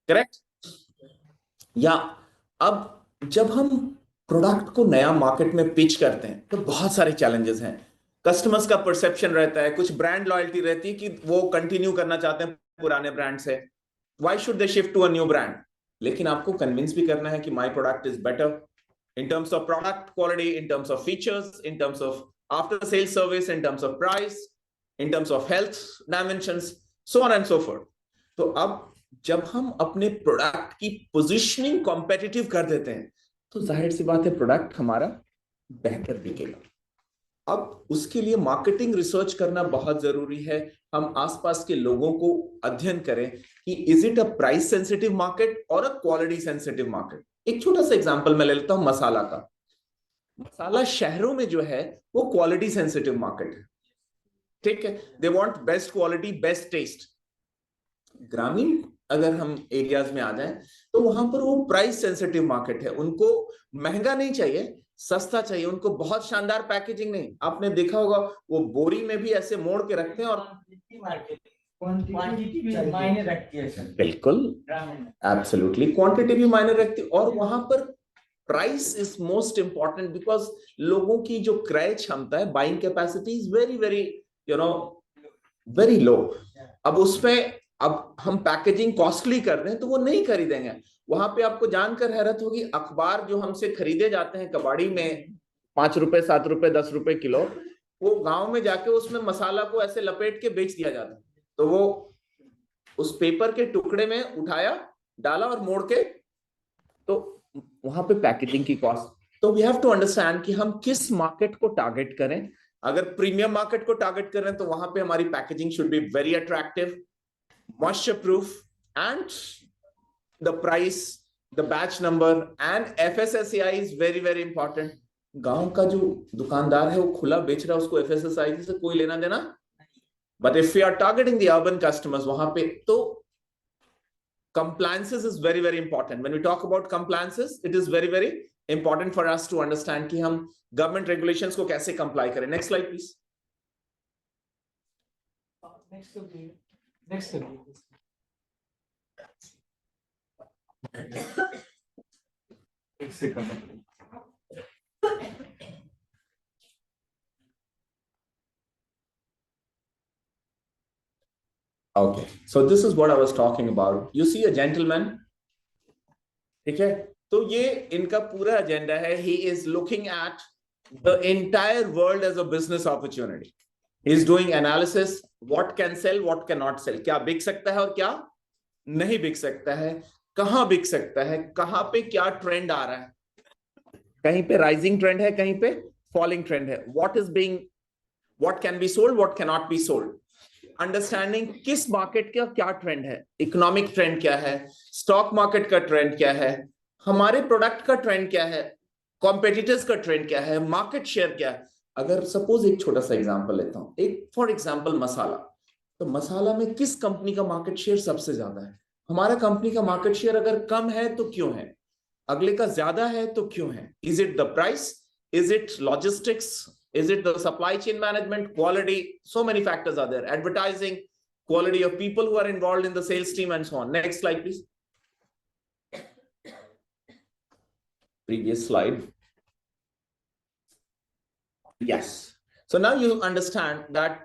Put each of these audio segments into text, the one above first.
Correct? या अब जब हम प्रोडक्ट को नया मार्केट में पिच करते हैं तो बहुत सारे चैलेंजेस हैं। कस्टमर्स का परसेप्शन रहता है, कुछ ब्रांड लॉयल्टी रहती है कि वो कंटिन्यू करना चाहते हैं पुराने ब्रांड से, why should they shift to a new brand. लेकिन आपको कन्विंस भी करना है कि my product is better in terms of product quality, in terms of features, in terms of after sales service, in terms of price, in terms of health dimensions, so on and so forth. तो अब जब हम अपने product की positioning competitive कर देते हैं तो जाहिर सी बात है प्रोडक्ट हमारा बेहतर बिकेगा। अब उसके लिए मार्केटिंग रिसर्च करना बहुत जरूरी है। हम आसपास के लोगों को अध्ययन करें कि is it a price sensitive market और अ क्वालिटी सेंसिटिव मार्केट। एक छोटा सा एग्जांपल मैं ले लेता हूं मसाला का। मसाला शहरों में जो है वो क्वालिटी सेंसिटिव मार्केट है, ठीक है, they want best quality best taste. ग्रामीण अगर हम एरियाज में आ जाएं तो वहां पर वो प्राइस सेंसिटिव मार्केट है, उनको महंगा नहीं चाहिए, सस्ता चाहिए, उनको बहुत शानदार पैकेजिंग नहीं। आपने देखा होगा वो बोरी में भी ऐसे मोड़ के रखते हैं और क्वांटिटी भी मायने रखती है सर। बिल्कुल, एब्सोल्युटली क्वांटिटी भी मायने रखती है। और वहां पर price is most important because लोगों की जो क्रय क्षमता है, buying capacity is very very very low. अब उसमें अब हम पैकेजिंग कॉस्टली कर रहे हैं तो वो नहीं खरीदेंगे। वहां पे आपको जानकर हैरत होगी, अखबार जो हमसे खरीदे जाते हैं कबाड़ी में 5 रुपए 7 रुपए 10 रुपए किलो, वो गांव में जाके उसमें मसाला को ऐसे लपेट के बेच दिया जाता है। तो वो उस पेपर के टुकड़े में उठाया, डाला और मोड़ के, तो वहां पे पैकेजिंग की कॉस्ट। तो वी हैव टू अंडरस्टैंड कि हम किस मार्केट को टारगेट करें। अगर प्रीमियम मार्केट को टारगेट करें तो वहां पे हमारी packaging should be very attractive, moisture proof, and the price, the batch number and FSSI is very very important. गांव का जो दुकानदार है वो खुला बेच रहा है, उसको एफएसएसआई से कोई लेना देना। But if we are targeting the urban customers, वहां पे तो compliances is very very important. When we talk about compliances, it is very very important for us to understand कि हम government regulations को कैसे comply करें। Next slide please. Next Okay, so this is what I was talking about. You see a gentleman, ठीक है, तो ये इनका पूरा एजेंडा है। He is looking at the entire world as a business opportunity. He is doing analysis, what can sell, what cannot sell, क्या बिक सकता है और क्या नहीं बिक सकता है, कहां बिक सकता है, कहां पे क्या ट्रेंड आ रहा है, कहीं पे राइजिंग ट्रेंड है, कहीं पे फॉलिंग ट्रेंड है, what can be sold, what cannot be sold. Understanding किस मार्केट का क्या ट्रेंड है, इकोनॉमिक ट्रेंड क्या है, स्टॉक मार्केट का ट्रेंड क्या है, हमारे प्रोडक्ट का ट्रेंड क्या है, कॉम्पिटिटर्स का ट्रेंड क्या है, मार्केट शेयर क्या है। अगर सपोज एक छोटा सा एग्जांपल लेता हूं, एक फॉर एग्जांपल मसाला, तो मसाला में किस कंपनी का मार्केट शेयर सबसे ज्यादा है? हमारा कंपनी का मार्केट शेयर अगर कम है तो क्यों है, अगले का ज्यादा है तो क्यों है? Is it the price, is it logistics, is it the supply chain management, quality? So many factors are there, advertising, quality of people who are involved in the sales team, and so on. Next slide please. Previous slide. Yes, so now you understand that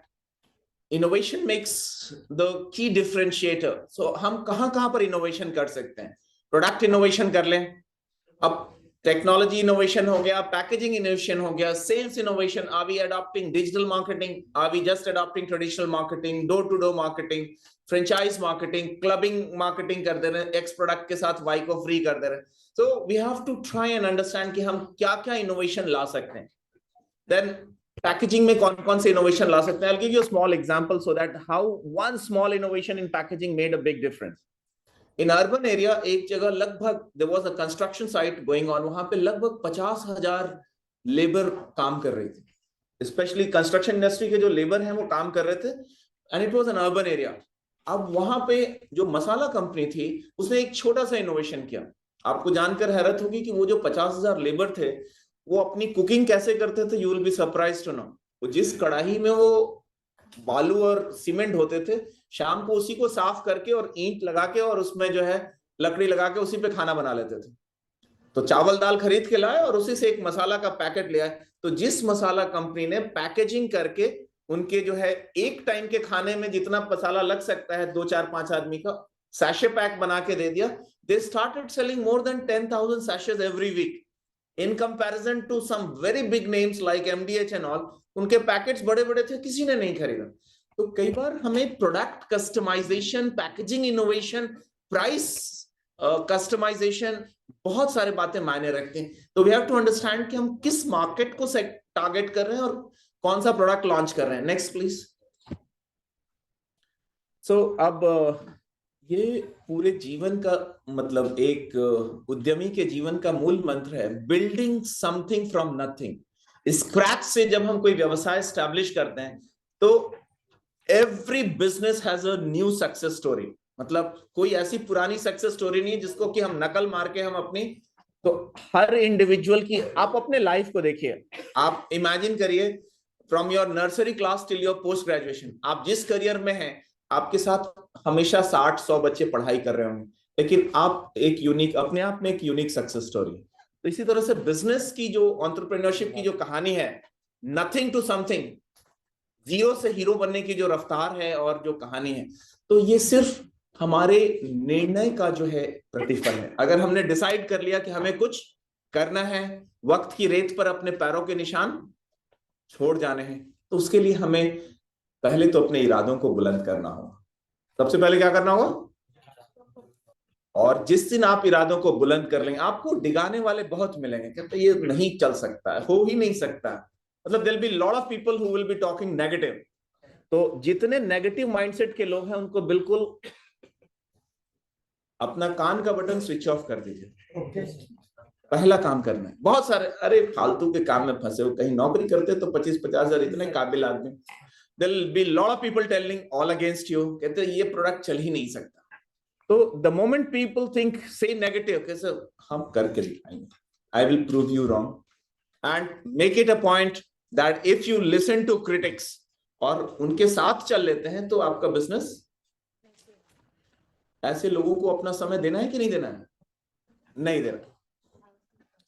innovation makes the key differentiator. So हम कहां पर innovation कर सकते हैं? Product innovation कर लें, अब technology innovation हो गया, पैकेजिंग इनोवेशन हो गया, sales innovation, are we adopting digital marketing, are we just adopting traditional marketing, door to door marketing, franchise marketing, clubbing marketing कर दे रहे हैं, एक्स प्रोडक्ट के साथ वाई को फ्री कर दे रहे हैं। So we have to try and understand कि हम क्या क्या इनोवेशन ला सकते हैं। देन पैकेजिंग में कौन कौन से इनोवेशन ला सकते हैं? I will give you a small example so that how one small innovation in packaging made a big difference. In urban area एक जगह लगभग there was a construction site going on, वहां पे लगभग 50,000 लेबर काम कर रही थी। स्पेशली कंस्ट्रक्शन इंडस्ट्री के जो लेबर हैं वो काम कर रहे थे, and it was an urban area. अब वहां पे जो मसाला कंपनी थी उसने एक छोटा सा इनोवेशन किया। आपको जानकर हैरत होगी कि वो जो 50,000 लेबर थे वो अपनी कुकिंग कैसे करते थे। You will be surprised to know, जिस कढ़ाई में वो बालू और सीमेंट होते थे, शाम को उसी को साफ करके और ईंट लगा के और उसमें जो है लकड़ी लगा के उसी पे खाना बना लेते थे। तो चावल दाल खरीद के लाए और उसी से एक मसाला का पैकेट ले आए। तो जिस मसाला कंपनी ने पैकेजिंग करके उनके जो है एक टाइम के खाने में जितना मसाला लग सकता है 2 4 5 आदमी का, सैशे पैक बना के दे दिया, they started selling more than 10,000 सैशेज every week in comparison to some very big names like MDH and all. उनके पैकेट्स बड़े बड़े थे, किसी ने नहीं खरीदा। तो कई बार हमें product customization, packaging innovation, price customization, बहुत सारे बातें मायने रखते हैं। तो वी हैव टू अंडरस्टैंड कि हम किस मार्केट को टारगेट कर रहे हैं और कौन सा प्रोडक्ट लॉन्च कर रहे हैं। Next please. सो अब ये पूरे जीवन का मतलब एक उद्यमी के जीवन का मूल मंत्र है building something from nothing. Scratch से जब हम कोई व्यवसाय स्टैब्लिश करते हैं तो every business has a new success story. मतलब कोई ऐसी पुरानी सक्सेस स्टोरी नहीं जिसको कि हम नकल मार के हम अपनी, तो हर इंडिविजुअल की, आप अपने लाइफ को देखिए, आप इमेजिन करिए from your nursery class till your post graduation, आप जिस करियर में हैं आपके साथ हमेशा 60-100 बच्चे पढ़ाई कर रहे होंगे, लेकिन आप एक यूनिक, अपने आप में एक यूनिक सक्सेस स्टोरी। तो इसी तरह से बिजनेस की जो एंटरप्रेन्योरशिप की जो कहानी है, नथिंग टू समथिंग, जीरो से हीरो बनने की जो रफ्तार है और जो कहानी है, तो ये सिर्फ हमारे निर्णय का जो है प्रतिफल है। अगर हमने डिसाइड कर लिया कि हमें कुछ करना है, वक्त की रेत पर अपने पैरों के निशान छोड़ जाने हैं, तो उसके लिए हमें पहले तो अपने इरादों को बुलंद करना होगा। सबसे पहले क्या करना होगा? और जिस दिन आप इरादों को बुलंद कर लेंगे, आपको डिगाने वाले बहुत मिलेंगे, कहते ये नहीं चल सकता है, हो ही नहीं सकता, मतलब there will be lot of people who will be talking negative. तो जितने नेगेटिव माइंडसेट के लोग हैं उनको बिल्कुल अपना कान का बटन स्विच ऑफ कर दीजिए। पहला काम करना है। बहुत सारे अरे फालतू के काम में फंसे हो, कहीं नौकरी करते तो 25-50 हजार, इतने काबिल आदमी, there will be lot of people telling all against you, कहते ये प्रोडक्ट चल ही नहीं सकता। तो the moment people think so negative, कैसे हम करके दिखाएंगे, I will prove you wrong, and make it a point that if you listen to critics और उनके साथ चल लेते हैं तो आपका बिजनेस, ऐसे लोगों को अपना समय देना है कि नहीं देना है? नहीं देना।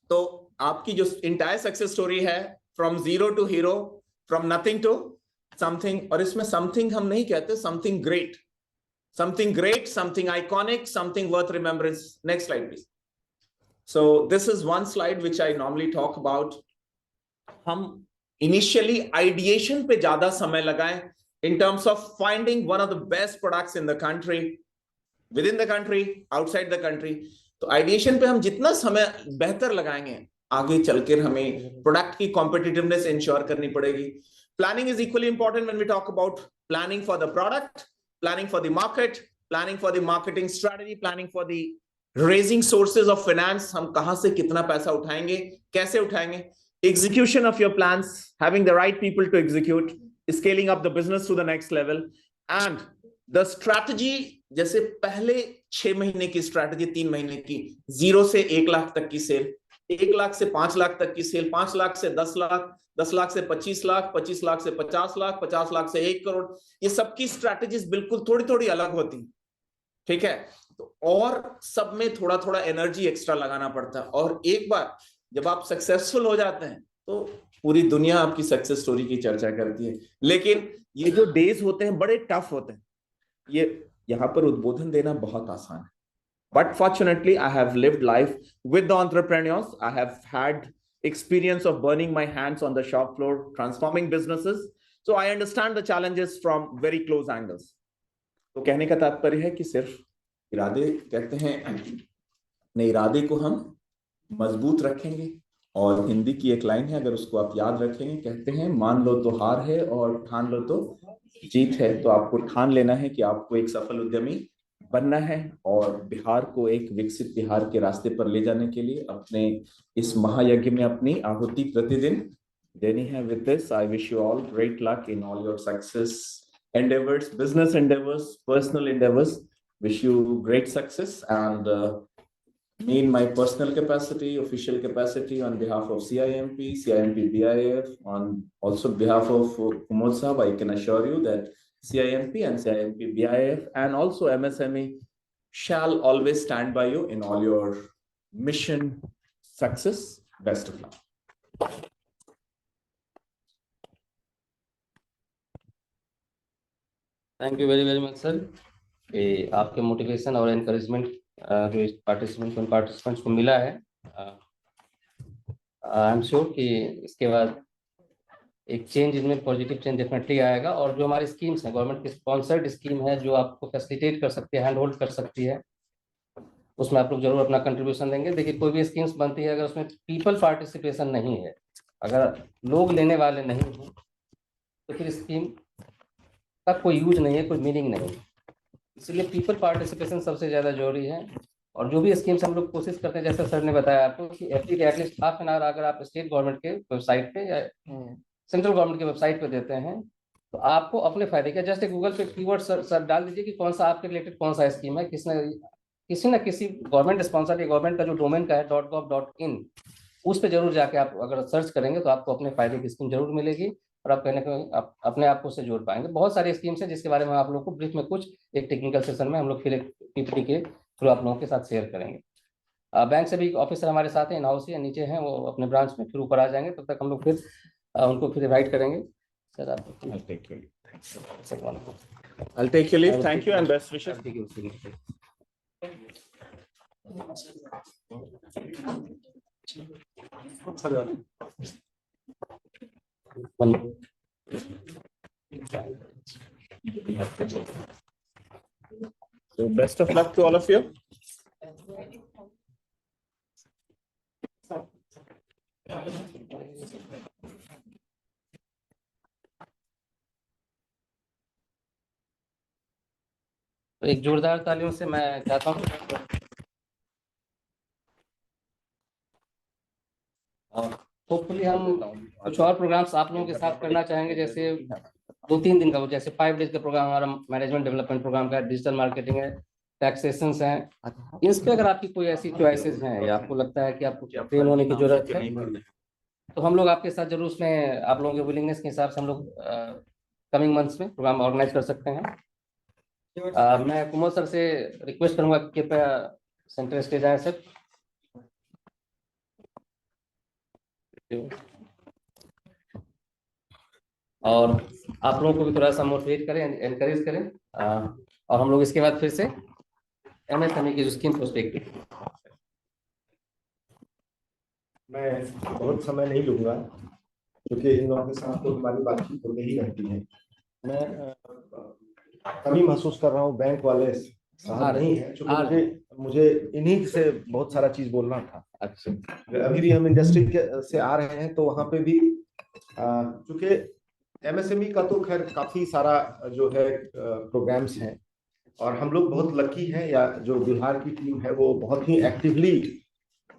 तो आपकी जो इंटायर सक्सेस स्टोरी है, from zero to hero, from nothing to something, और इसमें समथिंग हम नहीं कहते, something great, something great, something iconic, something worth remembrance. Next slide, please. So this is one slide which I normally talk about. हम initially ideation पे ज्यादा समय लगाएं in terms of finding one of the best products in the country, within the country, outside the country. तो ideation पे हम जितना समय बेहतर लगाएंगे, आगे चलकर हमें प्रोडक्ट की कॉम्पिटिटिवनेस इंश्योर करनी पड़ेगी। Planning is equally important when we talk about planning for the product, planning for the market, planning for the marketing strategy, planning for the raising sources of finance, हम कहां से कितना पैसा उठाएंगे, कैसे उठाएंगे, execution of your plans, having the right people to execute, scaling up the business to the next level, and the strategy, जैसे पहले 6 महीने की स्ट्रैटेजी, 3 महीने की, 0 से 1 लाख तक की सेल, 1 लाख से 5 लाख तक की सेल, 5 लाख से 10 लाख, 10 लाख से 25 लाख, 25 लाख से 50 लाख, 50 लाख से 1 करोड़, ये सबकी स्ट्रैटेजीज बिल्कुल थोड़ी थोड़ी अलग होती, ठीक है? तो और सब में थोड़ा थोड़ा एनर्जी एक्स्ट्रा लगाना पड़ता है, और एक बार जब आप सक्सेसफुल हो जाते हैं तो पूरी दुनिया आपकी सक्सेस स्टोरी की चर्चा करती है। लेकिन ये जो डेज होते हैं बड़े टफ होते हैं, ये यहां पर उद्बोधन देना बहुत आसान है, but fortunately I have lived life with the entrepreneurs. I have had experience of burning my hands on the shop floor, transforming businesses, so I understand the challenges from very close angles. तो कहने का तात्पर्य है कि सिर्फ इरादे, कहते हैं अपने इरादे को हम मजबूत रखेंगे, और हिंदी की एक लाइन है, अगर उसको आप याद रखेंगे, कहते हैं मान लो तो हार है और ठान लो तो जीत है। तो आपको ठान लेना है कि आपको एक सफल उद्यमी बनना है, और बिहार को एक विकसित बिहार के रास्ते पर ले जाने के लिए अपने इस महायज्ञ में अपनी आहुति प्रतिदिन देनी है। With this I wish you all great luck in all your success endeavors, business endeavors, personal endeavors. Wish you great success, and me in my personal capacity, official capacity, on behalf of CIMP, BIF, on also behalf of Kumod Sahab, I can assure you that CIMP and CIMP BIF and also MSME shall always stand by you in all your mission success. Best of luck. Thank you very very much sir, कि आपके motivation और encouragement जो participants को मिला है, I am sure कि इसके बाद एक चेंज इनमें, पॉजिटिव चेंज डेफिनेटली आएगा। और जो हमारी स्कीम्स हैं, गवर्नमेंट की स्पॉन्सर्ड स्कीम है जो आपको फैसिलिटेट कर सकती है, हैंड होल्ड कर सकती है, उसमें आप लोग जरूर अपना कंट्रीब्यूशन देंगे। देखिए, कोई भी स्कीम्स बनती है, अगर उसमें पीपल पार्टिसिपेशन नहीं है, अगर लोग लेने वाले नहीं हैं, तो फिर स्कीम का कोई यूज नहीं है, कोई मीनिंग नहीं है। इसलिए पीपल पार्टिसिपेशन सबसे ज़्यादा जरूरी है। और जो भी स्कीम्स हम लोग कोशिश करते हैं, जैसे सर ने बताया आपको, कि एफडी के एटलीस्ट हाफ एन आवर अगर आप स्टेट गवर्नमेंट के वेबसाइट पे या सेंट्रल गवर्नमेंट के वेबसाइट पे देते हैं, तो आपको अपने फायदे का जस्ट गूगल पे कीवर्ड सर डाल दीजिए कि कौन सा आपके रिलेटेड कौन सा स्कीम है, किसी ना किसी गवर्नमेंट स्पॉन्सर या गवर्नमेंट का जो डोमेन का है .gov.in, उस पर जरूर जाके आप अगर सर्च करेंगे तो आपको अपने फायदे की स्कीम जरूर मिलेगी, और आप कहीं ना कहीं आप अपने आप को उससे जोड़ पाएंगे। बहुत सारी स्कीम्स हैं जिसके बारे में आप लोग को ब्रीफ में कुछ एक टेक्निकल सेशन में हम लोग फिर एक पीपीटी के थ्रू आप लोगों के साथ शेयर करेंगे। बैंक से भी ऑफिसर हमारे साथ हैं, इन हाउस या नीचे हैं, वो अपने ब्रांच में, फिर ऊपर आ जाएंगे, तब तक हम लोग फिर उनको फिर इनवाइट करेंगे। सर आप I'll take your leave. Thank you and best wishes. So best of luck to all of you. तो एक जोरदार तालियों से मैं चाहता हूँ, और होपफुली हम कुछ और प्रोग्राम्स आप लोगों के साथ करना चाहेंगे, जैसे 2-3 दिन का, जैसे 5 डेज का प्रोग्राम हमारा मैनेजमेंट डेवलपमेंट प्रोग्राम का, डिजिटल मार्केटिंग है, टैक्सेशंस हैं। इस पे अगर आपकी कोई ऐसी चॉइसेस हैं या आपको लगता है कि आपको ट्रेन होने की जरूरत है, तो हम लोग आपके साथ जरूर उसमें आप लोगों के विलिंगनेस के हिसाब से हम लोग कमिंग मंथ्स में प्रोग्राम ऑर्गेनाइज कर सकते हैं। मैं कुमार सर से रिक्वेस्ट करूंगा कि कृपया सेंटर स्टेज आए सर। और आप लोगों को भी थोड़ा सा मोटिवेट करें, एनकरेज करें, और हम लोग इसके बाद फिर से एमएसएमई की जो स्कीम उस पर मैं बहुत समय नहीं लूंगा, क्योंकि इन लोगों के साथ तो हमारी बातचीत होती ही रहती है। मैं कमी महसूस कर रहा हूँ, बैंक वाले साहब नहीं है, क्योंकि मुझे इन्हीं से बहुत सारा चीज बोलना था। अच्छा, अभी भी हम इंडस्ट्री से आ रहे हैं, तो वहाँ पे भी चूंकि एमएसएमई का तो खैर काफी सारा जो है प्रोग्राम्स हैं, और हम लोग बहुत लकी हैं, या जो बिहार की टीम है वो बहुत ही एक्टिवली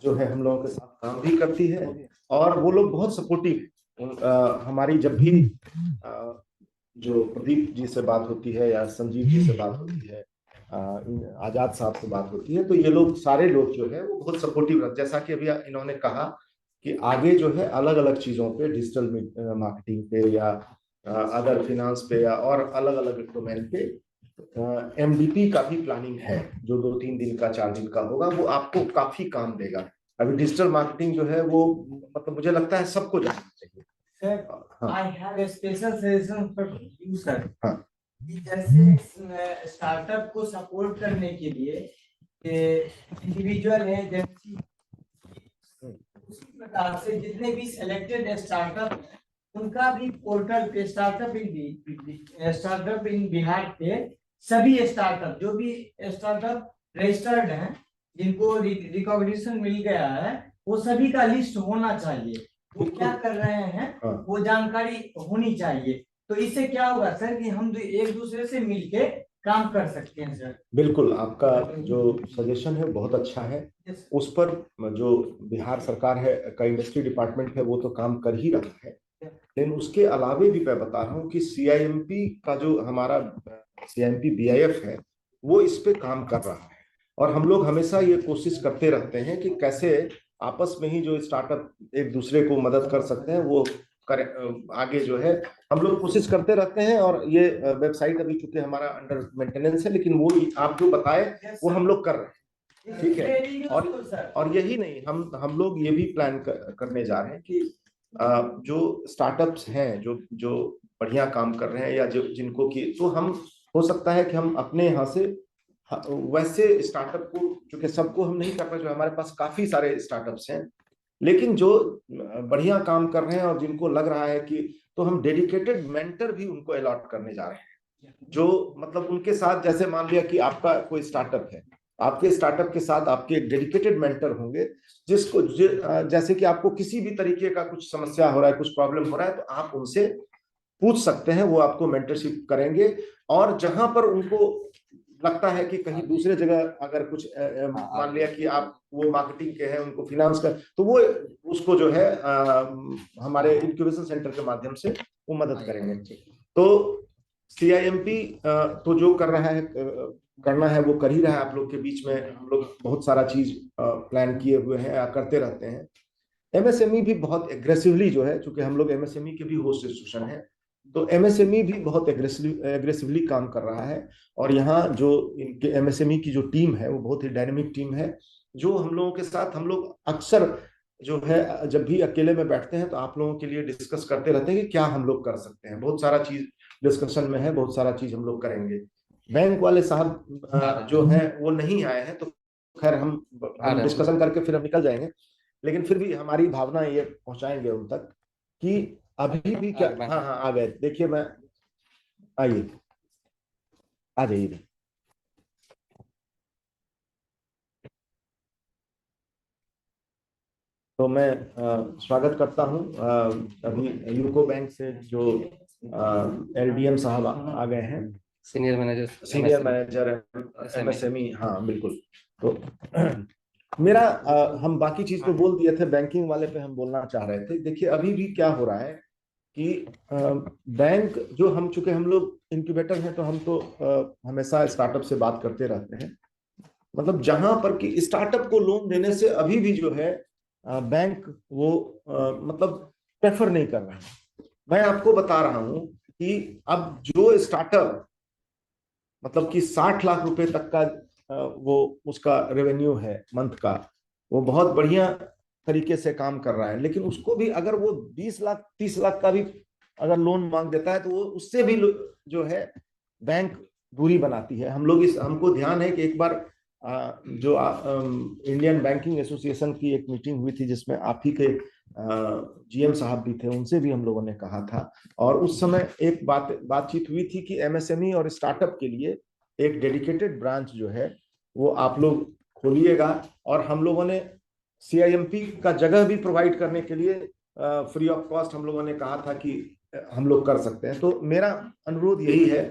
जो है हम लोगों के साथ काम भी करती है, और वो लोग बहुत सपोर्टिव। हमारी जब भी जो प्रदीप जी से बात होती है या संजीव जी से बात होती है, आजाद साहब से बात होती है, तो ये लोग सारे लोग जो है वो बहुत सपोर्टिव रहते। जैसा कि अभी इन्होंने कहा कि आगे जो है अलग अलग चीजों पे, डिजिटल मार्केटिंग पे या अदर फिनांस पे या और अलग अलग डोमेन पे एमडीपी का भी प्लानिंग है, जो 2-3 दिन का 4 दिन का होगा, वो आपको काफी काम देगा। अभी डिजिटल मार्केटिंग जो है वो मतलब मुझे लगता है सबको जानना चाहिए। I have a special suggestion for you, sir. हाँ, जैसे स्टार्टअप को सपोर्ट करने के लिए इंडिविजुअल है, जैसे उसी प्रकार से जितने भी सिलेक्टेड स्टार्टअप उनका भी पोर्टल पे स्टार्टअप इन बिहार पे सभी स्टार्टअप, जो भी स्टार्टअप रजिस्टर्ड हैं, जिनको रिकॉग्निशन मिल गया है, वो सभी का लिस्ट होना चाहिए। वो क्या कर रहे हैं वो जानकारी होनी चाहिए। तो इससे क्या होगा सर कि हम एक दूसरे से मिलके काम कर सकते हैं सर। बिल्कुल, आपका जो सजेशन है बहुत अच्छा है। उस पर जो बिहार सरकार है का इंडस्ट्री डिपार्टमेंट है वो तो काम कर ही रहा है, लेकिन उसके अलावे भी मैं बता रहा हूँ कि सीआईएमपी का जो हमारा सीआईएमपी बीआईएफ है वो इस पे काम कर रहा है, और हम लोग हमेशा ये कोशिश करते रहते हैं कि कैसे आपस में ही जो स्टार्टअप एक दूसरे को मदद कर सकते हैं, वो आगे जो है हम लोग कोशिश करते रहते हैं। और ये वेबसाइट अभी चूंकि हमारा अंडर मेंटेनेंस है, लेकिन वो आप जो बताए वो हम लोग कर रहे हैं, ठीक है। और यही नहीं, हम लोग ये भी प्लान करने जा रहे हैं कि जो स्टार्टअप्स हैं जो जो बढ़िया काम कर रहे हैं या जो जिनको कि, तो हम हो सकता है कि हम अपने यहाँ से वैसे स्टार्टअप को, चूंकि सबको हम नहीं कर पाए, जो हमारे पास काफी सारे स्टार्टअप्स हैं, लेकिन जो बढ़िया काम कर रहे हैं और जिनको लग रहा है कि, तो हम डेडिकेटेड मेंटर भी उनको अलॉट करने जा रहे हैं, जो मतलब उनके साथ, जैसे मान लिया कि आपका कोई स्टार्टअप है, आपके स्टार्टअप के साथ आपके डेडिकेटेड मेंटर होंगे, जिसको जैसे कि आपको किसी भी तरीके का कुछ समस्या हो रहा है, कुछ प्रॉब्लम हो रहा है, तो आप उनसे पूछ सकते हैं, वो आपको मेंटरशिप करेंगे। और जहां पर उनको लगता है कि कहीं दूसरे जगह अगर कुछ मान लिया कि आप वो मार्केटिंग के हैं, उनको फिनांस का, तो वो उसको जो है हमारे इंक्यूबेशन सेंटर के माध्यम से वो मदद करेंगे। तो CIMP तो जो कर रहा है, करना है वो कर ही रहा है। आप लोग के बीच में हम लोग बहुत सारा चीज प्लान किए हुए हैं या करते रहते हैं। MSME भी बहुत एग्रेसिवली जो है, चूंकि हम लोग MSME के भी होस्ट इंस्टीट्यूशन है, तो MSME भी बहुत एग्रेसिवली काम कर रहा है। और यहाँ जो इनके MSME की जो टीम है वो बहुत ही डायनेमिक टीम है, जो हम लोगों के साथ, हम लोग अक्सर जो है जब भी अकेले में बैठते हैं तो आप लोगों के लिए डिस्कस करते रहते हैं कि क्या हम लोग कर सकते हैं। बहुत सारा चीज डिस्कशन में है, बहुत सारा चीज हम लोग करेंगे। बैंक वाले साहब जो हैं वो नहीं आए हैं, तो खैर हम डिस्कशन करके फिर हम निकल जाएंगे, लेकिन फिर भी हमारी भावना ये पहुंचाएंगे उन तक कि अभी भी क्या। हाँ हाँ, आ गए, देखिए मैं, आइए, आ जाइए। तो मैं स्वागत करता हूं अभी यूको बैंक से जो LDM साहब आ गए हैं, सीनियर मैनेजर MSME। हाँ बिल्कुल। तो मेरा हम बाकी चीज तो बोल दिए थे, बैंकिंग वाले पे हम बोलना चाह रहे थे। देखिए अभी भी क्या हो रहा है कि बैंक जो, हम चूंकि हम लोग इंक्यूबेटर हैं, तो हम तो हमेशा स्टार्टअप से बात करते रहते हैं। मतलब जहां पर कि स्टार्टअप को लोन देने से अभी भी जो है बैंक वो मतलब प्रेफर नहीं कर रहा है। मैं आपको बता रहा हूं कि अब जो स्टार्टअप मतलब कि 60 लाख रुपए तक का वो उसका रेवेन्यू है मंथ का, वो बहुत बढ़िया तरीके से काम कर रहा है, लेकिन उसको भी अगर वो 20 लाख 30 लाख का भी अगर लोन मांग देता है, तो वो उससे भी जो है बैंक दूरी बनाती है। हम लोग हमको ध्यान है कि एक बार जो इंडियन बैंकिंग एसोसिएशन की एक मीटिंग हुई थी, जिसमें आप ही के GM साहब भी थे, उनसे भी हम लोगों ने कहा था, और उस समय एक बातचीत हुई थी कि MSME और स्टार्टअप के लिए एक डेडिकेटेड ब्रांच जो है वो आप लोग खोलिएगा, और हम लोगों ने CIMP का जगह भी प्रोवाइड करने के लिए फ्री ऑफ कॉस्ट हम लोगों ने कहा था कि हम लोग कर सकते हैं। तो मेरा अनुरोध यही है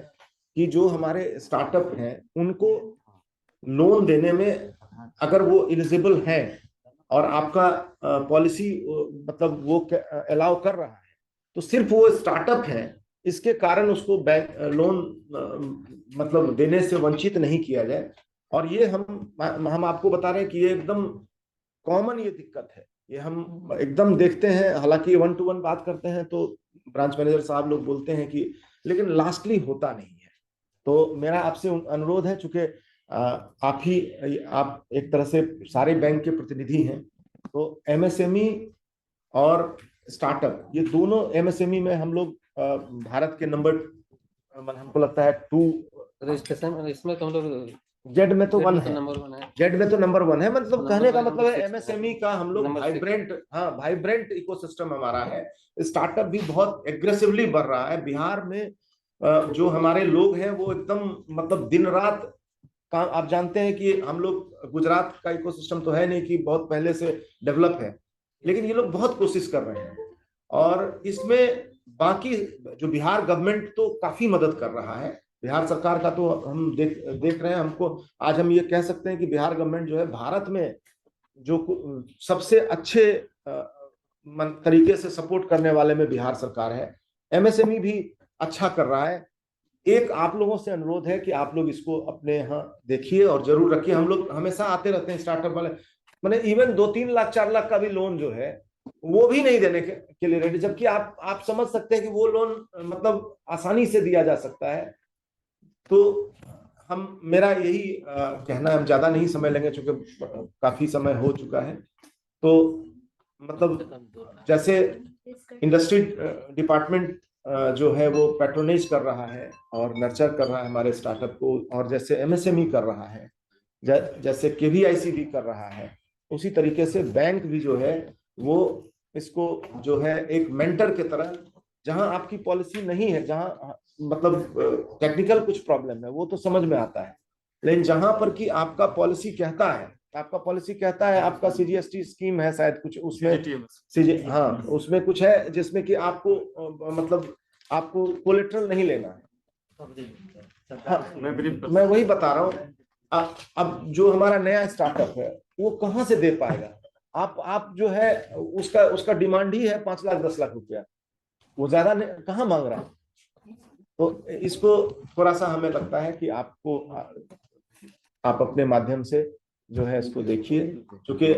कि जो हमारे स्टार्टअप हैं उनको लोन देने में अगर वो एलिजिबल हैं और आपका पॉलिसी मतलब वो अलाउ कर रहा है, तो सिर्फ वो स्टार्टअप है, इसके कारण उसको बैंक लोन मतलब देने से वंचित नहीं किया जाए। और ये हम आपको बता रहे हैं कि ये एकदम कॉमन ये दिक्कत है, ये हम एकदम देखते हैं। हालांकि 1 to 1 बात करते हैं तो ब्रांच मैनेजर साहब लोग बोलते हैं कि, लेकिन लास्टली होता नहीं है। तो मेरा आपसे अनुरोध है, चूंकि आप एक तरह से सारे बैंक के प्रतिनिधि हैं, तो MSME और स्टार्टअप, ये दोनों MSME में हम लोग भारत के नंबर, हमको लगता है 2 रजिस्ट्रेशन, इसमें तो हम लोग जेड में तो 1 है, नंबर 1 है, जेड में तो नंबर 1 है। मतलब कहने का मतलब है MSME का हम लोग नंबर 6 वाइब्रेंट इकोसिस्टम हमारा है। स्टार्टअप भी बहुत एग्रेसिवली बढ़ रहा है बिहार में। जो हमारे लोग हैं वो एकदम मतलब दिन रात काम, आप जानते हैं कि हम लोग, गुजरात का इकोसिस्टम तो है नहीं कि बहुत पहले से डेवलप है, लेकिन ये लोग बहुत कोशिश कर रहे हैं। और इसमें बाकी जो बिहार गवर्नमेंट तो काफी मदद कर रहा है, बिहार सरकार का तो हम देख रहे हैं। हमको आज हम ये कह सकते हैं कि बिहार गवर्नमेंट जो है भारत में जो सबसे अच्छे तरीके से सपोर्ट करने वाले में बिहार सरकार है। MSME भी अच्छा कर रहा है। एक आप लोगों से अनुरोध है कि आप लोग इसको अपने यहाँ देखिए और जरूर रखिए। हम लोग हमेशा आते रहते हैं स्टार्टअप वाले, मैंने इवन 2-3 लाख 4 लाख का भी लोन जो है वो भी नहीं देने के लिए रेडी, जबकि आप समझ सकते हैं कि वो लोन मतलब आसानी से दिया जा सकता है। तो मेरा यही कहना है, हम ज्यादा नहीं समय लेंगे क्योंकि काफी समय हो चुका है। तो मतलब जैसे इंडस्ट्री डिपार्टमेंट जो है वो पैट्रोनाइज कर रहा है और नर्चर कर रहा है हमारे स्टार्टअप को, और जैसे एमएसएमई कर रहा है, जैसे केवीआईसी भी कर रहा है, उसी तरीके से बैंक भी जो है वो इसको जो है एक मेंटर की तरह, जहां आपकी पॉलिसी नहीं है, जहां मतलब टेक्निकल कुछ प्रॉब्लम है वो तो समझ में आता है, लेकिन जहां पर कि आपका पॉलिसी कहता है आपका सीजीएसटी स्कीम है शायद कुछ उसमें, हाँ उसमें कुछ है जिसमें कि आपको मतलब आपको कोलेट्रल नहीं लेना है। हाँ, मैं वही बता रहा हूँ। अब जो हमारा नया स्टार्टअप है वो कहाँ से दे पाएगा? आप जो है उसका डिमांड ही है 5 लाख 10 लाख रुपया, वो ज्यादा कहाँ मांग रहा है? तो इसको थोड़ा सा हमें लगता है कि आप अपने माध्यम से जो है इसको देखिए, क्योंकि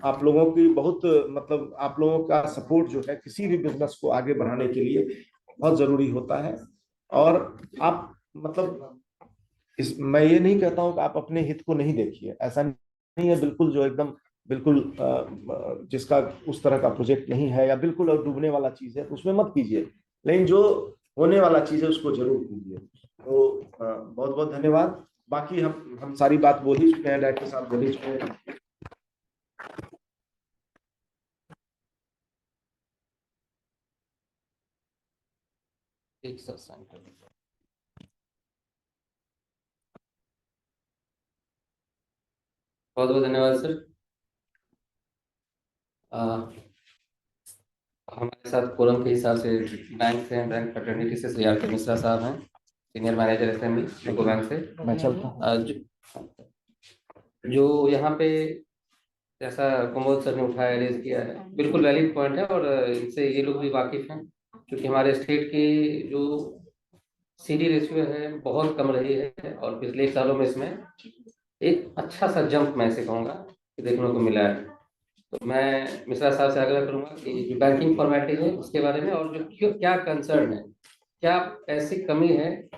आप लोगों की बहुत मतलब आप लोगों का सपोर्ट जो है किसी भी बिजनेस को आगे बढ़ाने के लिए बहुत जरूरी होता है। और आप मतलब मैं ये नहीं कहता हूं कि आप अपने हित को नहीं देखिए, ऐसा नहीं है बिल्कुल, जो एकदम बिल्कुल जिसका उस तरह का प्रोजेक्ट नहीं है या बिल्कुल और डूबने वाला चीज है तो उसमें मत कीजिए, लेकिन जो होने वाला चीज है उसको जरूर कीजिए। तो बहुत बहुत धन्यवाद। बाकी हम सारी बात बोल ही चुके हैं, डायरेक्टर साहब बोल ही चुके हैं। एक साथ साइन कर दीजिए। बहुत बहुत धन्यवाद सर। हमारे साथ कोरम के हिसाब से बैंक से, बैंक फ्रेटर्निटी से श्री आर के मिश्रा साहब हैं, senior manager SME UCO bank से। मैं चलता हूँ। जो यहाँ पे जैसा कुमोद सर ने उठाया, रेज किया है, बिल्कुल वैलिड पॉइंट है और इनसे ये लोग भी वाकिफ हैं, क्योंकि हमारे स्टेट की जो सीडी रेशियो है बहुत कम रही है और पिछले 1 सालों में इसमें एक अच्छा सा जंप मैं से कहूँगा कि देखने को मिला है। तो मैं मिश्रा साहब से आग्रह करूंगा कि जो बैंकिंग फॉर्मेलिटी है उसके बारे में, और जो क्या कंसर्न है, क्या ऐसी कमी है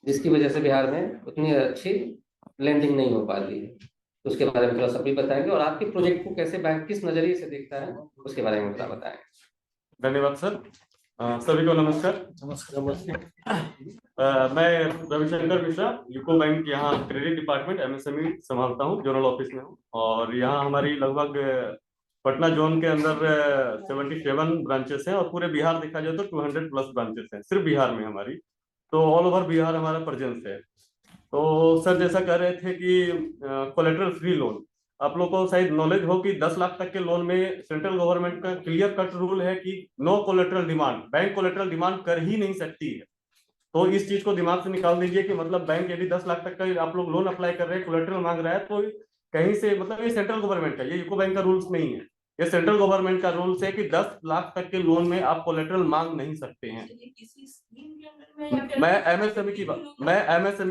जिसकी वजह से बिहार में उतनी अच्छी लेंडिंग नहीं हो पाती है, उसके बारे में थोड़ा सा भी बताएंगे, और आपके प्रोजेक्ट को कैसे बैंक किस नजरिए से देखता है उसके बारे में थोड़ा बताएंगे। धन्यवाद सर। सभी को नमस्कार। मैं रविशंकर मिश्रा, यूको बैंक यहाँ क्रेडिट डिपार्टमेंट एमएसएमई संभालता हूँ, जोनल ऑफिस में हूँ। और यहाँ हमारी लगभग पटना जोन के अंदर 77 ब्रांचेस हैं और पूरे बिहार देखा जाए तो 200+ ब्रांचेस हैं सिर्फ बिहार में हमारी। तो ऑल ओवर बिहार हमारा प्रेजेंस है। तो सर जैसा कह रहे थे कि कोलेटरल फ्री लोन, आप लोग को शायद नॉलेज हो कि 10 लाख तक के लोन में सेंट्रल गवर्नमेंट का क्लियर कट रूल है कि no collateral demand, bank collateral demand कर ही नहीं सकती है। तो इस चीज को दिमाग से निकाल दीजिए कि मतलब बैंक यदि 10 लाख तक का आप लोग लोन अप्लाई कर रहे हैं, कोलेटरल मांग रहा है, तो कहीं से मतलब ये सेंट्रल गवर्नमेंट का, ये यूको बैंक का रूल्स नहीं है, ये सेंट्रल गवर्नमेंट का रूल्स है कि 10 लाख तक के लोन में आप कोलेटरल मांग नहीं सकते हैं। मैं एमएसएमई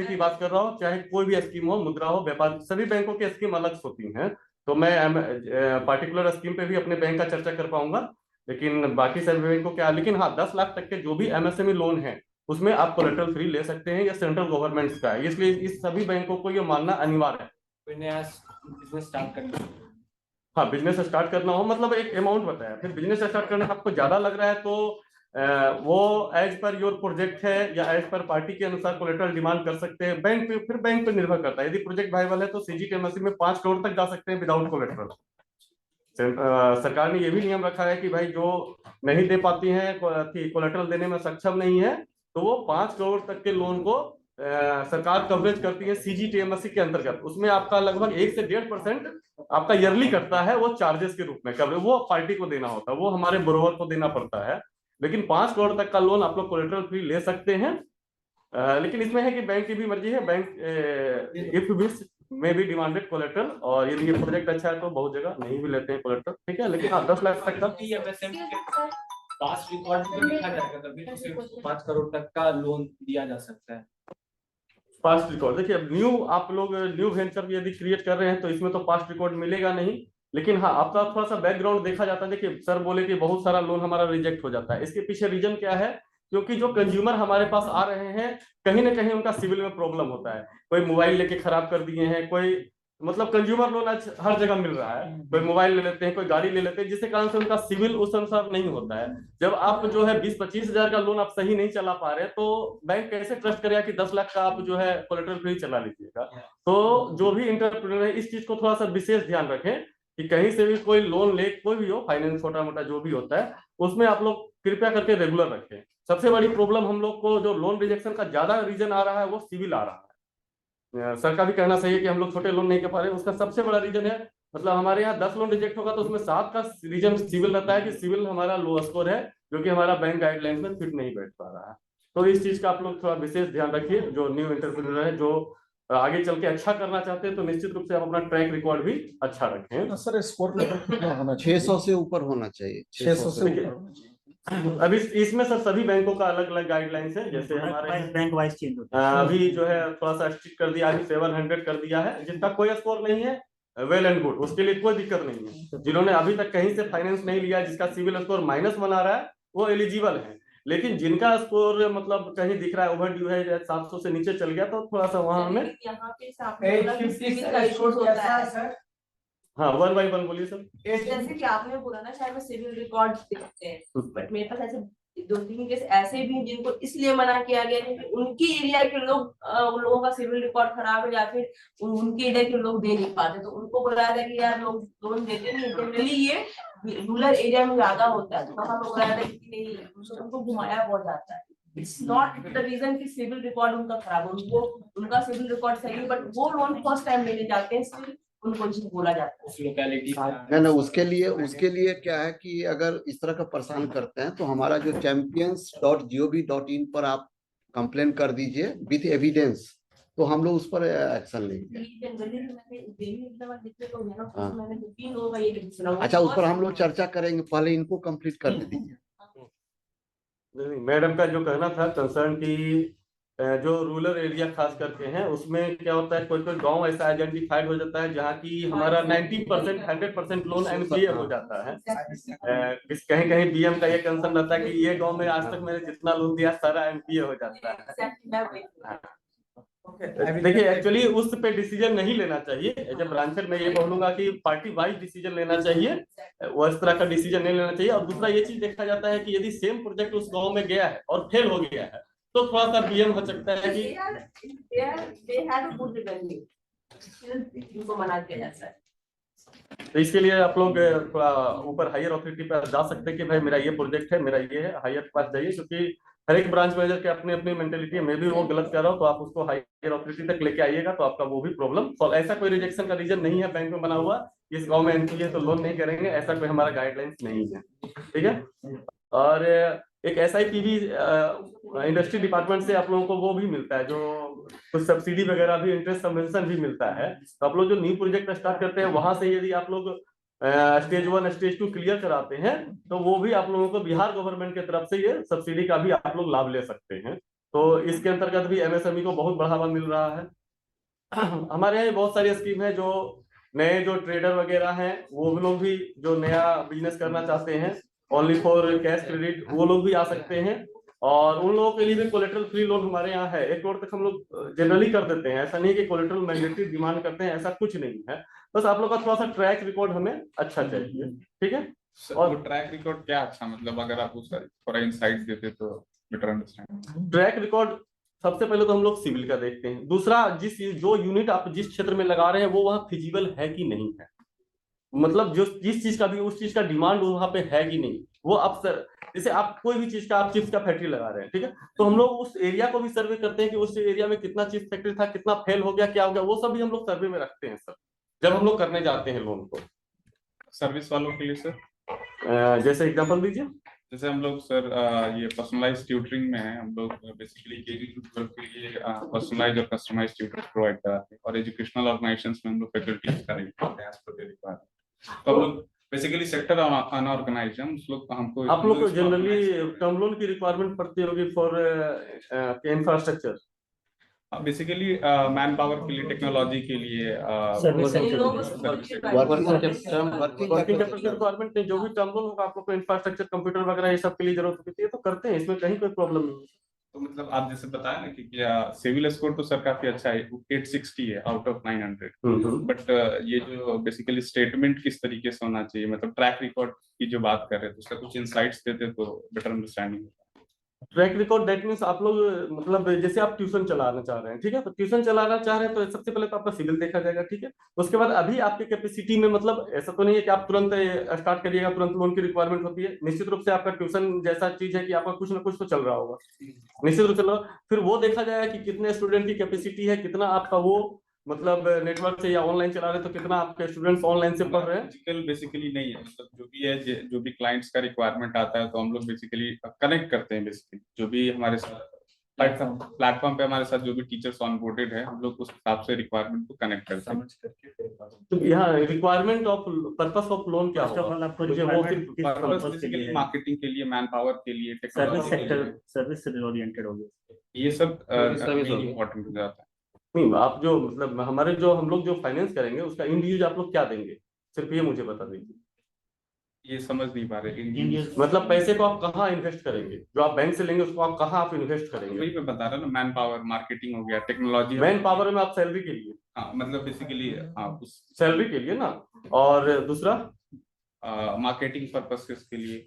की बात कर रहा हूँ, चाहे कोई भी स्कीम हो, मुद्रा हो, व्यापार, सभी बैंकों की स्कीम अलग होती हैं। तो मैं पार्टिकुलर स्कीम पे भी अपने बैंक का चर्चा कर पाऊंगा, लेकिन बाकी सभी बैंकों क्या, लेकिन हाँ 10 लाख तक के जो भी एमएसएमई लोन है उसमें आप कोलेटरल फ्री ले सकते हैं, या सेंट्रल गवर्नमेंट का है, इसलिए इस सभी बैंकों को ये मानना अनिवार्य है। बिजनेस स्टार्ट करना, हाँ बिजनेस स्टार्ट करना हो, मतलब एक अमाउंट बताया, फिर बिजनेस स्टार्ट करना आपको ज्यादा लग रहा है तो वो एज पर योर प्रोजेक्ट है या एज पर पार्टी के अनुसार कोलेटरल डिमांड कर सकते हैं बैंक पे, फिर बैंक पे निर्भर करता है। यदि प्रोजेक्ट वाइबल है तो सीजीटीएमएससी में 5 करोड़ तक जा सकते हैं विदाउट कोलेटरल। सरकार ने ये भी नियम रखा है कि भाई जो नहीं दे पाती हैं, कोलेटरल देने में सक्षम नहीं है, तो वो 5 करोड़ तक के लोन को सरकार कवरेज करती है सीजीटीएमएससी के अंतर्गत। उसमें आपका लगभग 1 से 1.5% आपका ईयरली करता है वो चार्जेस के रूप में, कवरेज वो पार्टी को देना होता है, वो हमारे बोरोवर को देना पड़ता है। लेकिन 5 करोड़ तक का लोन आप लोग कोलेटरल फ्री ले सकते हैं। लेकिन इसमें है कि बैंक की भी मर्जी है, बैंक इफ विश में भी डिमांडेड कोलेटरल, और यदि ये प्रोजेक्ट अच्छा है तो बहुत जगह नहीं भी लेते हैं कोलेटरल, ठीक है। लेकिन हाँ 10 लाख तक का पास रिकॉर्ड में लिखा जाएगा तभी तो सिर्फ 5 करोड़ तक का लोन दिया जा सकता है। पास्ट रिकॉर्ड देखिए, अब न्यू आप लोग न्यू वेंचर यदि क्रिएट कर रहे हैं तो इसमें तो पास्ट रिकॉर्ड मिलेगा नहीं, लेकिन हाँ, आपका थोड़ा सा बैकग्राउंड देखा जाता है। देखिए सर बोले कि बहुत सारा लोन हमारा रिजेक्ट हो जाता है, इसके पीछे रीजन क्या है? क्योंकि जो कंज्यूमर हमारे पास आ रहे हैं, कहीं ना कहीं उनका सिविल में प्रॉब्लम होता है। कोई मोबाइल लेके खराब कर दिए हैं, कोई मतलब कंज्यूमर लोन आज हर जगह मिल रहा है, कोई मोबाइल ले लेते हैं, कोई गाड़ी ले लेते हैं, जिसके कारण से उनका सिविल उस अनुसार नहीं होता है। जब आप जो है 20-25 हजार का लोन आप सही नहीं चला पा रहे, तो बैंक कैसे ट्रस्ट करेगा कि 10 लाख का आप जो है कोलेटरल फ्री चला लीजिएगा। तो जो भी इंटरप्रेन्योर है, इस चीज को थोड़ा सा विशेष ध्यान रखें कि कहीं से भी कोई लोन ले, कोई भी हो, फाइनेंस छोटा मोटा जो भी होता है, उसमें आप लोग कृपया करके रेगुलर रखें। सबसे बड़ी प्रॉब्लम हम लोग को जो लोन रिजेक्शन का ज्यादा रीजन आ रहा है, वो सिविल आ रहा है। सर का भी कहना सही है कि हम लोग छोटे लोन नहीं कर पा रहे, उसका सबसे बड़ा रीजन है, मतलब हमारे यहाँ 10 लोन रिजेक्ट होगा तो उसमें 7 का रीजन सिविल रहता है कि सिविल हमारा लो स्कोर है, जो कि हमारा बैंक गाइडलाइन में फिट नहीं बैठ पा रहा है। तो इस चीज का आप लोग थोड़ा विशेष ध्यान रखिए। जो न्यू एंटरप्रेन्योर है, जो आगे चल के अच्छा करना चाहते हैं, तो निश्चित रूप से आप अपना ट्रैक रिकॉर्ड भी अच्छा रखें। सर स्कोर लेवल कितना होना चाहिए? 600 से ऊपर होना चाहिए। 600 से देखिए, ऊपर होना चाहिए। अभी इसमें सर सभी बैंकों का अलग अलग गाइडलाइंस है। जैसे हमारे बैंक वाइज चेंज होता है। अभी जो है थोड़ा सा स्ट्रिक्ट कर दिया, अभी 700 कर दिया है। जिनका कोई स्कोर नहीं है, वेल एंड गुड, उसके लिए कोई दिक्कत नहीं है। जिन्होंने अभी तक कहीं से फाइनेंस नहीं लिया, जिसका सिविल स्कोर माइनस बना रहा है, वो एलिजिबल है। लेकिन जिनका स्कोर मतलब कहीं दिख रहा है ओवर ड्यू है, 700 से नीचे चल गया, तो थोड़ा सा वहां हमें यहाँ पे आपने बोला कि सिविल का इशू होता है। हाँ 1 by 1 बोलिए सर। जैसे कि आपने बोला ना, शायद वो सिविल रिकॉर्ड देखते हैं, बट मेरे पास ऐसे 2-3 केस ऐसे भी हैं जिनको इसलिए मना किया गया है कि उनकी एरिया के लोग, उन लोगों का सिविल रिकॉर्ड खराब है, या फिर उनके एरिया के लोग दे नहीं पाते, तो उनको बोला था कि यार लोग लोन देते नहीं। जनरली ये रूरल एरिया में ज्यादा होता है, तो वहाँ लोग बोला था कि नहीं, उनको घुमाया बहुत जाता है। इट्स नॉट द रीजन कि सिविल रिकॉर्ड उनका खराब है, उनको उनका सिविल रिकॉर्ड सही है, बट वो लोन फर्स्ट टाइम लेने जाते हैं, इसलिए उनको जिसे बोला जाता है। लोकेलिटी ना उसके लिए क्या है कि अगर इस तरह का परेशान करते हैं, तो हमारा जो champions.gov.in पर आप कंप्लेन कर दीजिए विथ एविडेंस, तो हम लोग उस पर एक्शन लेंगे। अच्छा, उस पर हम लोग चर्चा करेंगे, पहले इनको कंप्लीट कर दीजिए। मैडम का जो कहना था कंसर्न की, जो रूरल एरिया खास करके हैं, उसमें क्या होता है, कोई कोई गांव ऐसा आइडेंटिफाइड हो जाता है जहाँ की हमारा 90% 100% लोन एनपीए हो जाता है। कहीं कहीं बीएम का ये कंसर्न रहता है कि ये गांव में आज तक मैंने जितना लोन दिया सारा एनपीए हो जाता है। देखिए एक्चुअली उस पे डिसीजन नहीं लेना चाहिए। जब ब्रांचर मैं ये बोलूंगा कि पार्टी वाइज डिसीजन लेना चाहिए, वो इस तरह का डिसीजन नहीं लेना चाहिए। और दूसरा ये चीज देखा जाता है कि यदि सेम प्रोजेक्ट उस गांव में गया है और फेल हो गया है, तो थोड़ा सा बीएम हो सकता है कि मना किया जाता है। तो इसके लिए आप लोग थोड़ा ऊपर हायर अथॉरिटी पर जा सकते हैं कि भाई मेरा ये प्रोजेक्ट है, मेरा ये है, हायर के पास जाइए। क्योंकि हर एक ब्रांच मैनेजर के अपनी अपनी मेंटेलिटी है, मैं भी वो गलत कर रहा हूँ, तो आप उसको हायर अथॉरिटी तक लेके आइएगा, तो आपका वो भी प्रॉब्लम सॉल्व। ऐसा कोई रिजेक्शन का रीजन नहीं है बैंक में बना हुआ, इस गांव में एनपीए है तो लोन नहीं करेंगे, ऐसा कोई हमारा गाइडलाइंस नहीं है, ठीक है। और एक SIP भी इंडस्ट्री डिपार्टमेंट से आप लोगों को वो भी मिलता है, जो कुछ सब्सिडी वगैरह भी, इंटरेस्ट सबवेंशन भी मिलता है। तो आप लोग जो न्यू प्रोजेक्ट स्टार्ट करते हैं, वहां से यदि आप लोग स्टेज 1 स्टेज 2 क्लियर कराते हैं, तो वो भी आप लोगों को बिहार गवर्नमेंट की तरफ से ये सब्सिडी का भी आप लोग लाभ ले सकते हैं। तो इसके अंतर्गत भी MSME को बहुत बढ़ावा मिल रहा है। हमारे यहाँ बहुत सारी स्कीम है, जो नए जो ट्रेडर वगैरह हैं, वो लोग भी जो नया बिजनेस करना चाहते हैं, ओनली फॉर कैश क्रेडिट, वो लोग भी आ सकते हैं। और उन लोगों के लिए भी कोलेटरल फ्री लोन हमारे यहाँ है। 1 करोड़ तक हम लोग जनरली कर देते हैं, ऐसा नहीं कि कोलेटरल मैंडेटरी डिमांड करते हैं, ऐसा कुछ नहीं है। बस आप लोग का थोड़ा सा ट्रैक रिकॉर्ड हमें अच्छा चाहिए, ठीक है। और ट्रैक रिकॉर्ड क्या अच्छा, मतलब अगर आप उसका थोड़ा इनसाइट्स देते तो बेटर अंडरस्टैंड। ट्रैक रिकॉर्ड सबसे पहले तो हम लोग सिविल का देखते हैं। दूसरा, जो यूनिट आप जिस क्षेत्र में लगा रहे हैं, वो वहाँ फिजिबल है कि नहीं है, मतलब जो जिस चीज का भी उस चीज का डिमांड वहां पे है कि नहीं। वो आप जैसे आप कोई भी चीज का, आप चिप्स का फैक्ट्री लगा रहे हैं, ठीक है, तो हम लोग उस एरिया को भी सर्वे करते हैं कि उस एरिया में कितना चिप्स फैक्ट्री था, कितना फेल हो गया, क्या हो गया, वो सब भी हम लोग सर्वे में रखते हैं सर, जब हम लोग करने जाते हैं लोन को। सर्विस वालों के लिए सर, जैसे एग्जांपल दीजिए। जैसे हम लोग सर ये पर्सनलाइज ट्यूटरिंग में है, हम लोग बेसिकली KG to 12 के लिए पर्सनलाइज और कस्टमाइज ट्यूटर्स प्रोवाइड कराते हैं, और एजुकेशनल ऑर्गेनाइजेशंस में हम लोग फैकल्टीज का रेट करते हैं एज पर देयर रिक्वायरमेंट। तो हम लोग बेसिकली सेक्टर अनऑर्गेनाइज्ड हैं, उस लोग हमको, आप लोग को जनरली टर्म लोन की रिक्वायरमेंट पड़ती होगी for infrastructure. Basically man power के लिए, टेक्नोलॉजी के लिए, इन लोगों को सर्विस वर्किंग कैपिटल रिक्वायरमेंट नहीं, जो भी टर्म लोन होगा, आप लोग को इंफ्रास्ट्रक्चर, कंप्यूटर वगैरह ये सब के लिए जरूरत होती है तो करते हैं, इसमें कहीं कोई प्रॉब्लम नहीं है। तो मतलब आप जैसे बताया ना कि क्या सिविल स्कोर तो सर काफी अच्छा है, 860 है आउट ऑफ 900, बट ये जो बेसिकली स्टेटमेंट किस तरीके से होना चाहिए, मतलब ट्रैक रिकॉर्ड की जो बात कर रहे थे उसका कुछ इंसाइट्स देते तो better understanding. Track record that means आप लोग मतलब जैसे आप ट्यूशन चलाना चाह रहे हैं, ठीक है, तो ट्यूशन चलाना चाह रहे हैं तो सबसे पहले तो आपका सिविल देखा जाएगा, ठीक है। उसके बाद अभी आपकी कैपेसिटी में, मतलब ऐसा तो नहीं है कि आप तुरंत स्टार्ट करिएगा, तुरंत लोन की रिक्वायरमेंट होती है। निश्चित रूप से आपका ट्यूशन जैसा चीज है कि आपका कुछ ना कुछ तो चल रहा होगा, निश्चित रूप से चल रहा। फिर वो देखा जाएगा कि कितने स्टूडेंट की कैपेसिटी है, कितना आपका वो मतलब नेटवर्क से या ऑनलाइन चला रहे हैं, तो कितना आपके स्टूडेंट्स ऑनलाइन से पढ़ रहे हैं। फिजिकल बेसिकली नहीं है, मतलब जो भी है, जो भी क्लाइंट्स का रिक्वायरमेंट आता है तो हम लोग बेसिकली कनेक्ट करते हैं। बेसिकली जो भी हमारे साथ प्लेटफॉर्म पे हमारे साथ जो भी टीचर्स ऑनबोर्डेड है, हम लोग उस हिसाब से रिक्वायरमेंट को कनेक्ट करते हैं। तो यहाँ requirement of purpose of loan क्या होगा? मुझे वो बेसिकली मार्केटिंग के लिए, मैन पावर के लिए, सर्विस टेक्नोलॉजी सेक्टर, सर्विस से ओरिएंटेड हो गया, ये सब सर्विस होगी। इम्पोर्टेंट हो जाता है। नहीं, आप जो मतलब हमारे जो हम लोग जो फाइनेंस करेंगे उसका इंड यूज आप लोग क्या देंगे, सिर्फ ये मुझे बता दीजिए। ये समझ नहीं पा रहे मतलब पैसे को आप कहाँ इन्वेस्ट करेंगे, जो आप बैंक से लेंगे उसको आप कहाँ आप इन्वेस्ट करेंगे? वही मैं बता रहा ना, मैन पावर, मार्केटिंग हो गया, टेक्नोलॉजी। मैन पावर में आप सैलरी के लिए, हाँ मतलब बेसिकली हाँ उस सैलरी के लिए ना, और दूसरा मार्केटिंग पर्पस के लिए।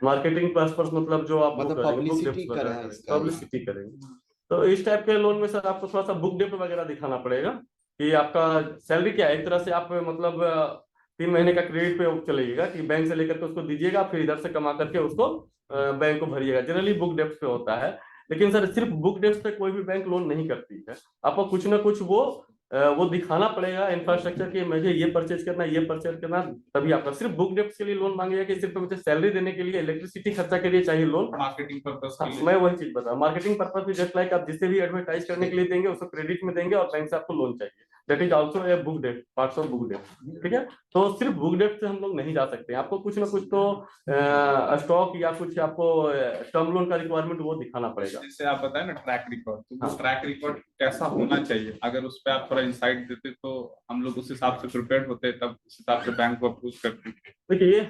मार्केटिंग पर्पस मतलब जो आप मतलब पब्लिसिटी करेंगे। तो इस टाइप के लोन में सर आपको थोड़ा सा बुक डेप्ट वगैरह दिखाना पड़ेगा कि आपका सैलरी क्या है। एक तरह से आप मतलब 3 महीने का क्रेडिट पे चलेगा कि बैंक से लेकर के उसको दीजिएगा, फिर इधर से कमा करके उसको बैंक को भरिएगा। जनरली बुक डेप्ट पे होता है, लेकिन सर सिर्फ बुक डेप्ट पे कोई भी बैंक लोन नहीं करती है। आपको कुछ ना कुछ वो दिखाना पड़ेगा इंफ्रास्ट्रक्चर की, मुझे ये परचेज करना, ये परचेज करना, तभी आपका सिर्फ बुक डेप्ट के लिए लोन मांगेगा कि सिर्फ मुझे सैलरी देने के लिए, इलेक्ट्रिसिटी खर्चा के लिए चाहिए लोन। मार्केटिंग पर्पस के लिए मैं वही चीज बता, मार्केटिंग पर्पस भी जस्ट लाइक आप जिससे भी एडवर्टाइज करने के लिए देंगे उसको क्रेडिट में देंगे और बैंक से आपको लोन चाहिए, that is also a book डेप्ट, पार्ट्स ऑफ बुक डेप्ट, ठीक है। तो सिर्फ बुक डेप्ट से हम लोग नहीं जा सकते, आपको कुछ ना कुछ तो स्टॉक या कुछ आपको टर्म लोन का रिक्वायरमेंट वो दिखाना पड़ेगा। जैसे आप बताए ना ट्रैक रिकॉर्ड, तो वो ट्रैक रिकॉर्ड कैसा होना चाहिए, अगर उस पर आप थोड़ा इंसाइट देते तो हम लोग उस हिसाब से प्रिपेयर्ड होते, तब उस हिसाब से बैंक को अप्रूव करते। देखिए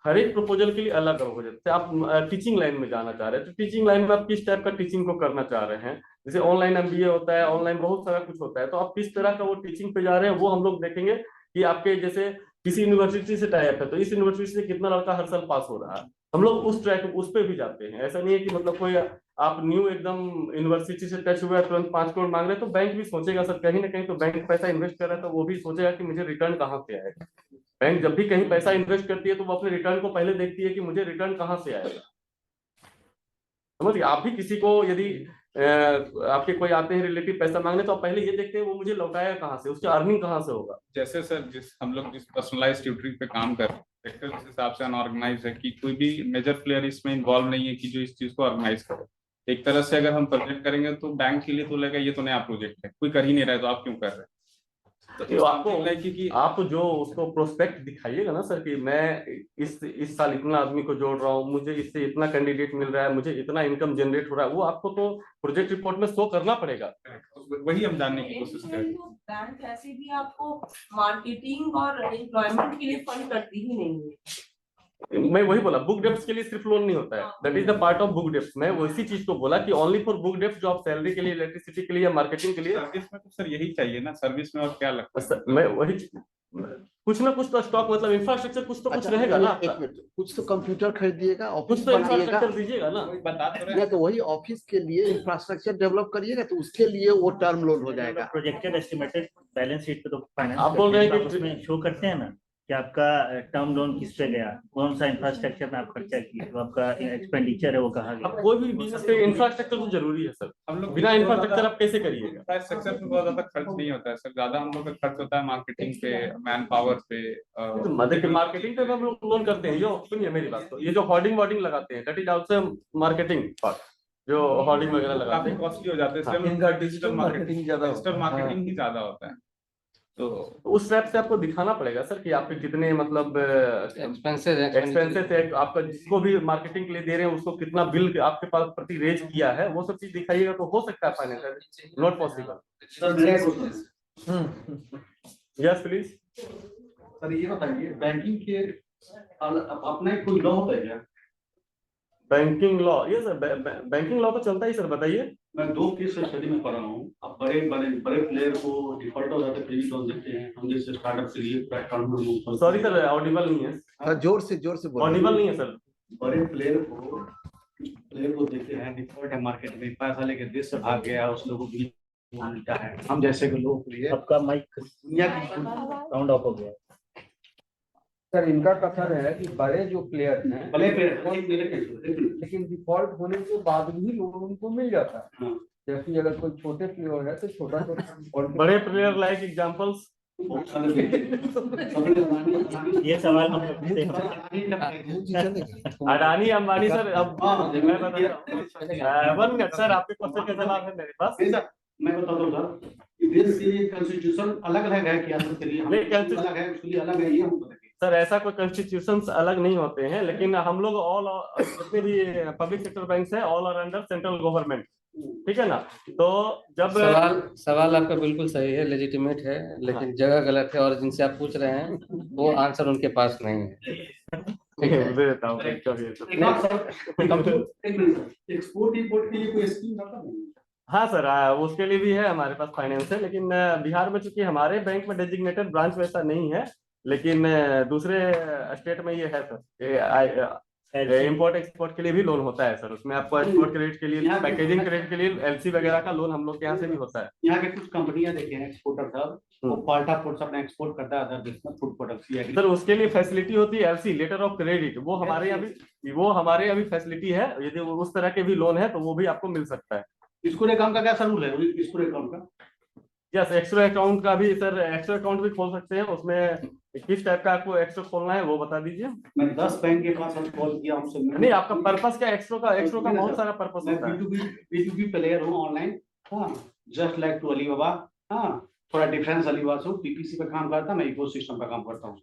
हर एक प्रपोजल के लिए अलग हो जाता है। आप टीचिंग लाइन में जाना चाह रहे हैं तो टीचिंग लाइन में आप किस टाइप का टीचिंग को करना चाह रहे हैं, जैसे ऑनलाइन MBA होता है, ऑनलाइन बहुत सारा कुछ होता है, तो आप किस तरह का वो टीचिंग पे जा रहे हैं वो हम लोग देखेंगे कि आपके जैसे किसी यूनिवर्सिटी से टाई अप है तो इस यूनिवर्सिटी से कितना लड़का हर साल पास हो रहा है, हम लोग उस ट्रैक उस पे भी जाते हैं। ऐसा नहीं है कि मतलब कोई आप न्यू एकदम यूनिवर्सिटी से टच हुआ है तुरंत 5 करोड़ मांग रहे हैं, तो बैंक भी सोचेगा सर कहीं ना कहीं तो बैंक पैसा इन्वेस्ट कर रहा है तो वो भी सोचेगा कि मुझे रिटर्न कहाँ से आएगा। बैंक जब भी कहीं पैसा इन्वेस्ट करती है तो वो अपने रिटर्न को पहले देखती है कि मुझे रिटर्न कहाँ से आएगा। समझिए, आप भी किसी को यदि आपके कोई आते हैं रिलेटिव पैसा मांगने तो आप पहले ये देखते हैं वो मुझे लौटाया कहाँ से, उसकी अर्निंग कहाँ से होगा। जैसे सर हम लोग जिस पर्सनलाइज ट्यूटरिंग पे काम कर रहे हैं, जिस हिसाब से अनऑर्गेनाइज है कि कोई भी मेजर प्लेयर इसमें इन्वॉल्व नहीं है कि जो इस चीज को ऑर्गेनाइज करे। एक तरह से अगर हम प्रोजेक्ट करेंगे तो बैंक के लिए तो लगेगा ये तो नया प्रोजेक्ट है, कोई कर ही नहीं रहा है तो आप क्यों कर रहे हैं। तो आप जो उसको प्रोस्पेक्ट दिखाइएगा ना सर कि मैं इस साल इतना आदमी को जोड़ रहा हूँ, मुझे इससे इतना कैंडिडेट मिल रहा है, मुझे इतना इनकम जनरेट हो रहा है, वो आपको तो प्रोजेक्ट रिपोर्ट में शो करना पड़ेगा। वही हम जानने की कोशिश कर रहे हैं। बैंक ऐसे भी आपको मार्केटिंग और एम्प्लॉयमेंट के लिए फंड करती ही नहीं है। मैं वही बोला बुक डेप्ट के लिए सिर्फ लोन नहीं होता है, that is the part of book डेप्ट। मैं वैसी चीज को बोला कि ओनली फॉर बुक डेप्ट जो आप सैलरी के लिए, इलेक्ट्रिसिटी के लिए या मार्केटिंग के लिए। सर्विस में तो सर यही चाहिए ना, सर्विस में और क्या लगता है। मैं वही कुछ ना कुछ तो स्टॉक मतलब इंफ्रास्ट्रक्चर कुछ तो कुछ रहेगा ना। एक मिनट, कुछ तो कंप्यूटर खरीदिएगा, कुछ ऑफिस तो बनाइएगा, इंफ्रास्ट्रक्चर दीजिएगा ना। बता तो रहे या तो वही ऑफिस के लिए इंफ्रास्ट्रक्चर डेवलप करिएगा तो उसके लिए वो टर्म लोन हो जाएगा। प्रोजेक्टेड एस्टिमेटेड बैलेंस शीट पे तो फाइनेंस आप बोल रहे हैं कि उसमें शो करते हैं ना कि आपका टर्म लोन किस पे गया, कौन सा इंफ्रास्ट्रक्चर में आप खर्चा किए, तो आपका एक्सपेंडिचर है वो कहाँ गया। अब कोई भी बिजनेस के इंफ्रास्ट्रक्चर तो जरूरी है सर, हम लोग बिना इंफ्रास्ट्रक्चर आप कैसे करिएगा। इंफ्रास्ट्रक्चर पे बहुत ज्यादा खर्च नहीं होता है सर, ज्यादा हम लोग का खर्च होता है मार्केटिंग पे, मैन पावर पे। देखिए मार्केटिंग पे हम लोग लोन करते हैं, जो सुनिए मेरी बात, तो ये जो होर्डिंग वॉर्डिंग लगाते हैं that is also marketing part, जो होर्डिंग वगैरह लगाते काफी हैं कॉस्टली हो जाते हैं, डिजिटल मार्केटिंग ज्यादा ही ज्यादा होता है। तो उस स्टेप से आपको दिखाना पड़ेगा सर कि आपके कितने मतलब एक्सपेंसेस एक्सपेंसेस है, आपका जिसको भी मार्केटिंग के लिए दे रहे हैं उसको कितना बिल आपके पास प्रति रेज किया है, वो सब चीज दिखाइएगा तो हो सकता है finance, not possible. Yes please. Sir ये बताइए बैंकिंग के अपना एक कोई लॉ होता है क्या? बैंकिंग लॉ, ये सर बैंकिंग लॉ तो चलता ही सर, बताइए। मैं 2 केस स्टडी में पढ़ा हूँ। अब बड़े प्लेयर को डिफॉल्ट हो जाते हैं, लोन देते हैं, हम जैसे स्टार्टअप के लिए। सॉरी सर, ऑडिबल नहीं है। जोर से बोलो। ऑडिबल नहीं है सर। बड़े प्लेयर को देते हैं, डिफॉल्ट है मार्केट में, पैसा लेके देश से भाग गया, उस लोगों को मिलता है। हम जैसे के लोगों के लिए आपका माइक दुनिया की साउंड ऑफ हो गया। सर इनका कथन है कि बड़े जो प्लेयर हैं, बड़े प्लेयर लेकिन डिफॉल्ट होने के बाद भी लोन उनको मिल जाता है। हाँ। जैसे अगर कोई छोटे प्लेयर है तो छोटा डिफॉल्ट। बड़े प्लेयर लाइक एग्जांपल्स। ये सवाल हम पूछते हैं। अडानी अंबानी सर, अब मैं बताता हूँ 1 मिनट सर, आपके क्वेश्चन का जवाब है मेरे पास। मैं बताता हूँ सर, देश के कॉन्स्टिट्यूशन अलग अलग है क्या के लिए अलग है, उसके लिए अलग है, ये हम बताएंगे। सर ऐसा कोई कॉन्स्टिट्यूशन अलग नहीं होते हैं, लेकिन हम लोग ऑल जितने भी पब्लिक सेक्टर बैंक्स हैं all are under central government, ठीक है ना। तो जब सवाल आपका बिल्कुल सही है, लेजिटिमेट है, लेकिन जगह गलत है, और जिनसे आप पूछ रहे हैं वो आंसर उनके पास नहीं है। एक्सपोर्ट इंपोर्ट के लिए कोई स्कीम रखा है? हाँ सर, उसके लिए भी है हमारे पास फाइनेंस है, लेकिन बिहार में चूंकि हमारे बैंक में डेजिग्नेटेड ब्रांच वैसा नहीं है, लेकिन दूसरे स्टेट में ये है सर। इम्पोर्ट एक्सपोर्ट के लिए भी लोन होता है सर, उसमें आपको एक्सपोर्ट क्रेडिट के लिए, पैकेजिंग क्रेडिट के लिए एलसी वगैरह का लोन हम लोग के यहाँ से भी होता है। यहाँ के कुछ कंपनियां देखे हैं एक्सपोर्टर साहब, वो पाल्टा फूड्स अपना एक्सपोर्ट करता है अदर देश में फूड प्रोडक्ट्स। सर उसके लिए फैसिलिटी होती है एलसी, लेटर ऑफ क्रेडिट, वो हमारे यहाँ भी फैसिलिटी है। यदि उस तरह के भी लोन है तो वो भी आपको मिल सकता है। स्कूल अकाउंट का क्या रूल है? स्कूल अकाउंट का यस, एक्स्ट्रा अकाउंट का भी सर, एक्स्ट्रा अकाउंट भी खोल सकते हैं। उसमें किस टाइप का आपको एक्स्ट्रा खोलना है वो बता दीजिए। मैं 10 बैंक के पास कॉल किया हमसे, नहीं आपका पर्पस क्या, एक्स्ट्रा का बहुत सारा पर्पस होता है। B2B प्लेयर हूँ ऑनलाइन, हाँ, जस्ट लाइक टू अलीबाबा, हाँ, थोड़ा डिफरेंस अलीबाबा से पीपीसी पे काम करता, मैं इकोसिस्टम पे काम करता हूँ।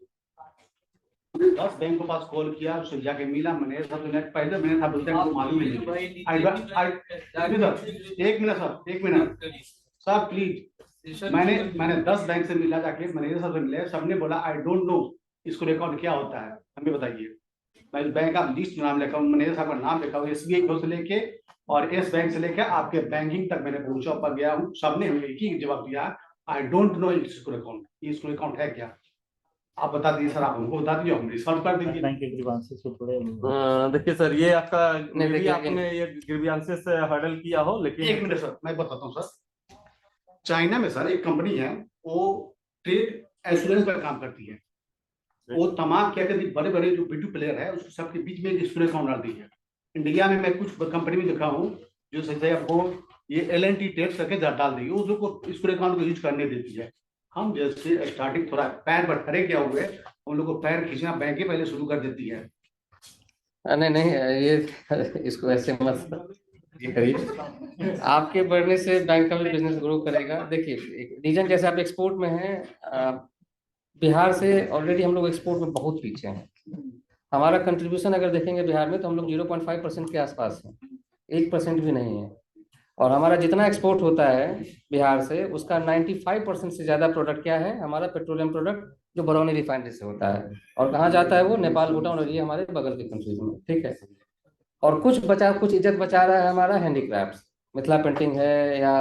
10 बैंक के पास कॉल किया, उससे जाके मिला, मैंने पहले मैंने था बोलते हैं मालूम नहीं। एक मिनट सर प्लीज, मैंने 10 बैंक से मिला, जाके मैनेजर साहब से मिले, सबने बोला आई डोंट नो इसको अकाउंट क्या होता है, हमें बताइए। मैं बैंक का लिस्ट नाम लिखा हूँ, मैनेजर साहब का नाम लिखा हूँ, SBI से लेके और S बैंक से लेके आपके बैंकिंग तक मैंने पहुंचा पर गया हूँ, सबने हमें एक ही जवाब दिया, आई डोंट नो इसको अकाउंट, ये इसको अकाउंट है क्या, आप बता दीजिए सर, आप हमको बता दीजिए, हम रिसर्च कर देंगे। देखिए सर, ये आपका आपने ये ग्रीवियंसेस हर्डल किया हो, लेकिन एक मिनट सर, मैं बताता हूँ सर। चाइना में सर एक कंपनी है, वो ट्रेड एश्योरेंस पर काम करती है। वो तमाम क्या कहती है, बड़े बड़े जो B2 प्लेयर है उसको सबके बीच में एक स्टोरेज अकाउंट डाल दी है। इंडिया में मैं कुछ कंपनी में देखा हूँ जो सही आपको ये L&T टैक्स करके डाल दी, उसको स्टोरेज अकाउंट को यूज करने देती है। हम जैसे स्टार्टिंग थोड़ा पैर पर खड़े क्या हुए, हम लोग को पैर खींचना बैंकें पहले शुरू कर देती है। नहीं ये इसको ऐसे मत करिए, आपके बढ़ने से बैंक का भी बिजनेस ग्रो करेगा। देखिए रीजन जैसे आप एक्सपोर्ट में हैं, बिहार से ऑलरेडी हम लोग एक्सपोर्ट में बहुत पीछे हैं। हमारा कंट्रीब्यूशन अगर देखेंगे बिहार में तो हम लोग 0.5% के आसपास हैं, 1% भी नहीं है। और हमारा जितना एक्सपोर्ट होता है बिहार से, उसका 95% से ज़्यादा प्रोडक्ट क्या है, हमारा पेट्रोलियम प्रोडक्ट जो बरौनी रिफाइनरी से होता है। और कहाँ जाता है वो, नेपाल, भूटान और ये हमारे बगल के कंट्रीज में, ठीक है। और कुछ इज्जत बचा रहा है हमारा हैंडीक्राफ्ट, मिथिला पेंटिंग है या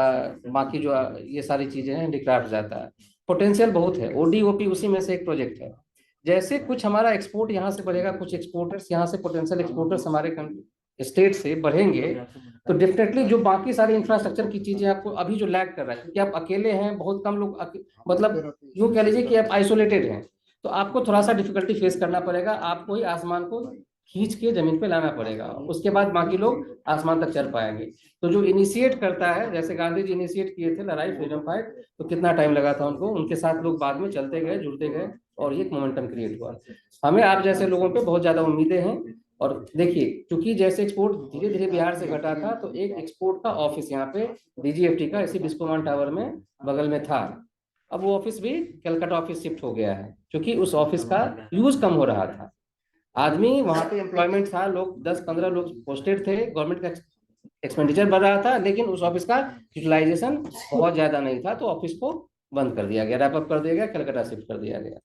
बाकी जो ये सारी चीज़ें हैं, हैंडीक्राफ्ट जाता है। पोटेंशियल बहुत है, ODOP उसी में से एक प्रोजेक्ट है। जैसे कुछ हमारा एक्सपोर्ट यहाँ से बढ़ेगा, कुछ एक्सपोर्टर्स यहाँ से, पोटेंशियल एक्सपोर्टर्स हमारे स्टेट से बढ़ेंगे, तो डेफिनेटली जो बाकी सारी इंफ्रास्ट्रक्चर की चीजें आपको अभी जो लैग कर रहा है, क्योंकि आप अकेले हैं, बहुत कम लोग, मतलब यूँ कह लीजिए कि आप आइसोलेटेड हैं, तो आपको थोड़ा सा डिफिकल्टी फेस करना पड़ेगा। आपको ही आसमान को खींच के जमीन पे लाना पड़ेगा, उसके बाद बाकी लोग आसमान तक चढ़ पाएंगे। तो जो इनिशिएट करता है, जैसे गांधी जी इनिशिएट किए थे लड़ाई फ्रीडम फाइट, तो कितना टाइम लगा था उनको, उनके साथ लोग बाद में चलते गए, जुड़ते गए और ये मोमेंटम क्रिएट हुआ। हमें आप जैसे लोगों पे बहुत ज्यादा उम्मीदें हैं। और देखिए क्योंकि जैसे एक्सपोर्ट धीरे धीरे बिहार से घटा था, तो एक एक्सपोर्ट का ऑफिस यहाँ पे DGFT का इसी बिस्कोमान टावर में बगल में था, अब वो ऑफिस भी कलकत्ता ऑफिस शिफ्ट हो गया है, क्योंकि उस ऑफिस का यूज कम हो रहा था। आदमी वहां पे एम्प्लॉयमेंट था, लोग 10-15 लोग पोस्टेड थे, गवर्नमेंट का एक्सपेंडिचर बढ़ रहा था, लेकिन उस ऑफिस का यूटिलाइजेशन बहुत ज्यादा नहीं था, तो ऑफिस को बंद कर दिया गया, रैपअप कर दिया गया, कलकत्ता शिफ्ट कर दिया गया।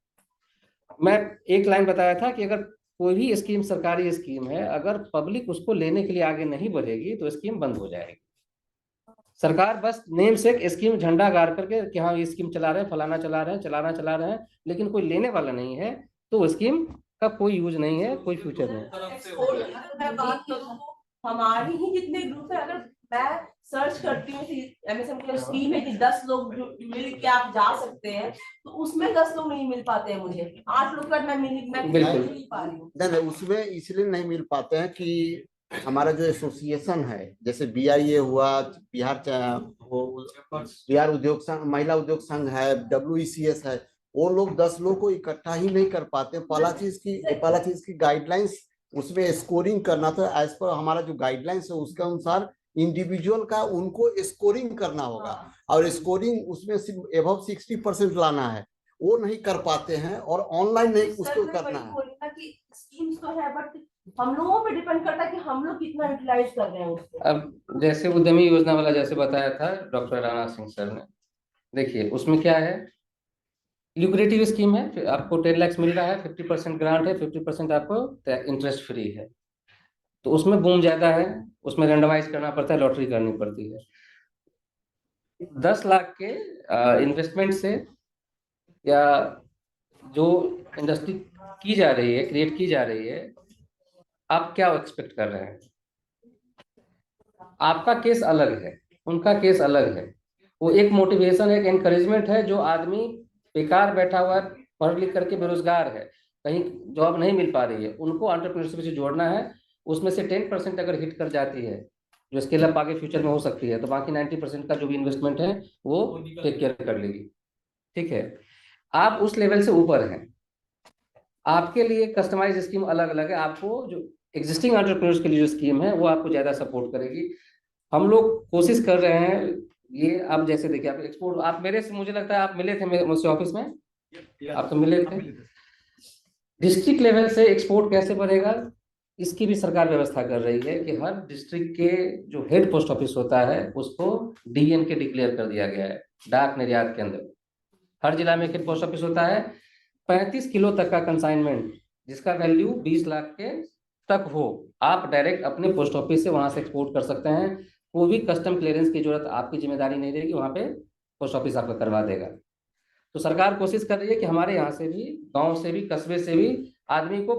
मैं एक लाइन बताया था कि अगर कोई भी स्कीम सरकारी स्कीम है, अगर पब्लिक उसको लेने के लिए आगे नहीं बढ़ेगी तो स्कीम बंद हो जाएगी। सरकार बस नेम से स्कीम झंडा गाड़ करके कि हाँ ये स्कीम चला रहे हैं, फलाना चला रहे हैं, चला रहे हैं, लेकिन कोई लेने वाला नहीं है, तो स्कीम का कोई यूज नहीं है, कोई फ्यूचर नहीं। मैं बात करूं तो हमारी ही जितने ग्रुप है, अगर मैं सर्च करती हूँ एमएसएम की स्कीम है कि 10 लोग मिल के आप जा सकते हैं, तो उसमें 10 लोग नहीं मिल पाते हैं मुझे। 8 लोग का मैं मिल पा रही हूँ। नहीं, उसमें इसलिए नहीं मिल पाते हैं कि हमारा जो एसोसिएशन है, जैसे BIA हुआ, बिहार उद्योग संघ, महिला उद्योग संघ है, WECS है, वो लोग 10 लोग को इकट्ठा ही नहीं कर पाते। पहला चीज की गाइडलाइंस, उसमें स्कोरिंग करना था एज पर हमारा जो गाइडलाइंस है उसके अनुसार इंडिविजुअल का उनको स्कोरिंग करना होगा, और स्कोरिंग उसमें सिर्फ एबव 60% लाना है, वो नहीं कर पाते हैं, और ऑनलाइन नहीं उसको करना है। स्कीम्स तो है, बट हम लोगों पे डिपेंड करता है कि हम लोग कितना यूटिलाइज कर रहे हैं उसको। अब जैसे उद्यमी योजना वाला जैसे बताया था डॉक्टर राणा सिंह सर ने, देखिए उसमें क्या है, ल्यूक्रेटिव स्कीम है, आपको 10 लाख मिल रहा है, 50% ग्रांट है, 50% आपको इंटरेस्ट फ्री है, तो उसमें बूम ज्यादा है, उसमें रेंडमाइज करना पड़ता है, लॉटरी करनी पड़ती है। 10 लाख के इन्वेस्टमेंट से या जो इंडस्ट्री की जा रही है, क्रिएट की जा रही है, आप क्या एक्सपेक्ट कर रहे हैं? आपका केस अलग है, उनका केस अलग है। वो एक मोटिवेशन है, एक एनकरेजमेंट है, जो आदमी बेकार बैठा हुआ है, पढ़ लिख करके बेरोजगार है, कहीं जॉब नहीं मिल पा रही है, उनको एंटरप्रेन्योरशिप से जोड़ना है। उसमें से 10% अगर हिट कर जाती है, जो स्केल अप आगे फ्यूचर में हो सकती है, तो बाकी 90% का जो भी इन्वेस्टमेंट है वो टेक केयर कर लेगी। ठीक है, आप उस लेवल से ऊपर हैं, आपके लिए कस्टमाइज स्कीम अलग अलग है। आपको जो एग्जिस्टिंग एंटरप्रेन्योर्स के लिए जो स्कीम है वो आपको ज्यादा सपोर्ट करेगी। हम लोग कोशिश कर रहे हैं, ये आप जैसे देखिए, आप एक्सपोर्ट, आप मेरे से, मुझे लगता है आप मिले थे मुझसे ऑफिस में, आप तो मिले थे। डिस्ट्रिक्ट लेवल से एक्सपोर्ट कैसे बढ़ेगा, इसकी भी सरकार व्यवस्था कर रही है कि हर डिस्ट्रिक्ट के जो हेड पोस्ट ऑफिस होता है उसको DN के डिक्लेयर कर दिया गया है, डाक निर्यात के अंदर। हर जिला में एक हेड पोस्ट ऑफिस होता है, 35 किलो तक का कंसाइनमेंट जिसका वैल्यू 20 लाख के तक हो, आप डायरेक्ट अपने पोस्ट ऑफिस से वहां से एक्सपोर्ट कर सकते हैं। कोई भी कस्टम क्लियरेंस की जरूरत आपकी जिम्मेदारी नहीं रहेगी, वहां पे पोस्ट ऑफिस आपका करवा देगा। तो सरकार कोशिश कर रही है कि हमारे यहाँ से भी, गांव से भी, कस्बे से भी आदमी को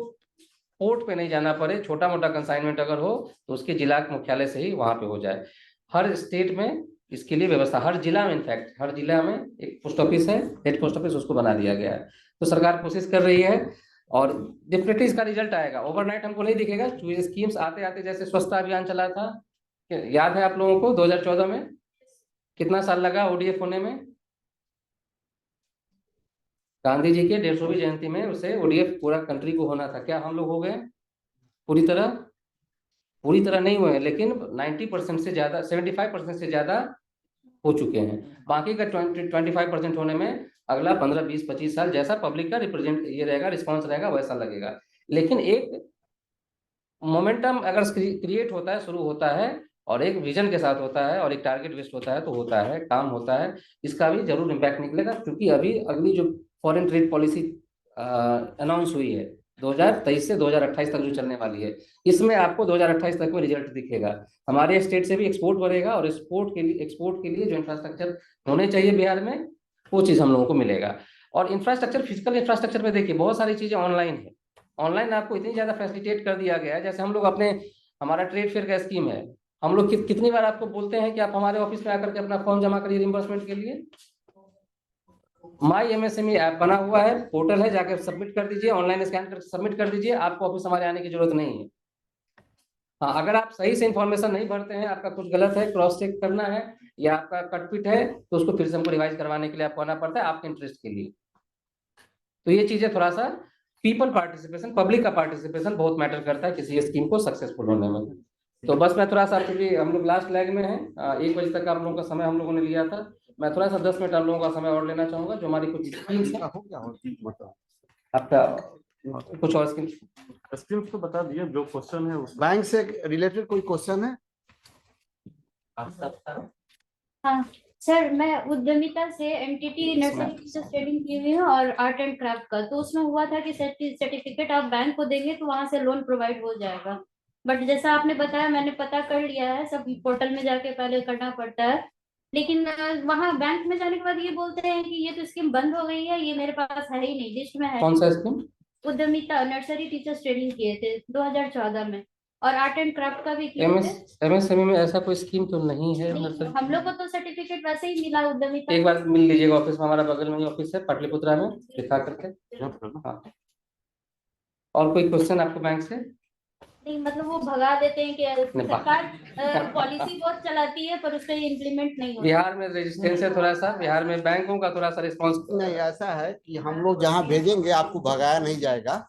पोर्ट पे नहीं जाना पड़े, छोटा मोटा कंसाइनमेंट अगर हो तो उसके जिला मुख्यालय से ही वहां पे हो जाए। हर स्टेट में इसके लिए व्यवस्था, हर जिला में, इनफैक्ट हर जिला में एक पोस्ट ऑफिस है, हेड पोस्ट ऑफिस, उसको बना दिया गया है। तो सरकार कोशिश कर रही है और डेफिनेटली इसका रिजल्ट आएगा। ओवरनाइट हमको नहीं दिखेगा, स्कीम्स आते आते, जैसे स्वच्छता अभियान चला था, याद है आप लोगों को 2014 में कितना साल लगा ODF होने में? गांधी जी के 150वीं जयंती में उसे ODF पूरा कंट्री को होना था। क्या हम लोग हो गए पूरी तरह नहीं हुए, लेकिन 90% से ज्यादा, 75% से ज्यादा हो चुके हैं। बाकी का 25% होने में अगला 15, 20, 25 साल, जैसा पब्लिक का ये रहेगा, रिस्पॉन्स रहेगा, वैसा लगेगा। लेकिन एक मोमेंटम अगर क्रिएट होता है, शुरू होता है, और एक विजन के साथ होता है, और एक टारगेट बेस्ड होता है, तो होता है, काम होता है, इसका भी जरूर इम्पैक्ट निकलेगा। क्योंकि अभी अगली जो फॉरेन ट्रेड पॉलिसी अनाउंस हुई है 2023 से 2028 तक जो चलने वाली है, इसमें आपको 2028 तक में रिजल्ट दिखेगा। हमारे स्टेट से भी एक्सपोर्ट बढ़ेगा, और एक्सपोर्ट के लिए जो इंफ्रास्ट्रक्चर होने चाहिए बिहार में, वो चीज़ हम लोगों को मिलेगा। और इंफ्रास्ट्रक्चर, फिजिकल इंफ्रास्ट्रक्चर में देखिए बहुत सारी चीज़ें ऑनलाइन है। ऑनलाइन आपको इतनी ज़्यादा फैसिलिटेट कर दिया गया है, जैसे हम लोग हमारा ट्रेड फेयर का स्कीम है, हम लोग कितनी बार आपको बोलते हैं कि आप हमारे ऑफिस में आकर के अपना फॉर्म जमा करिए रिइंबर्समेंट के लिए। माई MSME ऐप बना हुआ है, पोर्टल है, जाकर सबमिट कर दीजिए, ऑनलाइन स्कैन करके सबमिट कर दीजिए, आपको ऑफिस हमारे आने की जरूरत नहीं है। हाँ, अगर आप सही से इंफॉर्मेशन नहीं भरते हैं, आपका कुछ गलत है, क्रॉस चेक करना है, या आपका कटपिट है, तो उसको फिर से हमको रिवाइज करवाने के लिए आपको आना पड़ता है, आपके इंटरेस्ट के लिए। तो ये चीजें थोड़ा सा पीपल पार्टिसिपेशन, पब्लिक का पार्टिसिपेशन बहुत मैटर करता है किसी स्कीम को सक्सेसफुल होने में। तो बस मैं थोड़ा सा, क्योंकि हम लोग लास्ट लेग में हैं, 1 बजे तक आप लोगों का समय हम लोगों ने लिया था, मैं थोड़ा सा 10 मिनट आप लोगों का समय और लेना चाहूंगा। जो हमारी कुछ स्कीम्स हो गया मतलब आपका कुछ और स्कीम्स तो बता दिए, जो क्वेश्चन है उस बैंक से रिलेटेड कोई क्वेश्चन है? हाँ सर, मैं उद्यमिता से एंटिटी नर्सरी से ट्रेडिंग की हुई हूँ और आर्ट एंड क्राफ्ट का। तो उसमें हुआ था कि सर्टिफिकेट आप बैंक को देंगे तो वहां से लोन प्रोवाइड हो जाएगा। बट जैसा आपने बताया, मैंने पता कर लिया है, सब पोर्टल में जाके पहले करना पड़ता है। लेकिन वहाँ बैंक में जाने के बाद ये बोलते हैं कि ये तो स्कीम बंद हो गई है, ये मेरे पास है ही नहीं, लिस्ट में है। कौन सा स्कीम? उद्यमिता नर्सरी टीचर्स ट्रेनिंग किए थे 2014 में, और आर्ट एंड क्राफ्ट का भी किए थे। MSME में ऐसा कोई स्कीम तो नहीं है। नहीं, हम लोग को तो सर्टिफिकेट वैसे ही मिला उद्यमिता। एक बार मिल लीजिएगा ऑफिस में, हमारा बगल में ही ऑफिस है पाटलिपुत्रा में, दिखा करके। हाँ, और कोई क्वेश्चन आपको बैंक से? नहीं, मतलब वो भगा देते हैं कि सरकार पॉलिसी बहुत चलाती है पर उसका इम्प्लीमेंट नहीं होता। बिहार में रेजिस्टेंस है थोड़ा सा, बिहार में बैंकों का थोड़ा सा रिस्पॉन्स नहीं, ऐसा है कि हम लोग जहाँ भेजेंगे आपको भगाया नहीं जाएगा।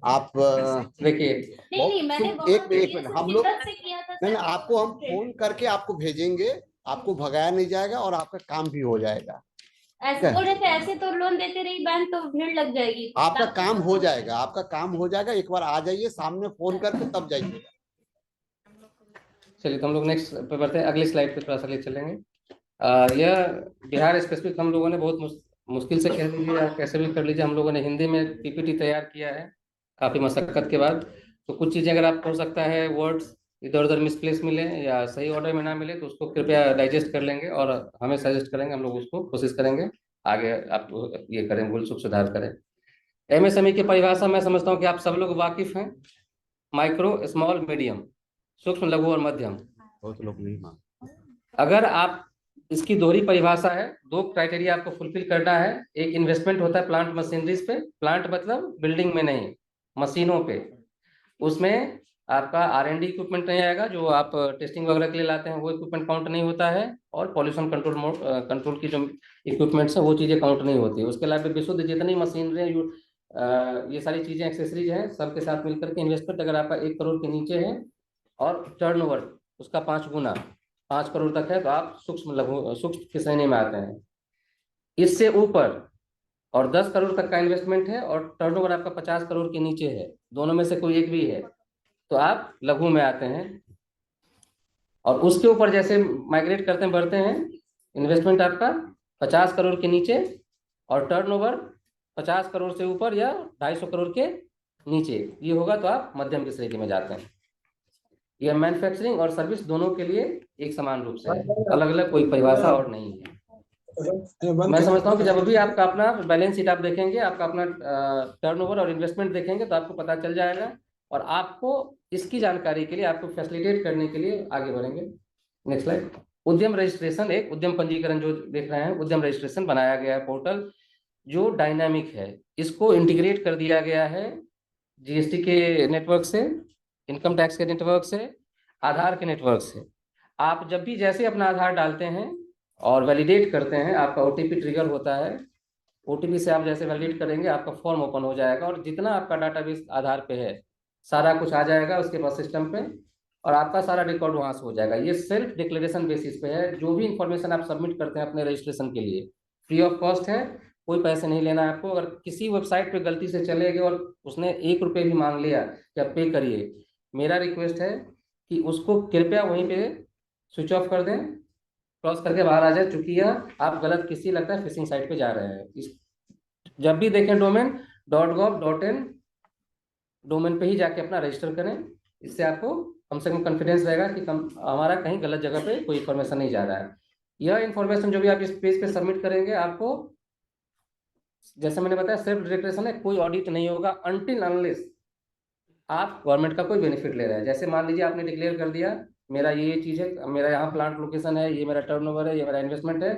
आप देखिए, नहीं, मैंने एक मिनट, हम लोग से किया था। नहीं, आपको हम फोन करके आपको भेजेंगे, आपको भगाया नहीं जाएगा और आपका काम भी हो जाएगा। ऐसे बोल रहे थे, ऐसे तो लोन देते रही बैंक तो भीड़ लग जाएगी। आपका काम हो जाएगा, आपका काम हो जाएगा। एक बार आ जाइए सामने, फोन करके तब जाइए। चलिए तो हम लोग नेक्स्ट पे बढ़ते हैं, अगली स्लाइड पे थोड़ा सा ले चलेंगे। यह बिहार स्पेसिफिक हम लोगों ने बहुत मुश्किल से कह लीजिए या कैसे भी कर लीजिए, हम लोगों ने हिंदी में PPT तैयार किया है काफ़ी मशक्कत के बाद। तो कुछ चीज़ें अगर आपको हो सकता है वर्ड्स इधर उधर मिसप्लेस मिले या सही ऑर्डर में ना मिले तो उसको कृपया डाइजेस्ट कर लेंगे और हमें सजेस्ट करेंगे, हम लोग उसको कोशिश करेंगे आगे आप ये करें, भूल चूक सुधार करें। MSME की परिभाषा मैं समझता हूँ कि आप सब लोग वाकिफ हैं। माइक्रो, स्मॉल, मीडियम, सूक्ष्म, लघु और मध्यम। बहुत लोग नहीं मान। अगर आप इसकी दोहरी परिभाषा है, 2 क्राइटेरिया आपको फुलफिल करना है। एक इन्वेस्टमेंट होता है प्लांट मशीनरीज पे, प्लांट मतलब बिल्डिंग में नहीं, मशीनों पे। उसमें आपका R&D इक्विपमेंट नहीं आएगा, जो आप टेस्टिंग वगैरह के लिए लाते हैं वो इक्विपमेंट काउंट नहीं होता है। और पॉल्यूशन कंट्रोल की जो इक्विपमेंट्स है वो चीज़ें काउंट नहीं होती है। उसके अलावा विशुद्ध जितनी मशीनरी ये सारी चीज़ें एक्सेसरीज हैं सबके साथ मिलकर के इन्वेस्टमेंट अगर आपका 1 करोड़ के नीचे है और टर्नओवर उसका 5 गुना 5 करोड़ तक है तो आप सूक्ष्म की श्रेणी में आते हैं। इससे ऊपर और 10 करोड़ तक का इन्वेस्टमेंट है और टर्नओवर आपका 50 करोड़ के नीचे है, दोनों में से कोई एक भी है तो आप लघु में आते हैं। और उसके ऊपर जैसे माइग्रेट करते हैं, बढ़ते हैं, इन्वेस्टमेंट आपका 50 करोड़ के नीचे और टर्नओवर 50 करोड़ से ऊपर या 250 करोड़ के नीचे ये होगा तो आप मध्यम की श्रेणी में जाते हैं। यह मैन्युफैक्चरिंग और सर्विस दोनों के लिए एक समान रूप से है, अलग अलग कोई परिभाषा और नहीं है। मैं समझता हूँ कि जब भी आपका अपना बैलेंस शीट आप देखेंगे, आपका अपना टर्नओवर और इन्वेस्टमेंट देखेंगे तो आपको पता चल जाएगा और आपको इसकी जानकारी के लिए आपको फैसिलिटेट करने के लिए आगे बढ़ेंगे। Next slide. उद्यम रजिस्ट्रेशन, एक उद्यम पंजीकरण जो देख रहे हैं, उद्यम रजिस्ट्रेशन बनाया गया है पोर्टल जो डायनामिक है। इसको इंटीग्रेट कर दिया गया है GST के नेटवर्क से, इनकम टैक्स के नेटवर्क से, आधार के नेटवर्क से। आप जब भी जैसे अपना आधार डालते हैं और वैलिडेट करते हैं, आपका OTP ट्रिगर होता है। OTP से आप जैसे वैलिडेट करेंगे आपका फॉर्म ओपन हो जाएगा और जितना आपका डाटाबेस आधार पे है सारा कुछ आ जाएगा उसके पास सिस्टम पे और आपका सारा रिकॉर्ड वहां से हो जाएगा। ये सेल्फ डिक्लेरेशन बेसिस पे है। जो भी इंफॉर्मेशन आप सबमिट करते हैं अपने रजिस्ट्रेशन के लिए फ्री ऑफ कॉस्ट है, कोई पैसे नहीं लेना है आपको। अगर किसी वेबसाइट पे गलती से चले गए और उसने 1 रुपये भी मांग लिया कि आप पे करिए, मेरा रिक्वेस्ट है कि उसको कृपया वहीं पे स्विच ऑफ कर दें, क्रॉस करके बाहर आ जाए, चूंकि यह आप गलत किसी लगता है फिशिंग साइट पे जा रहे हैं। जब भी देखें डोमेन .gov.in डोमेन पे ही जाके अपना रजिस्टर करें। इससे आपको कम से कम कॉन्फिडेंस रहेगा कि हमारा कहीं गलत जगह पे कोई इन्फॉर्मेशन नहीं जा रहा है। यह इन्फॉर्मेशन जो भी आप इस पेज पे सबमिट करेंगे, आपको जैसे मैंने बताया सेल्फ डिक्लेरेशन है, कोई ऑडिट नहीं होगा अनटिल अनलेस आप गवर्नमेंट का कोई बेनिफिट ले रहे हैं। जैसे मान लीजिए आपने डिक्लेयर कर दिया मेरा ये चीज़ है, मेरा यहाँ प्लांट लोकेशन है, ये मेरा टर्नओवर है, ये मेरा इन्वेस्टमेंट है,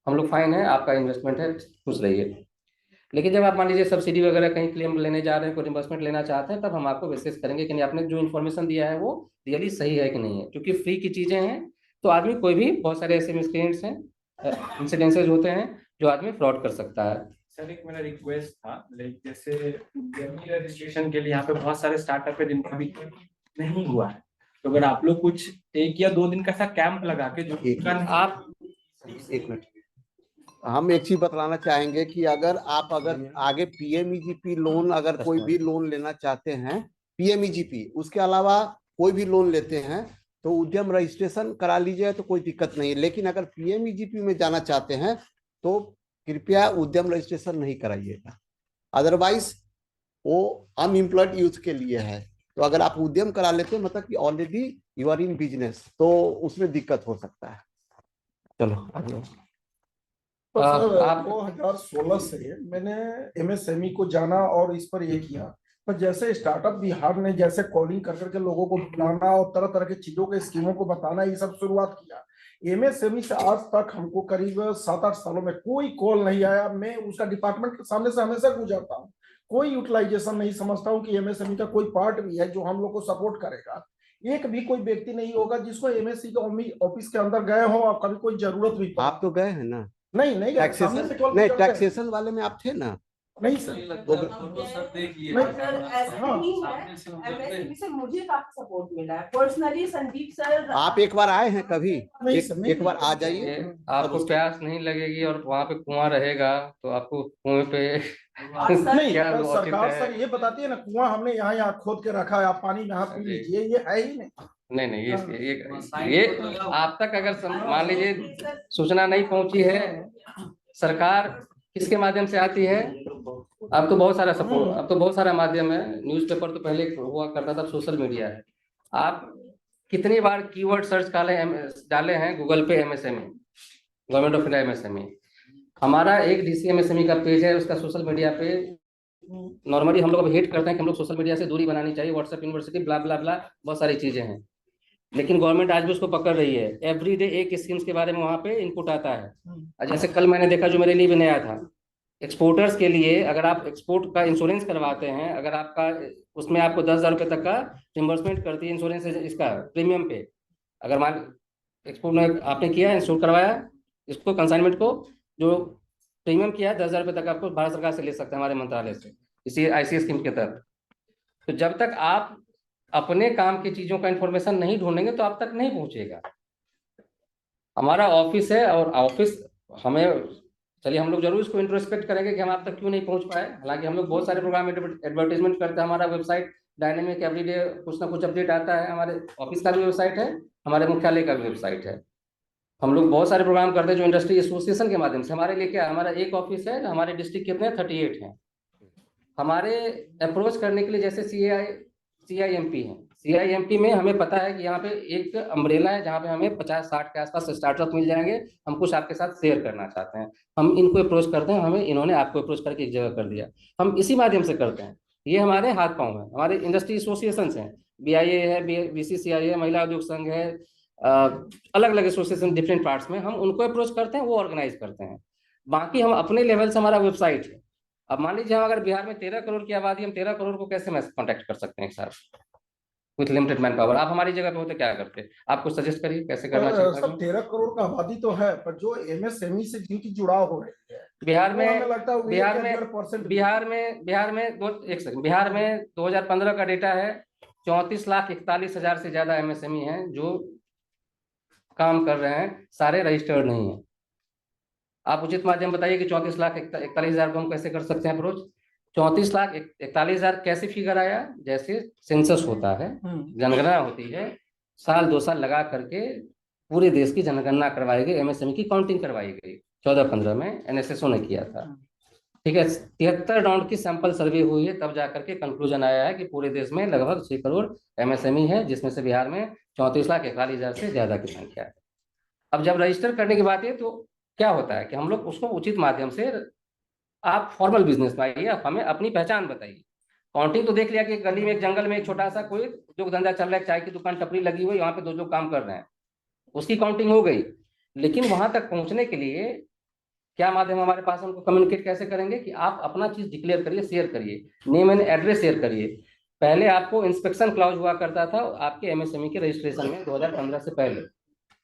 हम लोग फाइन है, आपका इन्वेस्टमेंट है, खुश रहिए। लेकिन जब आप मान लीजिए सब्सिडी वगैरह कहीं क्लेम लेने जा रहे हैं, कोई रिम्बर्समेंट लेना चाहते हैं, तब हम आपको विशेष करेंगे कि नहीं आपने जो इन्फॉर्मेशन दिया है वो रियली सही है कि नहीं है। क्योंकि फ्री की चीज़ें हैं तो आदमी कोई भी, बहुत सारे ऐसे मिसक्रिएंट्स हैं, इंसिडेंसेज होते हैं जो आदमी फ्रॉड कर सकता है। सर एक मेरा रिक्वेस्ट था, लाइक जैसे रजिस्ट्रेशन के लिए यहाँ पे बहुत सारे स्टार्टअप है जिनका अभी नहीं हुआ है, तो अगर आप लोग कुछ 1 या 2 दिन का ऐसा कैंप लगा के जो आप एक मिनट, हम एक चीज बतलाना चाहेंगे कि अगर आगे पीएमईजीपी लोन, अगर कोई भी लोन लेना चाहते हैं, पीएमईजीपी उसके अलावा कोई भी लोन लेते हैं तो उद्यम रजिस्ट्रेशन करा लीजिए, तो कोई दिक्कत नहीं है। लेकिन अगर पीएमईजीपी में जाना चाहते हैं तो कृपया उद्यम रजिस्ट्रेशन नहीं कराइएगा, अदरवाइज वो अनएम्प्लॉयड यूथ के लिए है। तो अगर आप उद्यम करा लेते हैं मतलब कि already you are in business, तो उसमें दिक्कत हो सकता है। चलो अगला। तो सर 2016 से मैंने एमएसएमई को जाना और इस पर ये किया, पर जैसे स्टार्टअप बिहार ने जैसे कॉलिंग कर करके लोगों को बुलाना और तरह तरह की चीजों के स्कीमों को बताना, ये सब शुरुआत किया। एमएसएमई से आज तक हमको करीब 7-8 सालों में कोई कॉल नहीं आया। मैं उसका डिपार्टमेंट के सामने से हमेशा गुजरता हूँ, कोई यूटिलाइजेशन नहीं समझता हूँ कि एमएसएमई का कोई पार्ट भी है जो हम लोग को सपोर्ट करेगा। एक भी कोई व्यक्ति नहीं होगा जिसको एमएससी के ऑफिस के अंदर गए हो और कभी कोई जरूरत भी पड़ा। आप तो गए हैं ना? नहीं नहीं गए, सामने से कॉल नहीं, करते हैं। टैक्सेशन वाले में आप थे ना? नहीं सर, MSME से मुझे काफी सपोर्ट मिला है पर्सनली। संदीप सर, आप एक बार आए हैं कभी? एक बार आ जाइए, आपको प्यास नहीं लगेगी और वहाँ पे कुआं रहेगा तो आपको कुएं पे नहीं क्या सरकार है? सर ये बताती है ना, कुआं हमने यहाँ खोद के रखा है, आप पानी यहाँ पी लीजिए, ये है ही नहीं। नहीं, ये आप तक अगर मान लीजिए सूचना नहीं पहुंची है, सरकार किसके माध्यम से आती है? अब तो बहुत सारा सपोर्ट, अब तो बहुत सारा माध्यम है। न्यूज़पेपर तो पहले हुआ करता था, सोशल मीडिया है। आप कितनी बार कीवर्ड सर्च डाले हैं गूगल पे MSME, government of India MSME. हमारा एक डीसी एमएसएमई का पेज है, उसका सोशल मीडिया पे नॉर्मली हम लोग अब हेट करते हैं कि हम लोग सोशल मीडिया से दूरी बनानी चाहिए, व्हाट्सएप यूनिवर्सिटी ब्ला ब्ला ब्ला, बहुत सारी चीजें हैं। लेकिन गवर्नमेंट आज भी उसको पकड़ रही है। एवरीडे एक स्कीम्स के बारे में वहाँ पे इनपुट आता है। जैसे कल मैंने देखा, जो मेरे लिए भी नया था, एक्सपोर्टर्स के लिए अगर आप एक्सपोर्ट का इंश्योरेंस करवाते हैं, अगर आपका उसमें आपको 10,000 रुपये तक का रिम्बर्समेंट करती है इंश्योरेंस इसका प्रीमियम पे। अगर मान एक्सपोर्ट में आपने किया, इंश्योर करवाया इसको, कंसाइनमेंट को, जो प्रीमियम किया है 10,000 रुपये तक आपको भारत सरकार से ले सकते हैं, हमारे मंत्रालय से, इसी ICS स्कीम के तहत। तो जब तक आप अपने काम की चीजों का इंफॉर्मेशन नहीं ढूंढेंगे तो आप तक नहीं पहुंचेगा। हमारा ऑफिस है और ऑफिस हमें, चलिए हम लोग जरूर इसको इंट्रोस्पेक्ट करेंगे कि हम आप तक क्यों नहीं पहुंच पाए। हालांकि हम लोग बहुत सारे प्रोग्राम एडवर्टाइजमेंट करते हैं, हमारा वेबसाइट डायनेमिक, एवरीडे कुछ ना कुछ अपडेट आता है। हमारे ऑफिस का भी वेबसाइट है, हमारे मुख्यालय का भी वेबसाइट है। हम लोग बहुत सारे प्रोग्राम करते हैं जो इंडस्ट्री एसोसिएशन के माध्यम से। हमारे लिए क्या, हमारा एक ऑफिस है, हमारे डिस्ट्रिक्ट कितने 38 हैं। हमारे अप्रोच करने के लिए जैसे CIMP है, CIMP में हमें पता है कि यहाँ पे एक अम्ब्रेला है जहाँ पे हमें 50-60 के आसपास स्टार्टअप मिल जाएंगे। हम कुछ आपके साथ शेयर करना चाहते हैं, हम इनको अप्रोच करते हैं, हमें इन्होंने आपको अप्रोच करके एक जगह कर दिया। हम इसी माध्यम से करते हैं, ये हमारे हाथ पाँव है। हमारे इंडस्ट्री एसोसिएशन है, BIA है, BCCI है, महिला उद्योग संघ है, अलग अलग एसोसिएशन डिफरेंट पार्ट्स में, हम उनको अप्रोच करते हैं, वो ऑर्गेनाइज करते हैं। बाकी हम अपने लेवल से, हमारा वेबसाइट है। अब मान लीजिए हम अगर बिहार में 13 करोड़ की आबादी, हम 13 करोड़ को कैसे कॉन्टेक्ट कर सकते हैं एक साथ विथ लिमिटेड मैन पावर? आप हमारी जगह पे होते क्या करते? आप कुछ सजेस्ट करिए कैसे करना चाहिए। सब 13 करोड़ का आबादी तो है, पर जो MSME से जिनकी जुड़ाव हो रही है बिहार में, लगता है बिहार में 2015 का डेटा है, 34,41,000 से ज्यादा MSME हैं जो काम कर रहे हैं, सारे रजिस्टर्ड नहीं है। आप उचित माध्यम बताइए कि 34,41,000 को हम कैसे कर सकते हैं अप्रोच? 34,41,000 कैसे फिगर आया? जैसे सेंसस होता है, जनगणना होती है, साल 2 साल लगा करके पूरे देश की जनगणना करवाई गई, MSME की काउंटिंग करवाई गई। 14-15 में NSSO ने किया था, ठीक है। 73 राउंड की सैंपल सर्वे हुई है, तब जाकर के कंक्लूजन आया है कि पूरे देश में लगभग 6 करोड़ MSME है, जिसमें से बिहार में 34,41,000 से ज्यादा की संख्या है। अब जब रजिस्टर करने की बात है तो क्या होता है कि हम लोग उसको उचित माध्यम से, आप फॉर्मल बिजनेस में आइए, आप हमें अपनी पहचान बताइए। काउंटिंग तो देख लिया कि गली में, एक जंगल में एक छोटा सा कोई उद्योग धंधा चल रहा है, चाय की दुकान टपरी लगी हुई, वहां पे 2 लोग काम कर रहे हैं, उसकी काउंटिंग हो गई। लेकिन वहां तक पहुंचने के लिए क्या माध्यम हमारे पास, उनको कम्युनिकेट कैसे करेंगे कि आप अपना चीज डिक्लेयर करिए, शेयर करिए, नेम एंड एड्रेस शेयर करिए। पहले आपको इंस्पेक्शन क्लॉज हुआ करता था आपके MSME के रजिस्ट्रेशन में, 2015 से पहले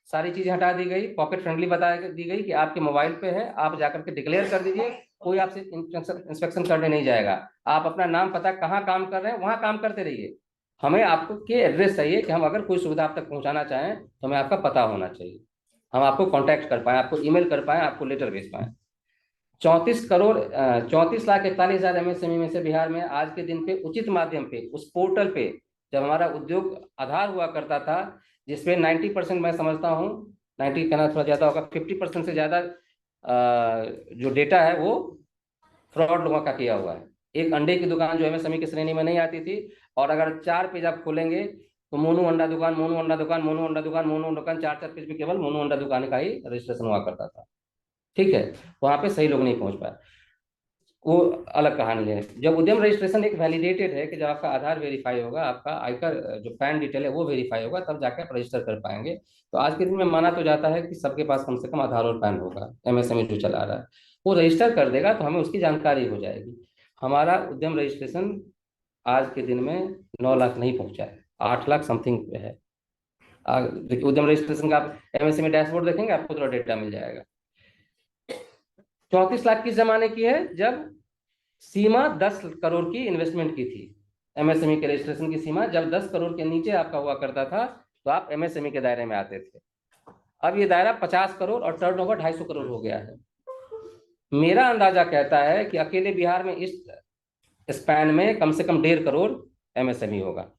सारी चीजें हटा दी गई, पॉकेट फ्रेंडली बता दी गई कि आपके मोबाइल पे है, आप जाकर के डिक्लेयर कर दीजिए, कोई आपसे इंस्पेक्शन करने नहीं जाएगा। आप अपना नाम पता, कहाँ काम कर रहे हैं वहां काम करते रहिए। हमें आपको के एड्रेस चाहिए कि हम अगर कोई सुविधा आप तक पहुंचाना चाहें तो हमें आपका पता होना चाहिए। हम आपको कांटेक्ट कर पाए, आपको ईमेल कर पाए, आपको लेटर भेज पाए। 34,41,41 MSME में से बिहार में आज के दिन पे उचित माध्यम पे उस पोर्टल पे, जब हमारा उद्योग आधार हुआ करता था, जिसपे 90% मैं समझता हूँ, 90 कहना थोड़ा ज्यादा होगा, 50% से ज्यादा जो डेटा है वो फ्रॉड लोगों का किया हुआ है। एक अंडे की दुकान जो MSME की श्रेणी में नहीं आती थी, और अगर 4 पेज आप खोलेंगे तो मोनू अंडा दुकान, मोनू अंडा दुकान, मोनू अंडा दुकान, मोनू अंडा दुकान, 4 पेज में केवल मोनू अंडा दुकान का ही रजिस्ट्रेशन हुआ करता था। ठीक है, वहां पे सही लोग नहीं पहुंच पाए, वो अलग कहानी है। जब उद्यम रजिस्ट्रेशन एक वैलिडेटेड है कि जब आपका आधार वेरीफाई होगा, आपका आयकर जो पैन डिटेल है वो वेरीफाई होगा, तब जाके आप रजिस्टर कर पाएंगे। तो आज के दिन में माना तो जाता है कि सबके पास कम से कम आधार और पैन होगा, MSME जो चला रहा है वो रजिस्टर कर देगा तो हमें उसकी जानकारी हो जाएगी। हमारा उद्यम रजिस्ट्रेशन आज के दिन में 9 लाख नहीं पहुंचा है, 8 लाख समथिंग पे है। देखिए उद्यम रजिस्ट्रेशन का आप MSME डैशबोर्ड देखेंगे, आपको थोड़ा डेटा मिल जाएगा। 34 लाख किस जमाने की है? जब सीमा 10 करोड़ की इन्वेस्टमेंट की थी। MSME के रजिस्ट्रेशन की सीमा जब 10 करोड़ के नीचे आपका हुआ करता था तो आप MSME के दायरे में आते थे। अब ये दायरा 50 करोड़ और टर्नओवर 250 करोड़ हो गया है। मेरा अंदाजा कहता है कि अकेले बिहार में इस स्पैन में कम से कम 1.5 करोड़ MSME होगा।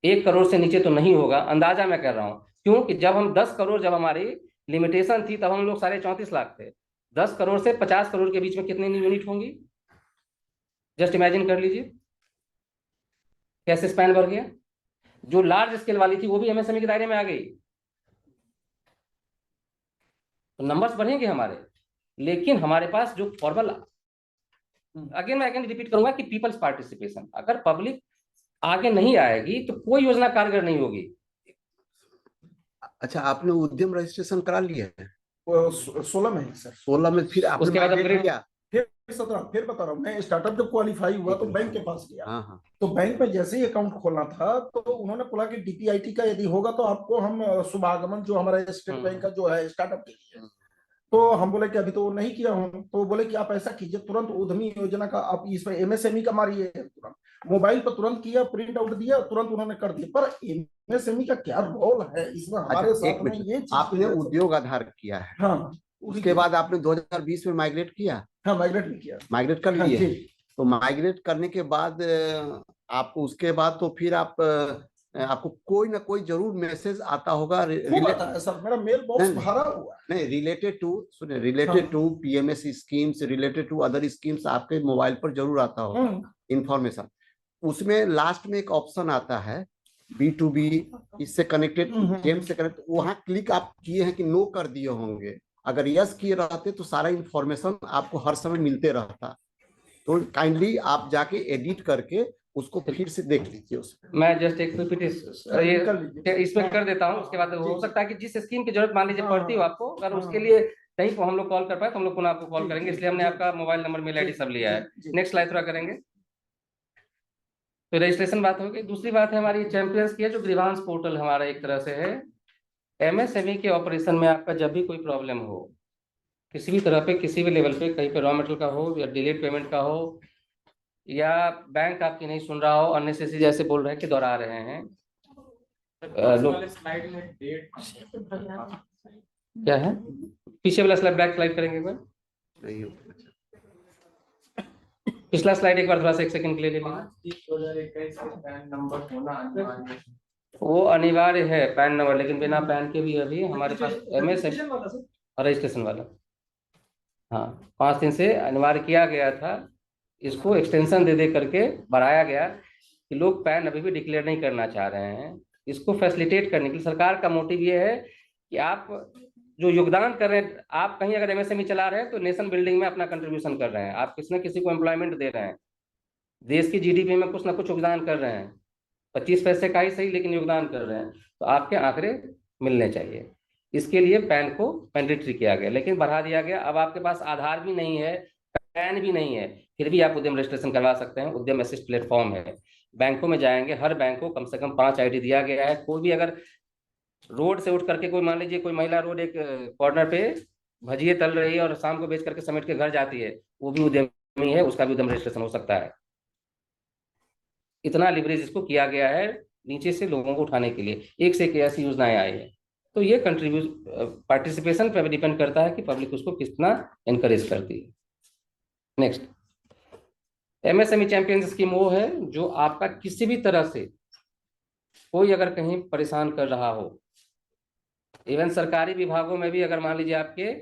1 करोड़ से नीचे तो नहीं होगा, अंदाजा मैं कर रहा हूं, क्योंकि जब हम 10 करोड़, जब हमारी लिमिटेशन थी, तब हम लोग 34.5 लाख थे। 10 करोड़ से 50 करोड़ के बीच में कितनी यूनिट होंगी? जस्ट इमेजिन कर लीजिए कैसे स्पैन बढ़ गया। जो लार्ज स्केल वाली थी वो भी MSME के दायरे में आ गई, तो नंबर्स बढ़ेंगे हमारे। लेकिन हमारे पास जो फॉर्मल, अगेन मैं रिपीट करूंगा कि पीपल्स पार्टिसिपेशन, अगर पब्लिक आगे नहीं आएगी तो कोई योजना कारगर नहीं होगी। अच्छा, आपने उद्यम रजिस्ट्रेशन करा लिया है? 16 में है सर। 16 में फिर आपने उसके बाद migrate किया? फिर 17, फिर बता रहा हूँ मैं, स्टार्टअप जब क्वालिफाई हुआ तो बैंक के पास गया। हाँ। तो बैंक में जैसे ही अकाउंट खोलना था तो उन्होंने बोला कि DPIT का यदि होगा तो आपको हम शुभागमन जो हमारा स्टेट बैंक का जो है स्टार्टअप के लिए, तो हम बोले कि अभी तो नहीं किया हूँ। तो बोले कि आप ऐसा कीजिए, तुरंत उद्यमी योजना का आप इस पर MSME का मारिए, तुरंत मोबाइल पर तुरंत किया, प्रिंट आउट दिया, तुरंत उन्होंने कर दिया। पर MSME का क्या रोल है इसमें हमारे साथ में? ये आपने उद्योग आधार किया है, हाँ, उसके बाद आपने 2020 में माइग्रेट किया? हाँ, माइग्रेट भी किया, माइग्रेट कर हाँ, लिए। जी। तो माइग्रेट करने के बाद आपको उसके बाद तो फिर आपको कोई ना कोई जरूर मैसेज आता होगा। सर मेरा मेल बॉक्स भरा हुआ है। नहीं, related to PMS schemes, related to other schemes आपके मोबाइल पर जरूर आता होगा इंफॉर्मेशन। उसमें लास्ट में एक ऑप्शन आता है B2B, इससे कनेक्टेड, गेम से कनेक्टेड, वहां क्लिक आप किए हैं कि नो कर दिए होंगे। अगर यस किए रहते तो सारा इंफॉर्मेशन आपको हर समय मिलते रहता। तो काइंडली आप जाके एडिट करके उसको फिर से देख लीजिए। उसमें मैं जस्ट एक इसमें कर देता हूँ, उसके बाद हो सकता है कि जिस स्कीम की जरूरत मान लीजिए पड़ती हो आपको, अगर उसके लिए कहीं को हम लोग कॉल कर पाए तो हम लोग पुनः आपको कॉल करेंगे, इसलिए हमने आपका मोबाइल नंबर, मेल ID सब लिया है। नेक्स्ट स्लाइड थोड़ा करेंगे। तो रजिस्ट्रेशन बात होगी। दूसरी बात है हमारी चैंपियंस की है, जो ग्रीवांस पोर्टल हमारा एक तरह से है। MSME के ऑपरेशन में आपका जब भी कोई प्रॉब्लम हो, किसी भी तरह पे, किसी भी लेवल पे, कहीं पे रॉ मटेरियल का हो या डिलेड पेमेंट का हो, या बैंक आपकी नहीं सुन रहा हो, अननेसेसरी जैसे बोल रहे हैं कि दोहरा रहे हैं स्लाइड में डेट क्या है, पीछे वाला स्लाइड, बैक स्लाइड करेंगे एक बार, पिछला स्लाइड एक बार थोड़ा सा 1 सेकंड के लिए ले लीजिए। 2021 पैन नंबर होना अनिवार्य, वो अनिवार्य है पैन नंबर, लेकिन बिना पैन के भी अभी हमारे पास MSME रजिस्ट्रेशन वाला, हाँ, 5 दिन से अनिवार्य किया गया था। इसको एक्सटेंशन दे करके बढ़ाया गया कि लोग पैन अभी भी डिक्लेयर नहीं करना चाह रहे हैं। इसको फैसिलिटेट करने के लिए सरकार का मोटिव ये है कि आप जो योगदान कर रहे हैं, आप कहीं अगर MSME चला रहे हैं तो नेशन बिल्डिंग में अपना कंट्रीब्यूशन कर रहे हैं, आप किसी न किसी को एम्प्लॉयमेंट दे रहे हैं, देश की GDP में कुछ ना कुछ योगदान कर रहे हैं, 25 पैसे का ही सही, लेकिन योगदान कर रहे हैं, तो आपके आंकड़े मिलने चाहिए। इसके लिए पैन को मैंडेटरी किया गया, लेकिन बढ़ा दिया गया। अब आपके पास आधार भी नहीं है, पैन भी नहीं है, फिर भी आप उद्यम रजिस्ट्रेशन करवा सकते हैं। उद्यम असिस्ट प्लेटफॉर्म है, बैंकों में जाएंगे, हर बैंक को कम से कम 5 ID दिया गया है। कोई भी अगर रोड से उठ करके, कोई मान लीजिए कोई महिला रोड एक कॉर्नर पे भजिए तल रही है और शाम को बेच करके समेट के घर जाती है, वो भी उद्यमी है, उसका भी उद्यम रजिस्ट्रेशन हो सकता है। इतना लिवरेज इसको किया गया है नीचे से लोगों को उठाने के लिए एक से एक ऐसी योजनाएं आई है। तो ये कंट्रीब्यूट पार्टिसिपेशन पर डिपेंड करता है कि पब्लिक उसको कितना एनकरेज करती है। नेक्स्ट, MSME चैंपियन स्कीम वो है जो आपका किसी भी तरह से कोई अगर कहीं परेशान कर रहा हो, इवन सरकारी विभागों में भी अगर मान लीजिए आपके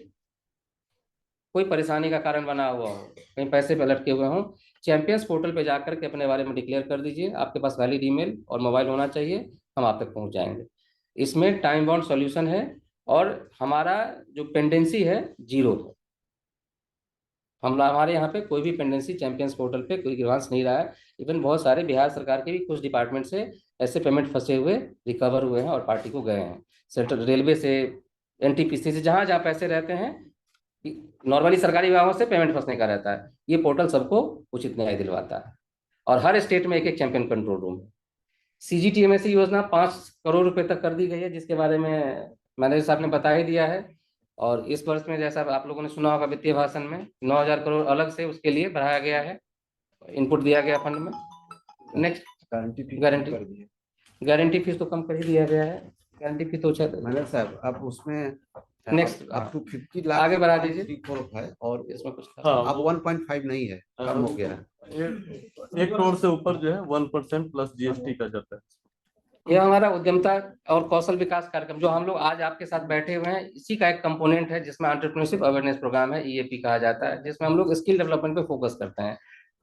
कोई परेशानी का कारण बना हुआ हो, कहीं पैसे पे लटके हुए हों, चैंपियंस पोर्टल पे जाकर के अपने बारे में डिक्लेयर कर दीजिए। आपके पास वैलिड ईमेल और मोबाइल होना चाहिए, हम आप तक पहुंच जाएंगे। इसमें टाइम बाउंड सॉल्यूशन है और हमारा जो पेंडेंसी है 0 है। हमारे यहाँ पे कोई भी पेंडेंसी चैंपियंस पोर्टल पे कोई एडवांस नहीं रहा है। इवन बहुत सारे बिहार सरकार के भी कुछ डिपार्टमेंट से ऐसे पेमेंट फंसे हुए रिकवर हुए हैं और पार्टी को गए हैं। सेंट्रल रेलवे से, NTPC से, जहाँ जहाँ पैसे रहते हैं, नॉर्मली सरकारी विभागों से पेमेंट फंसने का रहता है। ये पोर्टल सबको उचित न्याय दिलवाता है और हर स्टेट में एक एक चैंपियन कंट्रोल रूम है। CGTMSE योजना 5 करोड़ रुपए तक कर दी गई है, जिसके बारे में मैनेजर साहब ने बता ही दिया है। और इस वर्ष में जैसा आप लोगों ने सुना होगा वित्तीय भाषण में 9,000 करोड़ अलग से उसके लिए बढ़ाया गया है, इनपुट दिया गया फंड में। नेक्स्ट, गारंटी फीस तो कम कर ही दिया गया है। गारंटी फीस तो मैनेजर साहब अब उसमें नेक्स्ट अप टू 50 लाख आगे बढ़ा दीजिए। 3-4 है और इसमें कुछ अब 1.5 नहीं है, कम हो गया है। 1 करोड़ से ऊपर जो है 1% प्लस GST का जाता है। यह हमारा उद्यमता और कौशल विकास कार्यक्रम जो हम लोग आज आपके साथ बैठे हुए हैं, इसी का एक कंपोनेंट है जिसमें एंटरप्रेन्योरशिप अवेयरनेस प्रोग्राम है, EAP कहा जाता है, जिसमें हम लोग स्किल डेवलपमेंट पे फोकस करते हैं।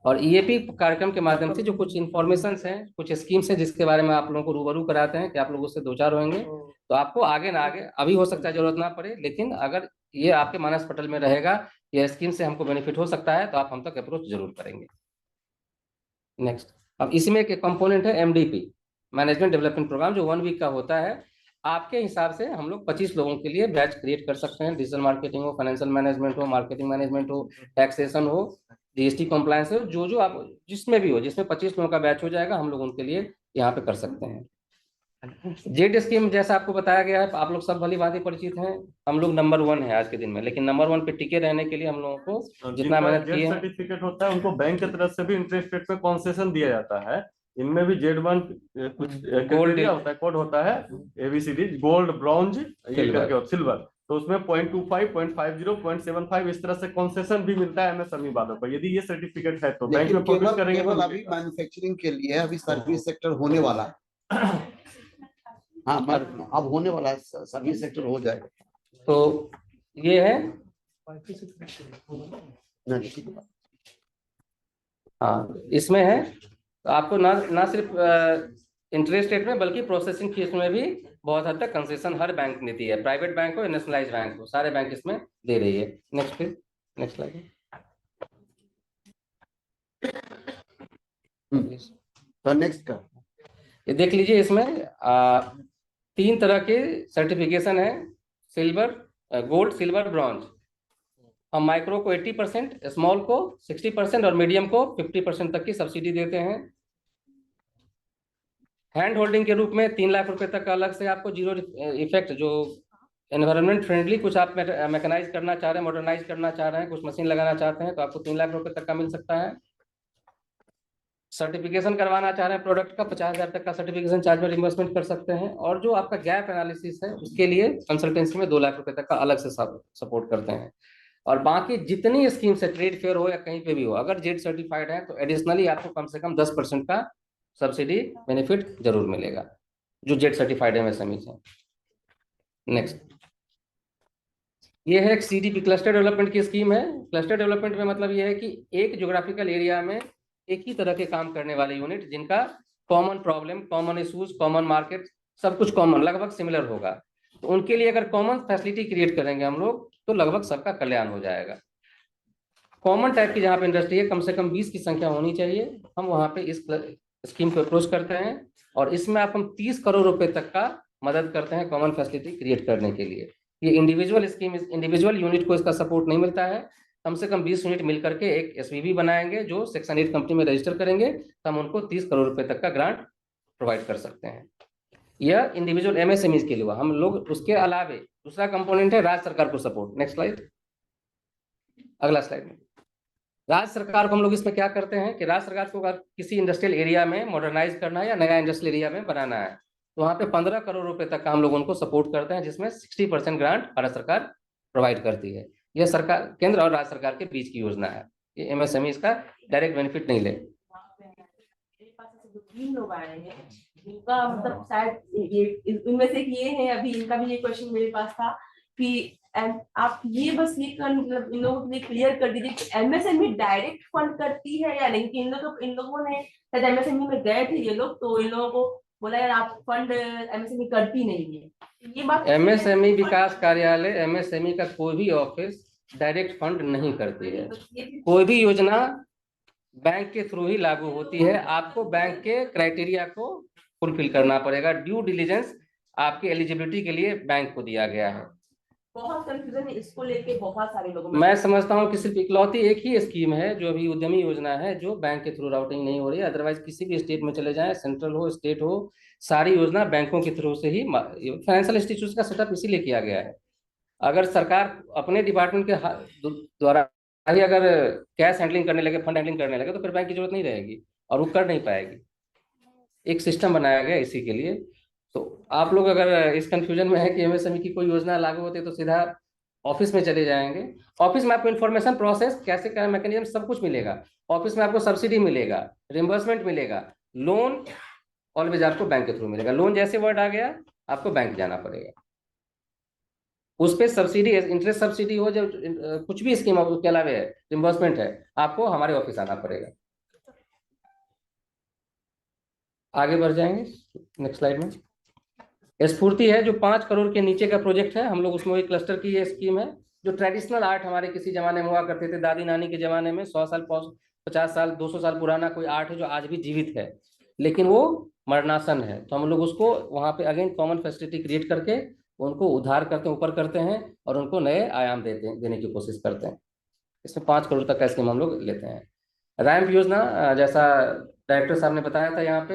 और EAP कार्यक्रम के माध्यम से जो कुछ इन्फॉर्मेशन हैं, कुछ स्कीम्स हैं, जिसके बारे में आप लोगों को रूबरू कराते हैं कि आप लोग उससे 2-4 होंगे, तो आपको आगे ना आगे, अभी हो सकता है जरूरत ना पड़े, लेकिन अगर ये आपके मानस पटल में रहेगा, ये स्कीम से हमको बेनिफिट हो सकता है, तो आप हम तक अप्रोच जरूर करेंगे। नेक्स्ट, अब इसमें एक कंपोनेंट है MDP, मैनेजमेंट डेवलपमेंट प्रोग्राम, जो 1 वीक का होता है। आपके हिसाब से हम लोग 25 लोगों के लिए बैच क्रिएट कर सकते हैं। डिजिटल मार्केटिंग हो, फाइनेंशियल मैनेजमेंट हो, मार्केटिंग मैनेजमेंट हो, टैक्सेशन हो, GST कॉम्प्लायंस हो, जो आप जिसमें भी हो, जिसमें 25 लोगों का बैच हो जाएगा, हम लोग उनके लिए यहाँ पे कर सकते हैं। जेड स्कीम जैसा आपको बताया गया है, आप लोग सब भली भांति परिचित हैं। हम लोग नंबर 1 है आज के दिन में, लेकिन नंबर 1 पे टिके रहने के लिए हम लोगों को जितना मेहनत की है, सर्टिफिकेट होता है उनको बैंक की तरफ से भी इंटरेस्ट रेट में कंसेशन दिया जाता है। इनमें भी Z1 कुछ गोल्ड होता है, कोड होता है ABCD, गोल्ड, ब्रॉन्ज, ये करके और सिल्वर। तो उसमें 0.25, 0.50, 0.75 इस तरह से कंसेशन भी मिलता है MSME वालों को। यदि ये सर्टिफिकेट है तो बैंक में फोकस करेंगे। केवल अभी मैन्युफैक्चरिंग के लिए, अभी सर्विस सेक्टर होने वाला हाँ, अब होने वाला है, सर्विस सेक्टर हो जाएगा। तो ये है हाँ, इसमें है तो आपको ना सिर्फ इंटरेस्ट रेट में बल्कि प्रोसेसिंग फीस में भी बहुत हद तक कंसेशन हर बैंक देती है, प्राइवेट बैंक हो या नेशनलाइज बैंक हो, सारे बैंक इसमें दे रही है। Next please, next slide. तो नेक्स्ट का ये देख लीजिए, इसमें 3 तरह के सर्टिफिकेशन है, सिल्वर, गोल्ड, सिल्वर, ब्रॉन्ज। हम माइक्रो को 80%, स्मॉल को 60% और मीडियम को 50% तक की सब्सिडी देते हैं। हैंड होल्डिंग के रूप में 3 लाख रुपए तक का अलग से आपको जीरो इफेक्ट, जो एनवायरनमेंट फ्रेंडली कुछ आप मैकेनाइज करना चाह रहे हैं, मॉडर्नाइज करना चाह रहे हैं, कुछ मशीन लगाना चाहते हैं, तो आपको 3 लाख रुपए तक का मिल सकता है। सर्टिफिकेशन करवाना चाह रहे हैं प्रोडक्ट का, 50,000 तक का सर्टिफिकेशन चार्ज में रिम्बर्समेंट कर सकते हैं। और जो आपका गैप एनालिसिस है उसके लिए कंसल्टेंसी में 2 लाख रुपए तक का अलग से सपोर्ट करते हैं। और बाकी जितनी स्कीम से, ट्रेड फेयर हो या कहीं पे भी हो, अगर जेड सर्टिफाइड है तो एडिशनली आपको कम से कम 10% का सब्सिडी बेनिफिट जरूर मिलेगा, जो जेड सर्टिफाइड MSME है। नेक्स्ट, ये है एक CDP, क्लस्टर डेवलपमेंट की स्कीम है। क्लस्टर डेवलपमेंट में मतलब ये है कि एक ज्योग्राफिकल एरिया में एक ही तरह के काम करने वाले यूनिट, जिनका common problem, common issues, common market, सब कुछ कॉमन, लगभग सिमिलर होगा, तो उनके लिए अगर कॉमन फैसिलिटी क्रिएट करेंगे हम लोग, तो लगभग सबका कल्याण हो जाएगा। कॉमन टाइप की जहाँ पे इंडस्ट्री है, कम से कम 20 की संख्या होनी चाहिए। हम वहाँ पे इस स्कीम को अप्रोच करते हैं और इसमें आप हम 30 करोड़ रुपए तक का मदद करते हैं कॉमन फैसिलिटी क्रिएट करने के लिए। ये इंडिविजुअल स्कीम, इंडिविजुअल यूनिट को इसका सपोर्ट नहीं मिलता है। कम से कम 20 यूनिट मिलकर के एक SPV बनाएंगे जो सेक्शन 8 कंपनी में रजिस्टर करेंगे, तो हम उनको 30 करोड़ रुपए तक का ग्रांट प्रोवाइड कर सकते हैं। यह इंडिविजुअल MSMEs के लिए हुआ। हम लोग उसके अलावे दूसरा कंपोनेंट है राज्य सरकार को सपोर्ट। नेक्स्ट स्लाइड, अगला स्लाइड में राज्य सरकार को हम लोग इसमें क्या करते हैं कि राज्य सरकार को अगर किसी इंडस्ट्रियल एरिया में मॉडर्नाइज करना है या नया इंडस्ट्रियल एरिया में बनाना है तो वहाँ पे 15 करोड़ रुपए तक का हम लोग उनको सपोर्ट करते हैं, जिसमें 60% ग्रांट भारत सरकार प्रोवाइड करती है। यह सरकार, केंद्र और राज्य सरकार के बीच की योजना है। ये MSME इसका डायरेक्ट बेनिफिट नहीं ले। मेरे पास ऐसे 2-3 लोग आए हैं जिनका मतलब शायद ये इनमें से ये हैं, अभी इनका भी ये क्वेश्चन मेरे पास था कि आप ये बस ये मतलब इन लोगों के लिए क्लियर कर दीजिए कि MSME डायरेक्ट फंड करती है या नहीं, कि इन लोगों ने शायद MSME में गए थे ये लोग, तो इन लोगों को बोला यार आप फंड MSME करती नहीं है, ये बात। MSME विकास कार्यालय, MSME का कोई भी ऑफिस डायरेक्ट फंड नहीं करती है। कोई भी योजना बैंक के थ्रू ही लागू होती है। आपको बैंक के क्राइटेरिया को फुलफिल करना पड़ेगा। ड्यू डिलिजेंस आपकी एलिजिबिलिटी के लिए बैंक को दिया गया है। बहुत कंफ्यूजन है इसको लेके बहुत सारे लोगों में। मैं समझता हूँ कि सिर्फ इकलौती एक ही स्कीम है जो अभी उद्यमी योजना है जो बैंक के थ्रू राउटिंग नहीं हो रही है। अदरवाइज किसी भी स्टेट में चले जाएं, सेंट्रल हो स्टेट हो, सारी योजना बैंकों के थ्रू से ही, फाइनेंशियल इंस्टीट्यूट का सेटअप इसीलिए किया गया है। अगर सरकार अपने डिपार्टमेंट के द्वारा ही अगर कैश हैंडलिंग करने लगे, फंड हैंडलिंग करने लगे, तो फिर बैंक की जरूरत नहीं रहेगी और वो कर नहीं पाएगी। एक सिस्टम बनाया गया इसी के लिए। तो आप लोग अगर इस कंफ्यूजन में है कि MSME की कोई योजना लागू होती है तो सीधा ऑफिस में चले जाएंगे। ऑफिस में आपको इन्फॉर्मेशन प्रोसेस कैसे क्या मैकेनिज्म सब कुछ मिलेगा। ऑफिस में आपको सब्सिडी मिलेगा, रिम्बर्समेंट मिलेगा, लोन ऑलवेज आपको बैंक के थ्रू मिलेगा। लोन जैसे वर्ड आ गया आपको बैंक जाना पड़ेगा। उस पर सब्सिडी, इंटरेस्ट सब्सिडी हो, जब कुछ भी स्कीम उसके अलावा है, रिम्बर्समेंट है, आपको हमारे ऑफिस आना पड़ेगा। आगे बढ़ जाएंगे नेक्स्ट स्लाइड में। स्फूर्ति है जो 5 करोड़ के नीचे का प्रोजेक्ट है, हम लोग उसमें एक क्लस्टर की ये स्कीम है। जो ट्रेडिशनल आर्ट हमारे किसी जमाने में हुआ करते थे, दादी नानी के जमाने में, 100 साल 50 साल 200 साल पुराना कोई आर्ट है जो आज भी जीवित है लेकिन वो मरणासन है, तो हम लोग उसको वहाँ पे अगेन कॉमन फैसिलिटी क्रिएट करके उनको उद्धार करते हैं, ऊपर करते हैं और उनको नए आयाम देने की कोशिश करते हैं। इसमें 5 करोड़ तक का स्कीम हम लोग लेते हैं। रैंप योजना जैसा डायरेक्टर साहब ने बताया था, यहाँ पे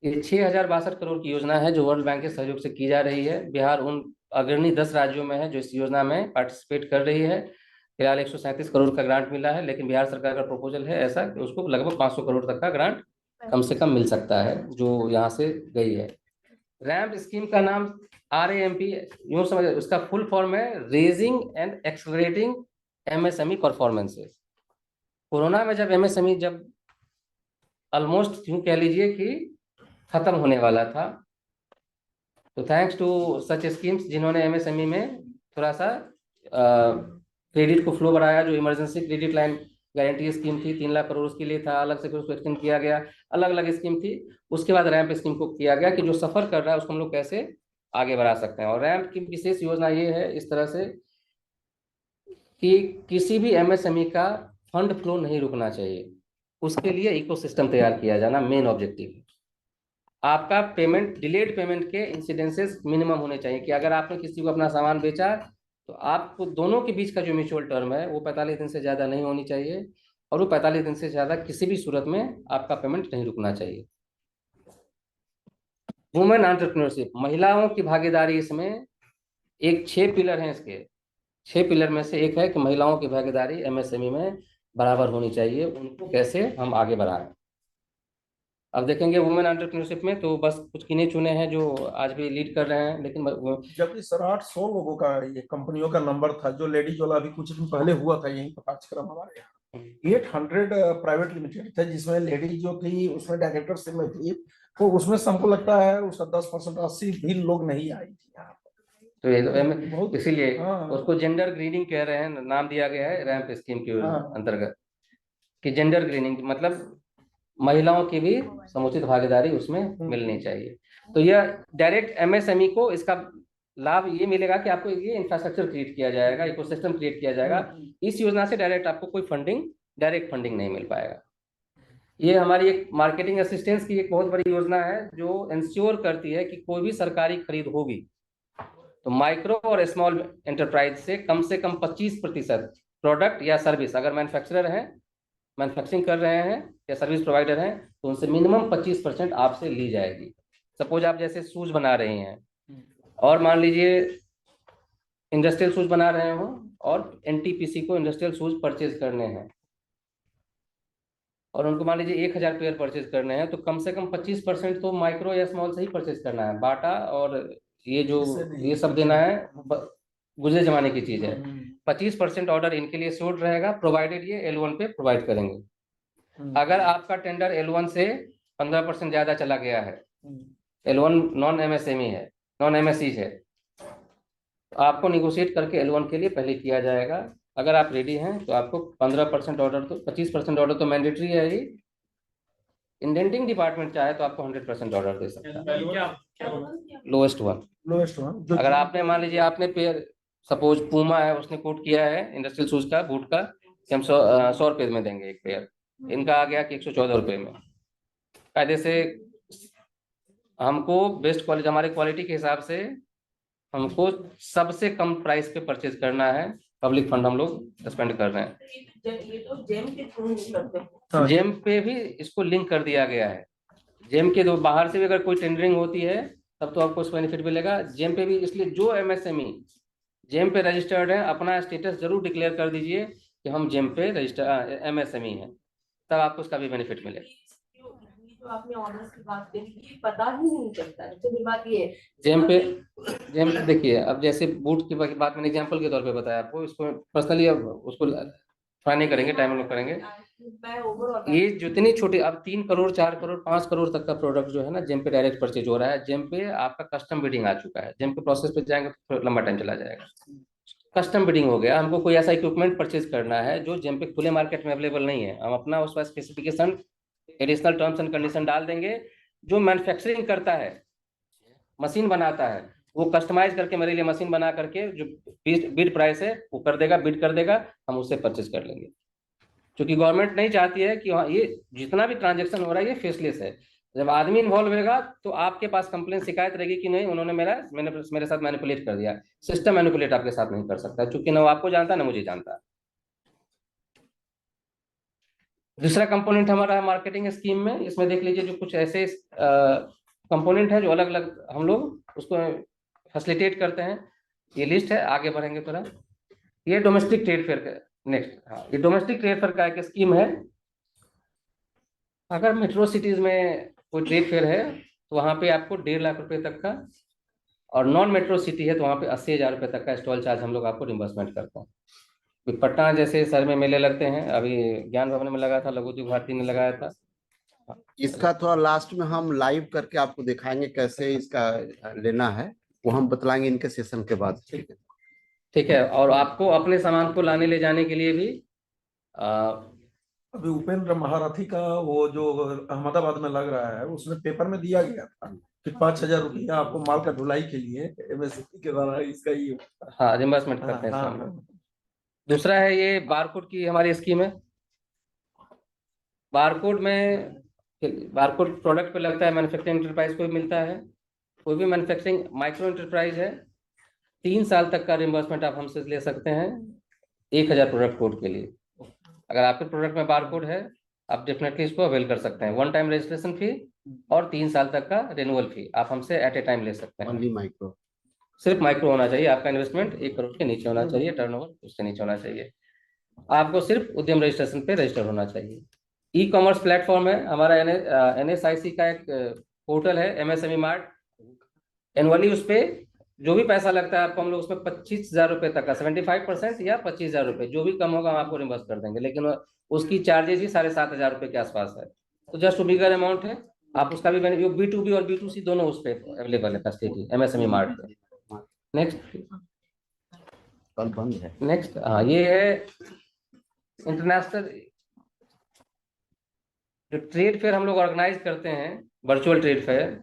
ये 6062 करोड़ की योजना है जो वर्ल्ड बैंक के सहयोग से की जा रही है। बिहार उन अग्रणी 10 राज्यों में है जो इस योजना में पार्टिसिपेट कर रही है। फिलहाल 137 करोड़ का ग्रांट मिला है, लेकिन बिहार सरकार का प्रपोजल है ऐसा कि उसको लगभग 500 करोड़ तक का ग्रांट कम से कम मिल सकता है जो यहाँ से गई है। रैम्प स्कीम का नाम RAMP यूं समझ, उसका फुल फॉर्म है raising and accelerating MSME performances. Corona में जब MSME जब ऑलमोस्ट यूं कह लीजिए कि खत्म होने वाला था, तो थैंक्स टू सच स्कीम्स जिन्होंने MSME में थोड़ा सा क्रेडिट को फ्लो बढ़ाया। जो emergency credit line guarantee scheme थी 3 लाख करोड़ उसके लिए था, अलग से फिर उसको एक्सटेंड किया गया, अलग अलग स्कीम थी। उसके बाद रैंप स्कीम को किया गया कि जो सफर कर रहा है उसको हम लोग कैसे आगे बढ़ा सकते हैं। और रैंप की विशेष योजना ये है इस तरह से कि किसी भी MSME का फंड फ्लो नहीं रुकना चाहिए, उसके लिए इकोसिस्टम तैयार किया जाना मेन ऑब्जेक्टिव। आपका पेमेंट, डिलेड पेमेंट के इंसिडेंसेस मिनिमम होने चाहिए कि अगर आपने किसी को अपना सामान बेचा तो आपको दोनों के बीच का जो म्यूचुअल टर्म है वो 45 दिन से ज़्यादा नहीं होनी चाहिए और वो 45 दिन से ज़्यादा किसी भी सूरत में आपका पेमेंट नहीं रुकना चाहिए। वुमेन एंटरप्रेन्योरशिप, महिलाओं की भागीदारी, इसमें एक 6 पिलर हैं। इसके 6 पिलर में से एक है कि महिलाओं की भागीदारी MSME में बराबर होनी चाहिए। उनको कैसे हम आगे बढ़ाएं। अब देखेंगे वुमेन एंटरप्रेन्योरशिप में तो बस कुछ गिने चुने हैं जो आज भी लीड कर रहे हैं, लेकिन जबकि सर 800 लोगों का ये कंपनियों का नंबर था जो लेडीज वाला अभी कुछ दिन पहले हुआ था यहीं पर कार्यक्रम हमारे यहाँ। 800 प्राइवेट लिमिटेड थे जिसमें लेडीज जो थी उसमें डायरेक्टरशिप में थी, तो उसमें से हमको लगता है उसका 10% 80 भी लोग नहीं आई थी यहाँ तो ये इसीलिए उसको जेंडर ग्रीनिंग कह रहे हैं, नाम दिया गया है रैंप स्कीम के अंतर्गत कि जेंडर ग्रीनिंग मतलब महिलाओं की भी समुचित भागीदारी उसमें मिलनी चाहिए। तो यह डायरेक्ट MSME को इसका लाभ ये मिलेगा कि आपको ये इंफ्रास्ट्रक्चर क्रिएट किया जाएगा, इकोसिस्टम क्रिएट किया जाएगा। इस योजना से डायरेक्ट आपको कोई डायरेक्ट फंडिंग नहीं मिल पाएगा। ये हमारी एक मार्केटिंग असिस्टेंस की एक बहुत बड़ी योजना है जो इंश्योर करती है कि कोई भी सरकारी खरीद होगी तो माइक्रो और स्मॉल एंटरप्राइज से कम 25% प्रोडक्ट या सर्विस, अगर मैन्युफैक्चरर हैं, मैन्युफैक्चरिंग कर रहे हैं या सर्विस प्रोवाइडर हैं, तो उनसे मिनिमम 25% आपसे ली जाएगी। सपोज आप जैसे शूज बना रही हैं और मान लीजिए इंडस्ट्रियल शूज बना रहे हो और एनटीपीसी को इंडस्ट्रियल शूज परचेज करने हैं और उनको मान लीजिए 1000 पेयर परचेज करने हैं, तो कम से कम 25% तो माइक्रो या स्मॉल से ही परचेज करना है। बाटा और ये जो ये सब देना है गुजरे जमाने की चीज है। 25% ऑर्डर इनके लिए श्योर रहेगा, प्रोवाइडेड ये L1 पे प्रोवाइड करेंगे। अगर आपका टेंडर L1 से 15% ज्यादा चला गया है, L1 नॉन MSME है, नॉन MSE है, तो आपको निगोशिएट करके L1 के लिए पहले किया जाएगा। अगर आप रेडी हैं तो आपको 15% ऑर्डर, तो 25% ऑर्डर तो मैंडेटरी है ही। इंडेंटिंग डिपार्टमेंट चाहे तो आपको 100% ऑर्डर दे सकता है, लोएस्ट वन। अगर आपने मान लीजिए आपने पेयर सपोज पूमा है, उसने कोट किया है इंडस्ट्रियल शूज का बूट का कि हम 100 रुपये में देंगे एक पेयर, इनका आ गया कि 114 रुपये में। कायदे से हमको बेस्ट क्वालिटी, हमारे क्वालिटी के हिसाब से हमको सबसे कम प्राइस पे परचेज करना है। पब्लिक फंड हम लोग स्पेंड कर रहे हैं। ये तो जेम के थ्रू करते हैं। जेम पे भी इसको लिंक कर दिया गया है। जेम के बाहर से भी अगर कोई टेंडरिंग होती है तब तो आपको उसका बेनिफिट मिलेगा। जेम पे भी, इसलिए जो MSME जेम पे रजिस्टर्ड है अपना स्टेटस जरूर डिक्लेयर कर दीजिए कि हम जेम पे रजिस्टर MSME है, तब आपको उसका भी बेनिफिट मिलेगा। जो आपने ऑर्डर्स की बात करी, ये पता ही नहीं चलता है। तो बात ये है जेम पे देखिए, अब जैसे बूट की बात मैंने एग्जांपल के तौर पे बताया आपको, इसको पर्सनली अब उसको ट्राई नहीं करेंगे, टाइम लोग करेंगे। ये जितनी छोटी, अब 3 करोड़ 4 करोड़ 5 करोड़ तक का प्रोडक्ट जो है ना जेम पे डायरेक्ट परचेज हो रहा है। जेम पे आपका कस्टम बिडिंग आ चुका है, जेम के प्रोसेस पे जाएंगे तो लंबा टाइम चला जाएगा। कस्टम बिडिंग हो गया, हमको कोई ऐसा इक्विपमेंट परचेज करना है जो जेम पे खुले मार्केट में अवेलेबल नहीं है, हम अपना उसका specification additional terms and condition डाल देंगे। जो मैन्युफैक्चरिंग करता है, मशीन बनाता है, वो कस्टमाइज करके मेरे लिए मशीन बना करके जो बिड प्राइस है वो कर देगा, बिड कर देगा, हम उससे परचेज कर लेंगे। क्योंकि गवर्नमेंट नहीं चाहती है कि हाँ ये जितना भी ट्रांजेक्शन हो रहा है ये फेसलेस है। जब आदमी इन्वॉल्व होगा तो आपके पास कंप्लेन शिकायत रहेगी कि नहीं उन्होंने मेरे साथ मैनिपुलेट कर दिया। सिस्टम मैनिपुलेट आपके साथ नहीं कर सकता, क्योंकि ना वो आपको जानता ना मुझे जानता। दूसरा कंपोनेंट हमारा है मार्केटिंग स्कीम में। इसमें देख लीजिए जो कुछ ऐसे कंपोनेंट है जो अलग अलग हम लोग उसको फैसिलिटेट करते हैं। ये लिस्ट है, आगे बढ़ेंगे थोड़ा। ये डोमेस्टिक ट्रेड फेयर का नेक्स्ट, हाँ ये डोमेस्टिक ट्रेड फेयर का एक स्कीम है। अगर मेट्रो सिटीज में कोई ट्रेड फेयर है तो वहाँ पे आपको 1.5 लाख रुपए तक का, और नॉन मेट्रो सिटी है तो वहाँ पे 80,000 रुपये तक का स्टॉल चार्ज हम लोग आपको रिम्बर्समेंट करते हैं। पटना जैसे शहर में मेले लगते हैं, अभी ज्ञान भवन में लगा था, लघु उद्योग भारती ने लगाया था। इसका थोड़ा लास्ट में हम लाइव करके आपको दिखाएंगे कैसे इसका लेना है, वो हम बतलाएंगे इनके सेशन के बाद। ठीक है। और आपको अपने सामान को लाने ले जाने के लिए भी अभी उपेंद्र महारथी का वो जो अहमदाबाद में लग रहा है उसमें पेपर में दिया गया था कि 5,000 रुपया आपको माल का ढुलाई के लिए MSME के द्वारा इसका ही हाँ रिम्बर्समेंट करते हैं। हाँ। दूसरा है ये बारकोड की हमारी स्कीम है। बारकोड में, बारकोड प्रोडक्ट पे लगता है, मैन्युफैक्चरिंग एंटरप्राइज को भी मिलता है। कोई भी मैन्युफैक्चरिंग माइक्रो एंटरप्राइज है 3 साल तक का रिम्बर्समेंट आप हमसे ले सकते हैं 1000 प्रोडक्ट कोड के लिए। अगर आपके प्रोडक्ट में बारकोड है आप डेफिनेटली इसको अवेल कर सकते हैं। 1 टाइम रजिस्ट्रेशन फी और 3 साल तक का रिन्यूअल फी आप हमसे एट ए टाइम ले सकते हैं। ओनली माइक्रो, सिर्फ माइक्रो होना चाहिए। आपका इन्वेस्टमेंट 1 करोड़ के नीचे होना चाहिए, टर्नओवर उससे नीचे होना चाहिए। आपको सिर्फ उद्यम रजिस्ट्रेशन पे रजिस्टर होना चाहिए। ई कॉमर्स प्लेटफॉर्म है हमारा, NSIC का एक पोर्टल है MSME मार्ट। एनुअली उस पर जो भी पैसा लगता है आपको हम लोग उसमें 25,000 रुपये तक का 75% या 25,000 रुपये जो भी कम होगा हम आपको रिम्बर्स कर देंगे, लेकिन उसकी चार्जेस ही 7,500 रुपये के आसपास है। तो जस्ट बिगर अमाउंट है, आप उसका भी B2B और B2C दोनों उस पर अवेलेबल है फैसिलिटी MSME मार्ट पे। नेक्स्ट कल बंद है। नेक्स्ट हाँ ये है इंटरनेशनल जो ट्रेड फेयर हम लोग ऑर्गेनाइज करते हैं, वर्चुअल ट्रेड फेयर,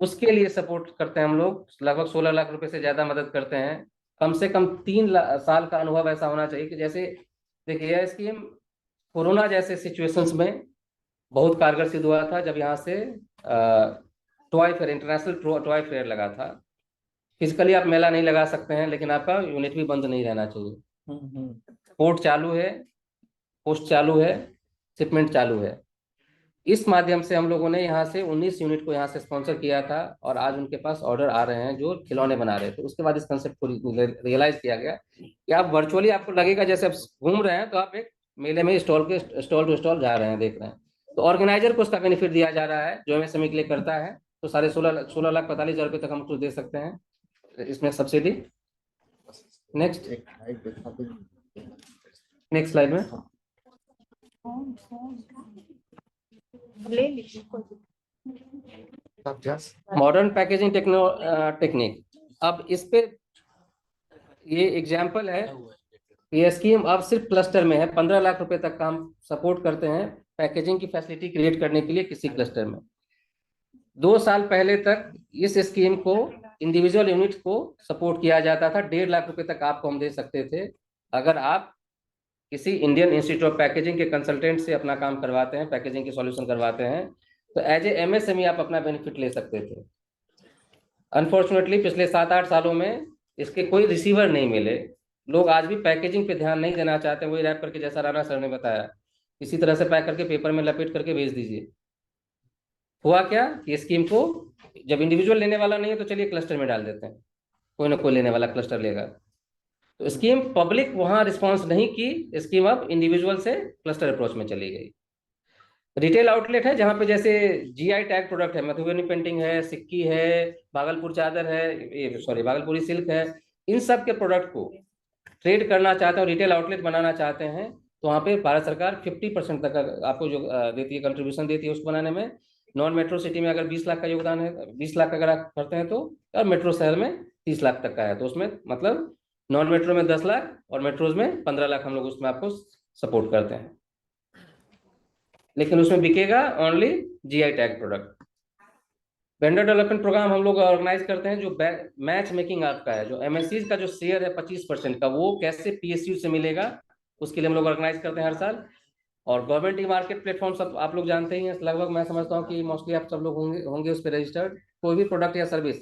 उसके लिए सपोर्ट करते हैं हम लोग। लगभग 16 लाख रुपए से ज्यादा मदद करते हैं। कम से कम 3 साल का अनुभव ऐसा होना चाहिए कि जैसे देखिए यह स्कीम कोरोना जैसे सिचुएशंस में बहुत कारगर सिद्ध हुआ था, जब यहाँ से toy fair, international toy fair लगा था। फिजिकली आप मेला नहीं लगा सकते हैं, लेकिन आपका यूनिट भी बंद नहीं रहना चाहिए। पोर्ट चालू है, पोस्ट चालू है, शिपमेंट चालू है। इस माध्यम से हम लोगों ने यहाँ से 19 यूनिट को यहाँ से स्पॉन्सर किया था और आज उनके पास ऑर्डर आ रहे हैं जो खिलौने बना रहे थे। उसके बाद इस कंसेप्ट को रियलाइज किया गया कि आप वर्चुअली, आपको लगेगा जैसे आप घूम रहे हैं तो आप एक मेले में स्टॉल टू स्टॉल जा रहे हैं, देख रहे हैं। तो ऑर्गेनाइजर को उसका बेनिफिट दिया जा रहा है जो एमएसएमई के लिए करता है। तो 16,45,000 रुपये तक हम उसको दे सकते हैं इसमें सब्सिडी। नेक्स्ट स्लाइड में मॉडर्न पैकेजिंग टेक्निक। अब इस पे ये एग्जाम्पल है, ये स्कीम अब सिर्फ क्लस्टर में है। 15 लाख रुपए तक का हम सपोर्ट करते हैं पैकेजिंग की फैसिलिटी क्रिएट करने के लिए किसी क्लस्टर में। 2 साल पहले तक इस स्कीम को इंडिविजुअल यूनिट को सपोर्ट किया जाता था। 1.5 लाख रुपए तक आपको हम दे सकते थे अगर आप किसी इंडियन इंस्टीट्यूट ऑफ पैकेजिंग के कंसल्टेंट से अपना काम करवाते हैं, पैकेजिंग की सॉल्यूशन करवाते हैं, तो एज ए एमएसएमई आप अपना बेनिफिट ले सकते थे। अनफॉर्चुनेटली पिछले 7-8 सालों में इसके कोई रिसीवर नहीं मिले। लोग आज भी पैकेजिंग पे ध्यान नहीं देना चाहते, वही रैप करके, जैसा राणा सर ने बताया, इसी तरह से पैक करके पेपर में लपेट करके भेज दीजिए। हुआ क्या कि स्कीम को जब इंडिविजुअल लेने वाला नहीं है तो चलिए क्लस्टर में डाल देते हैं, कोई ना कोई लेने वाला क्लस्टर लेगा। तो स्कीम पब्लिक वहां रिस्पॉन्स नहीं की, स्कीम अब इंडिविजुअल से क्लस्टर अप्रोच में चली गई। रिटेल आउटलेट है जहां पे जैसे जीआई टैग प्रोडक्ट है, मधुबनी पेंटिंग है, सिक्की है, भागलपुर चादर है, भागलपुरी सिल्क है, इन सब के प्रोडक्ट को ट्रेड करना चाहते हैं और रिटेल आउटलेट बनाना चाहते हैं, तो वहाँ पे भारत सरकार 50% तक आपको जो देती है, कंट्रीब्यूशन देती है उसको बनाने में। नॉन मेट्रो सिटी में अगर 20 लाख का योगदान है, 20 लाख अगर आप करते हैं तो, और मेट्रो शहर में 30 लाख तक का है, तो उसमें मतलब नॉन मेट्रो में 10 लाख और मेट्रोज में 15 लाख हम लोग उसमें आपको सपोर्ट करते हैं। लेकिन उसमें बिकेगा only GI tag product. Vendor development program हम लोग ऑर्गेनाइज करते हैं, जो मैच मेकिंग आपका है, जो एमएससीज का जो शेयर है 25% का, वो कैसे पीएसयू से मिलेगा, उसके लिए हम लोग ऑर्गेनाइज करते हैं हर साल। और गवर्नमेंट ई मार्केट प्लेटफॉर्म सब आप लोग जानते ही हैं लगभग, मैं समझता हूँ कि मोस्टली आप सब लोग होंगे उस पर रजिस्टर्ड। कोई भी प्रोडक्ट या सर्विस,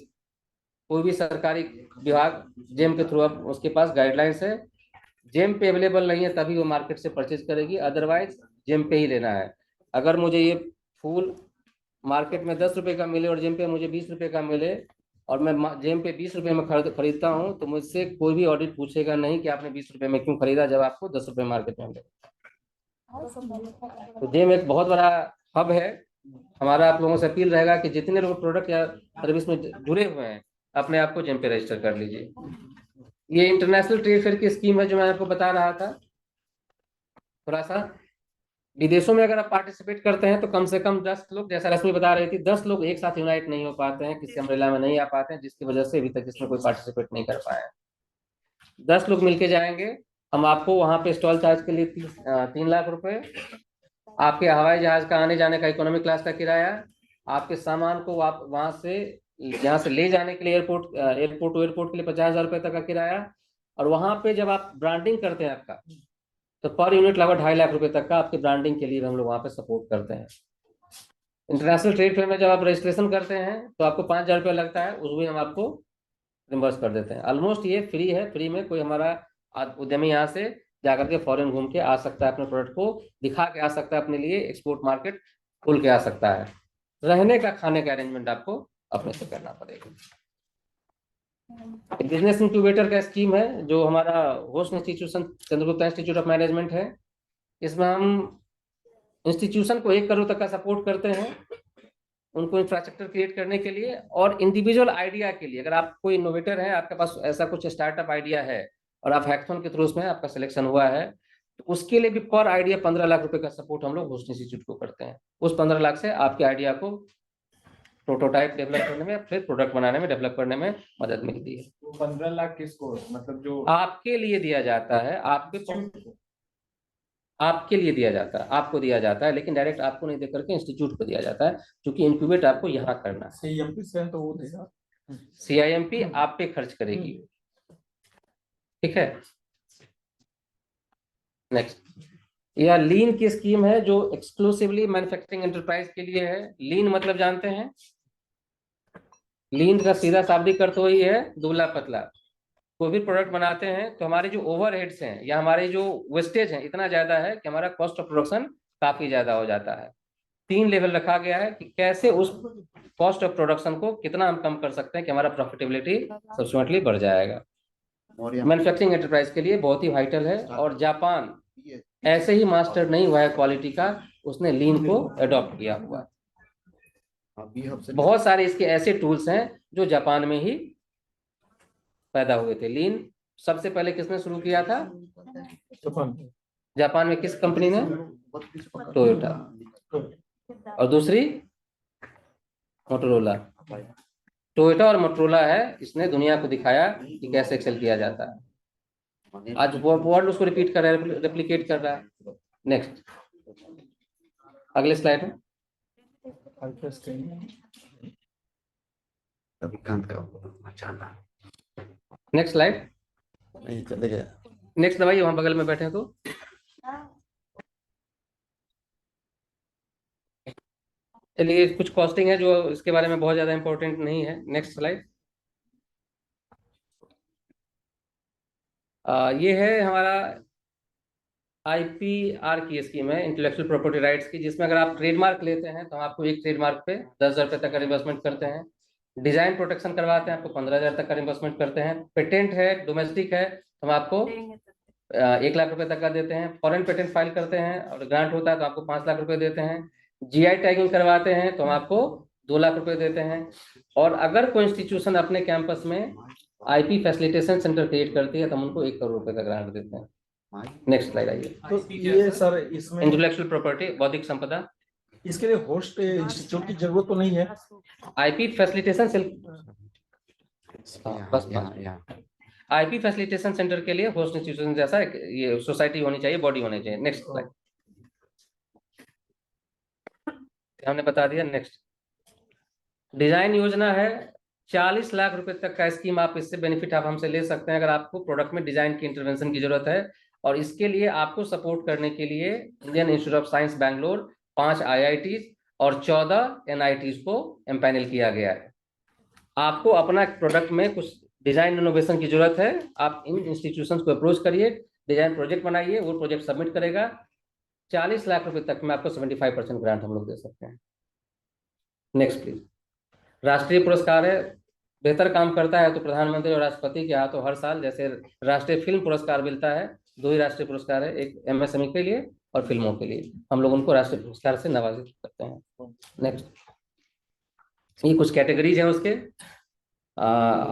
कोई भी सरकारी विभाग जेम के थ्रू अब उसके पास गाइडलाइंस है, जेम पे अवेलेबल नहीं है तभी वो मार्केट से परचेज करेगी, अदरवाइज जेम पे ही लेना है। अगर मुझे ये फूल मार्केट में 10 रुपए का मिले और जेम पे मुझे 20 रुपए का मिले और मैं जेम पे 20 रुपए में खरीदता हूँ, तो मुझसे कोई भी ऑडिट पूछेगा नहीं कि आपने 20 रुपए में क्यों खरीदा जब आपको 10 रुपए मार्केट में मिले। तो जेम एक बहुत बड़ा हब है। हमारा आप लोगों से अपील रहेगा कि जितने लोग प्रोडक्ट या सर्विस में जुड़े हुए हैं अपने आप को जेम पे रजिस्टर कर लीजिए। ये इंटरनेशनल ट्रेड फेयर की स्कीम है जो मैं आपको बता रहा था। थोड़ा सा विदेशों में अगर आप पार्टिसिपेट करते हैं तो कम से कम 10 लोग, जैसा रश्मि बता रही थी, 10 लोग एक साथ यूनाइट नहीं हो पाते हैं, किसी अम्ब्रेला में नहीं आ पाते हैं, जिसकी वजह से अभी तक इसमें कोई पार्टिसिपेट नहीं कर पाए। 10 लोग मिलके जाएंगे, हम आपको वहां पे स्टॉल चार्ज के लिए 3 लाख रुपए, आपके हवाई जहाज का आने जाने का इकोनॉमिक क्लास का किराया, आपके सामान को आप वहां से यहाँ से ले जाने के लिए एयरपोर्ट टू एयरपोर्ट के लिए 50,000 रुपए तक का किराया, और वहां पे जब आप ब्रांडिंग करते हैं आपका, तो पर यूनिट लगभग 2.5 लाख रुपए तक का आपके ब्रांडिंग के लिए हम लोग वहाँ पे सपोर्ट करते हैं। इंटरनेशनल ट्रेड फेयर में जब आप रजिस्ट्रेशन करते हैं तो आपको 5,000 रुपया लगता है, उसमें हम आपको रिम्बर्स कर देते हैं। ऑलमोस्ट ये फ्री है, फ्री में कोई हमारा उद्यमी यहाँ से जाकर के फॉरेन घूम के आ सकता है, अपने प्रोडक्ट को दिखा के आ सकता है, अपने लिए एक्सपोर्ट मार्केट खोल के आ सकता है। रहने का खाने का अरेंजमेंट आपको अपने से करना पड़ेगा। बिजनेस इंक्यूबेटर का स्कीम है जो हमारा host institution Chandragupta institute of management है। इसमें हम इंस्टीट्यूशन को 1 करोड़ तक का सपोर्ट करते हैं, उनको इंफ्रास्ट्रक्चर क्रिएट करने के लिए और इंडिविजुअल आइडिया के लिए। अगर आप कोई इनोवेटर है, आपके पास ऐसा कुछ स्टार्टअप आइडिया है और आप हैकाथन के थ्रू उसमें आपका सिलेक्शन हुआ है, तो उसके लिए भी पर आइडिया 15 लाख रुपए का सपोर्ट हम लोग होस्ट इंस्टीट्यूट को करते हैं। उस 15 लाख से आपके आइडिया को प्रोटोटाइप डेवलप करने में, फिर प्रोडक्ट बनाने में, डेवलप करने में मदद मिलती है। वो 15 लाख किसको, मतलब जो आपके लिए दिया जाता है, आपके लिए दिया जाता है, आपको दिया जाता है, लेकिन डायरेक्ट आपको नहीं दे करके इंस्टीट्यूट को दिया जाता है, क्योंकि इंक्यूबेट आपको यहाँ करना है। CIMP से तो वो देगा, CIMP आप पे खर्च करेगी। ठीक है, नेक्स्ट। यह लीन की स्कीम है जो एक्सक्लूसिवली मैन्युफैक्चरिंग एंटरप्राइज के लिए है। लीन मतलब जानते हैं, लीन का सीधा शाब्दिक अर्थ वही है दुबला पतला। कोई भी प्रोडक्ट बनाते हैं तो हमारे जो ओवरहेड्स हैं या हमारे जो वेस्टेज हैं इतना ज्यादा है कि हमारा कॉस्ट ऑफ प्रोडक्शन काफी ज्यादा हो जाता है। 3 लेवल रखा गया है कि कैसे उस कॉस्ट ऑफ प्रोडक्शन को कितना हम कम कर सकते हैं कि हमारा प्रॉफिटेबिलिटी सब्सिक्वेंटली बढ़ जाएगा। मैन्युफैक्चरिंग एंटरप्राइज के लिए बहुत ही वाइटल है। और जापान ऐसे ही मास्टर नहीं हुआ है क्वालिटी का, उसने लीन को अडॉप्ट किया हुआ है। बहुत सारे इसके ऐसे टूल्स हैं जो जापान में ही पैदा हुए थे। लीन सबसे पहले किसने शुरू किया था? जापान में किस कंपनी ने? टोयोटा। और दूसरी मोटोरोला। टोयोटा और मोटोरोला है, इसने दुनिया को दिखाया कि कैसे एक्सेल किया जाता है। आज वर्ल्ड उसको रिपीट कर रहा है, रेप्लिकेट कर रहा है। नेक्स्ट, अगले स्लाइड में नेक्स्ट स्लाइड चले गए। नेक्स्ट दबाइए, वहां बगल में बैठे तो। चलिए, कुछ कॉस्टिंग है जो इसके बारे में बहुत ज्यादा इंपॉर्टेंट नहीं है। Next slide. ये है हमारा IPR की स्कीम है, इंटेलेक्चुअल प्रॉपर्टी राइट्स की, जिसमें अगर आप ट्रेडमार्क लेते हैं तो आपको एक ट्रेडमार्क पे 10,000 रुपये तक का रिम्बर्समेंट करते हैं। डिजाइन प्रोटेक्शन करवाते हैं आपको 15,000 तक का रिम्बर्समेंट करते हैं। पेटेंट है, डोमेस्टिक है, तो हम आपको 1 लाख रुपए तक का देते हैं। फॉरेन पेटेंट फाइल करते हैं और ग्रांट होता है तो आपको 5 लाख रुपए देते हैं। GI टैगिंग करवाते हैं तो हम आपको 2 लाख रुपए देते हैं। और अगर कोई इंस्टीट्यूशन अपने कैंपस में IP फैसिलिटेशन सेंटर क्रिएट करती है तो हम उनको 1 करोड़ रुपए का ग्रांट देते हैं। नेक्स्ट स्लाइड आइए। तो ये सर इसमें इंटेलेक्चुअल प्रॉपर्टी, बौद्धिक संपदा, इसके लिए होस्ट इंस्टीट्यूट की जरूरत तो नहीं है? IP फैसिलिटेशन सेल, बस IP फैसिलिटेशन सेंटर के लिए होस्ट इंस्टीट्यूशन जैसा ये सोसाइटी होनी चाहिए, बॉडी होनी चाहिए। नेक्स्ट स्लाइड, हमने बता दिया। नेक्स्ट, डिजाइन योजना है, 40 लाख रुपए तक का स्कीम आप इससे बेनिफिट आप हमसे ले सकते हैं अगर आपको प्रोडक्ट में डिजाइन की इंटरवेंशन की जरूरत है। और इसके लिए आपको सपोर्ट करने के लिए Indian institute of science Bangalore, 5 IITs और 14 NITs को एम्पैनल किया गया है। आपको अपना प्रोडक्ट में कुछ डिजाइन इनोवेशन की जरूरत है, आप इन इंस्टीट्यूशंस को अप्रोच करिए, डिजाइन प्रोजेक्ट बनाइए, वो प्रोजेक्ट सबमिट करेगा। 40 लाख रुपए तक में आपको 75% ग्रांट हम लोग दे सकते हैं। Next please. राष्ट्रीय पुरस्कार है, बेहतर काम करता है तो प्रधानमंत्री और राष्ट्रपति के हाथों हर साल जैसे राष्ट्रीय फिल्म पुरस्कार मिलता है, 2 ही राष्ट्रीय पुरस्कार है, एक MSME के लिए और फिल्मों के लिए, हम लोग उनको राष्ट्रीय पुरस्कार से नवाजित करते हैं। नेक्स्ट, ये कुछ कैटेगरीज हैं उसके।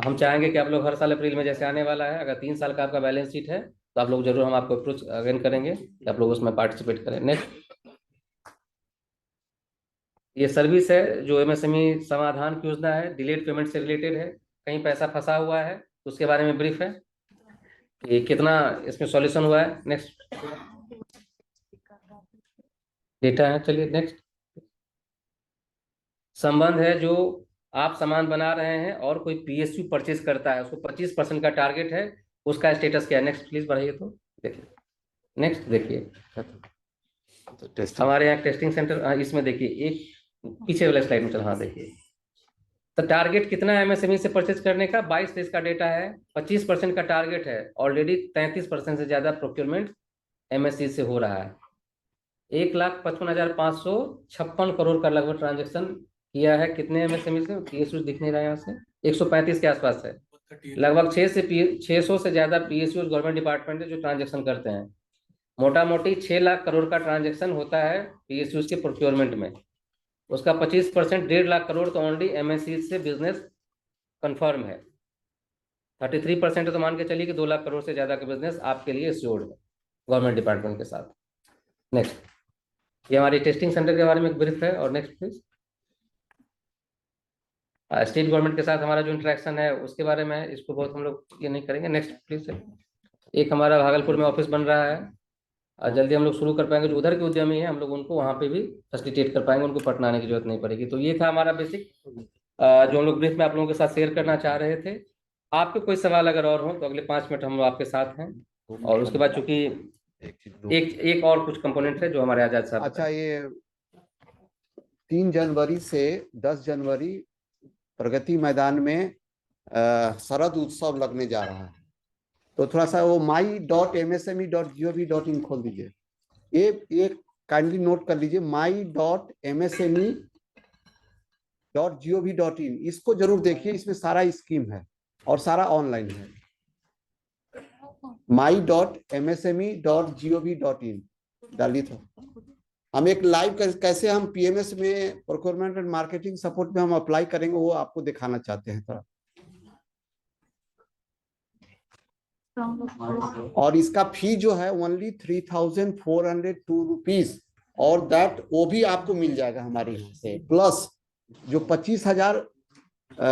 हम चाहेंगे कि आप लोग हर साल अप्रैल में जैसे आने वाला है, अगर 3 साल का आपका बैलेंस शीट है तो आप लोग जरूर हम आपको अप्रोच अगेन करेंगे कि आप लोग उसमें पार्टिसिपेट करें। नेक्स्ट, ये सर्विस है जो MSME समाधान की योजना है, डिलेड पेमेंट से रिलेटेड है, कहीं पैसा फंसा हुआ है तो उसके बारे में ब्रीफ है कि कितना इसमें सॉल्यूशन हुआ है। नेक्स्ट, डेटा है। चलिए नेक्स्ट, संबंध है, जो आप सामान बना रहे हैं और कोई PSU परचेज करता है, उसको 25% का टारगेट है, उसका स्टेटस क्या है। नेक्स्ट प्लीज बढ़ाइए तो देखिए। नेक्स्ट देखिए, हमारे यहाँ टेस्टिंग सेंटर, इसमें देखिए एक पीछे वाले स्लाइड में चल, हाँ देखिए, तो टारगेट कितना है MSME से परचेज करने का? 22 देश का डेटा है, 25% का टारगेट है, ऑलरेडी 33% से ज्यादा प्रोक्योरमेंट MSE से हो रहा है। 1,55,556 करोड़ का लगभग ट्रांजेक्शन किया है। कितने MSME से? PSU दिख नहीं रहा है यहाँ से, 135 के आसपास है। लगभग 600 से ज्यादा PSU गवर्नमेंट डिपार्टमेंट है जो ट्रांजेक्शन करते हैं। मोटा मोटी 6 लाख करोड़ का ट्रांजेक्शन होता है PSU के प्रोक्योरमेंट में, उसका 25% 1.5 लाख करोड़ तो ओनली MSE से बिजनेस कंफर्म है। 33% तो मान के चलिए कि 2 लाख करोड़ से ज्यादा का बिजनेस आपके लिए श्योर्ड है गवर्नमेंट डिपार्टमेंट के साथ। नेक्स्ट, ये हमारी टेस्टिंग सेंटर के बारे में एक ब्रीफ है। और नेक्स्ट प्लीज, स्टेट गवर्नमेंट के साथ हमारा जो इंटरेक्शन है उसके बारे में, इसको बहुत हम लोग ये नहीं करेंगे। Next please. एक हमारा भागलपुर में ऑफिस बन रहा है, जल्दी हम लोग शुरू कर पाएंगे। जो उधर के उद्यमी हैं हम लोग उनको वहाँ पे भी फैसिलिटेट कर पाएंगे, उनको पटना आने की जरूरत नहीं पड़ेगी। तो ये था हमारा बेसिक जो हम लोग ब्रीफ में आप लोगों के साथ शेयर करना चाह रहे थे। आपके कोई सवाल अगर और हो तो अगले 5 मिनट हम लोग आपके साथ हैं, और उसके बाद चूंकि एक और कुछ कंपोनेंट है जो हमारे आजाद साहब। अच्छा, ये 3 जनवरी से 10 जनवरी प्रगति मैदान में शरद उत्सव लगने जा रहा है, तो थोड़ा सा वो my.msme.gov.in खोल दीजिए। ये काइंडली नोट कर लीजिए, my.msme.gov.in, इसको जरूर देखिए, इसमें सारा स्कीम है और सारा ऑनलाइन है। my.msme.gov.in डालिए। तो हम एक लाइव कैसे हम पीएमएस में प्रोक्योरमेंट एंड मार्केटिंग सपोर्ट में हम अप्लाई करेंगे वो आपको दिखाना चाहते हैं थोड़ा। और इसका फी जो है ओनली 3,402 रुपीज, और दैट वो भी आपको मिल जाएगा हमारे यहाँ से, प्लस जो 25,000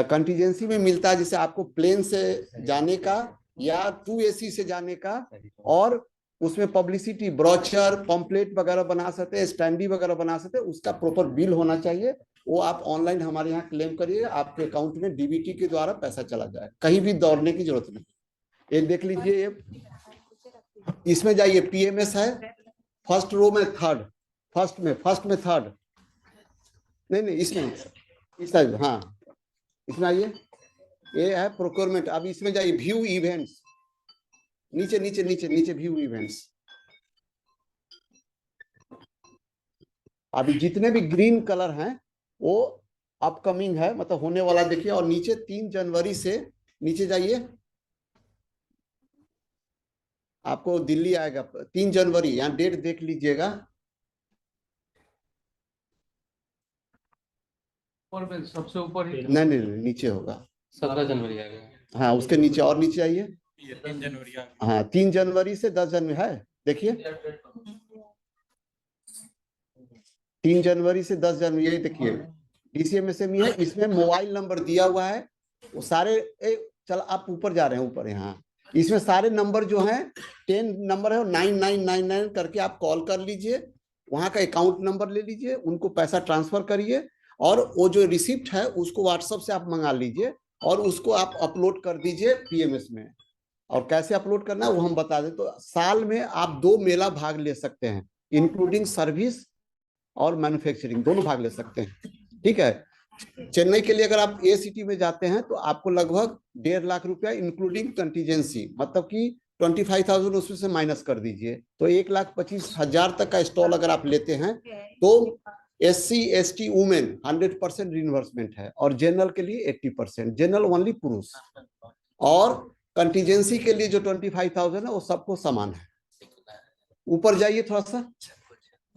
कंटीजेंसी में मिलता है, जिसे आपको प्लेन से जाने का या 2AC से जाने का, और उसमें पब्लिसिटी, ब्रोचर, पंपलेट वगैरह बना सकते हैं, स्टैंडी वगैरह बना सकते हैं, उसका प्रॉपर बिल होना चाहिए। वो आप ऑनलाइन हमारे यहाँ क्लेम करिए, आपके अकाउंट में डीबीटी के द्वारा पैसा चला जाए, कहीं भी दौड़ने की जरूरत नहीं। एक देख लीजिए, इसमें जाइए, पीएमएस है, फर्स्ट रो में थर्ड, फर्स्ट में थर्ड, नहीं इसमें हाँ, इसमें आइए, ये है प्रोक्योरमेंट। अब इसमें जाइए, व्यू इवेंट्स, नीचे नीचे नीचे नीचे व्यू इवेंट्स। अभी जितने भी ग्रीन कलर हैं वो अपकमिंग है, मतलब होने वाला, देखिए। और नीचे 3 जनवरी से नीचे जाइए, आपको दिल्ली आएगा 3 जनवरी, यहाँ डेट देख लीजिएगा। सबसे ऊपर नहीं नीचे होगा, 17 जनवरी आएगा। हाँ, उसके नीचे और नीचे आइए। 3 जनवरी। हाँ, 3 जनवरी से 10 जनवरी है, देखिए 3 जनवरी से 10 जनवरी, यही देखिए DCMSME है। इसमें मोबाइल नंबर दिया हुआ है, वो सारे चल आप ऊपर जा रहे हैं, ऊपर यहाँ इसमें सारे नंबर जो हैं 10 नंबर है, 9999 करके आप कॉल कर लीजिए, वहां का अकाउंट नंबर ले लीजिए, उनको पैसा ट्रांसफर करिए, और वो जो रिसिप्ट है उसको व्हाट्सएप से आप मंगा लीजिए, और उसको आप अपलोड कर दीजिए पीएमएस में। और कैसे अपलोड करना है वो हम बता दें। तो साल में आप 2 मेला भाग ले सकते हैं, इंक्लूडिंग सर्विस और मैन्युफैक्चरिंग, दोनों भाग ले सकते हैं, ठीक है। चेन्नई के लिए अगर आप ए सिटी में जाते हैं तो आपको लगभग 1.5 लाख रुपया इंक्लूडिंग कंटीजेंसी, मतलब कि 25,000 उसमें से माइनस कर दीजिए, तो 1,25,000 तक का स्टॉल अगर आप लेते हैं तो SC ST वुमेन 100% रिइंबर्समेंट है, और जनरल के लिए 80%, जनरल ओनली पुरुष, और कंटीजेंसी के लिए जो 25,000 है वो सबको समान है। ऊपर जाइए थोड़ा सा।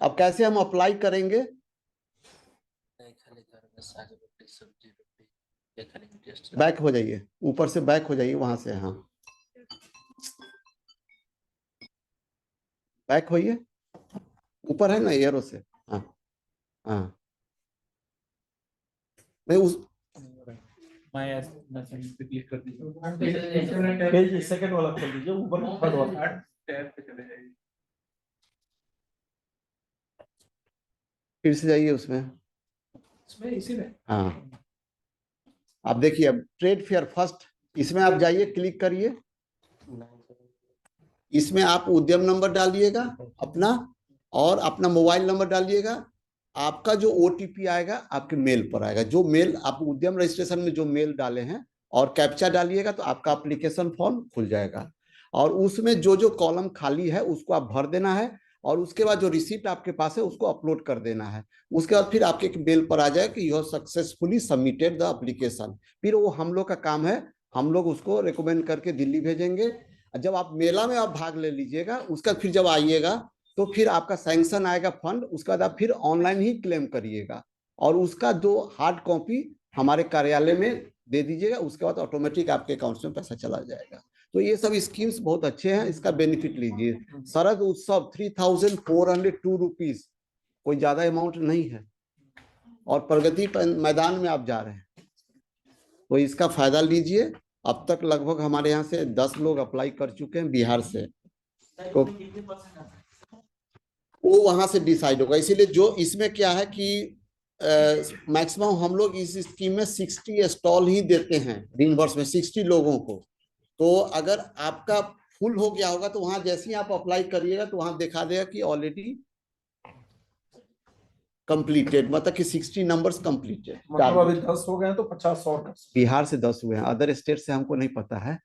अब कैसे हम अप्लाई करेंगे, बैक हो जाइए, ऊपर से बैक हो जाइए, वहां से, हाँ बैक होइए, ऊपर है ना एरो से, हाँ हाँ, मैं उस क्लिक कर दीजिए, पेज सेकंड वाला खोल दीजिए, ऊपर थर्ड वाला टैब पे चले जाइए। फिर से जाइए उसमें, इसी में हाँ। आप देखिए, अब ट्रेड फेयर फर्स्ट, इसमें आप जाइए, क्लिक करिए, इसमें आप उद्यम नंबर डालिएगा अपना, और अपना मोबाइल नंबर डालिएगा। आपका जो OTP आएगा आपके मेल पर आएगा, जो मेल आप उद्यम रजिस्ट्रेशन में जो मेल डाले हैं, और कैप्चा डालिएगा तो आपका एप्लीकेशन फॉर्म खुल जाएगा, और उसमें जो जो कॉलम खाली है उसको आप भर देना है, और उसके बाद जो रिसिप्ट आपके पास है उसको अपलोड कर देना है। उसके बाद फिर आपके एक मेल पर आ जाए कि you have successfully submitted the application. फिर वो हम लोग का काम है, हम लोग उसको रिकमेंड करके दिल्ली भेजेंगे। जब आप मेला में आप भाग ले लीजिएगा, उसका फिर जब आइएगा तो फिर आपका सैंक्शन आएगा फंड, उसके बाद आप फिर ऑनलाइन ही क्लेम करिएगा, और उसका जो हार्ड कॉपी हमारे कार्यालय में दे दीजिएगा, उसके बाद ऑटोमेटिक आपके अकाउंट में पैसा चला जाएगा। तो ये सब स्कीम्स बहुत अच्छे हैं, इसका बेनिफिट लीजिए। शरद उत्सव 3,402 रुपीज, कोई ज्यादा अमाउंट नहीं है, और प्रगति मैदान में आप जा रहे हैं तो इसका फायदा लीजिए। अब तक लगभग हमारे यहाँ से 10 लोग अप्लाई कर चुके हैं बिहार से, तो वो वहां से डिसाइड होगा। इसीलिए जो इसमें क्या है कि मैक्सिमम हम लोग इस स्कीम में 60 स्टॉल ही देते हैं रिइंबर्स में, 60 लोगों को। तो अगर आपका फुल हो गया होगा तो वहां जैसे ही आप अप्लाई करिएगा तो वहां दिखा देगा कि ऑलरेडी कंप्लीटेड, मतलब कि 60 नंबर्स कंप्लीटेड। मतलब अभी 10 हो गए हैं तो 50 और कर। बिहार से 10 हुए हैं, अदर स्टेट से हमको नहीं पता है।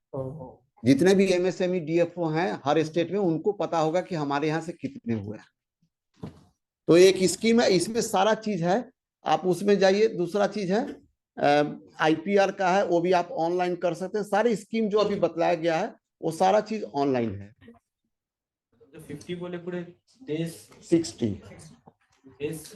जितने भी MSME DFO हैं हर स्टेट में, उनको पता होगा कि हमारे यहाँ से कितने हुए हैं। तो एक स्कीम है, इसमें सारा चीज है, आप उसमें जाइए। दूसरा चीज है IPR का है, वो भी आप ऑनलाइन कर सकते हैं। सारी स्कीम जो अभी बतलाया गया है वो सारा चीज ऑनलाइन है। 50 बोले पूरे देश 60 देश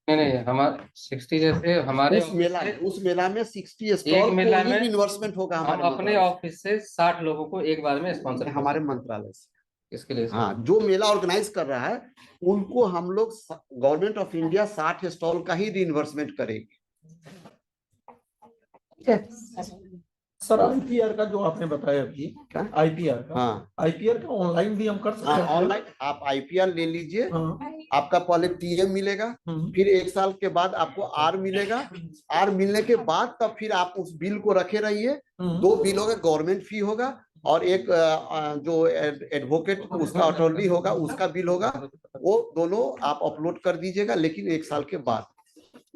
नहीं हमारे 60 जैसे हमारे उस मेला में 60 एक स्टॉल मेला को में इन्वेस्टमेंट होगा हम हमारे अपने ऑफिस से 60 लोगों को एक बार में स्पॉन्सर हमारे मंत्रालय से। इसके लिए हाँ, जो मेला ऑर्गेनाइज कर रहा है उनको हम लोग गवर्नमेंट ऑफ इंडिया 60 स्टॉल का ही रिइंबर्समेंट करेगी। सर IPR का जो आपने बताया अभी, IPR का, हाँ IPR का ऑनलाइन भी हम कर सकते हैं। ऑनलाइन आप IPR ले लीजिए। आपका पहले TM मिलेगा, फिर 1 साल के बाद आपको R मिलेगा। R मिलने के बाद तब फिर आप उस बिल को रखे रहिए। 2 बिल होगा, गवर्नमेंट फी होगा और एक जो एडवोकेट उसका अटॉर्नी होगा उसका बिल होगा। वो दोनों आप अपलोड कर दीजिएगा, लेकिन 1 साल के बाद।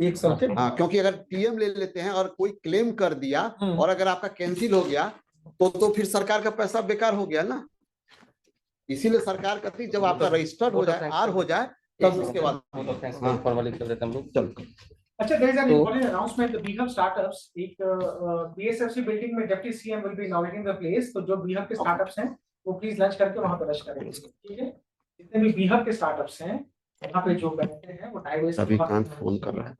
1 साल के हाँ, क्योंकि अगर TM ले लेते हैं और कोई क्लेम कर दिया और अगर आपका कैंसिल हो गया तो फिर सरकार का पैसा बेकार हो गया ना। इसीलिए सरकार कहती है जब आपका रजिस्टर्ड हो जाए, R हो जाए, तब उसके बाद फॉर्मली कर देते हम लोग। चलो। अच्छा, there is an important announcement. The BHUB startups, एक BSFC बिल्डिंग में deputy CM will be inaugurating the place. तो जो BHUB के स्टार्टअप्स हैं वो प्लीज लंच करके वहां पर रश करेंगे, ठीक है? जितने भी BHUB के स्टार्टअप्स हैं वहाँ पे जो बैठते हैं वो रविकांत फोन कर रहा है।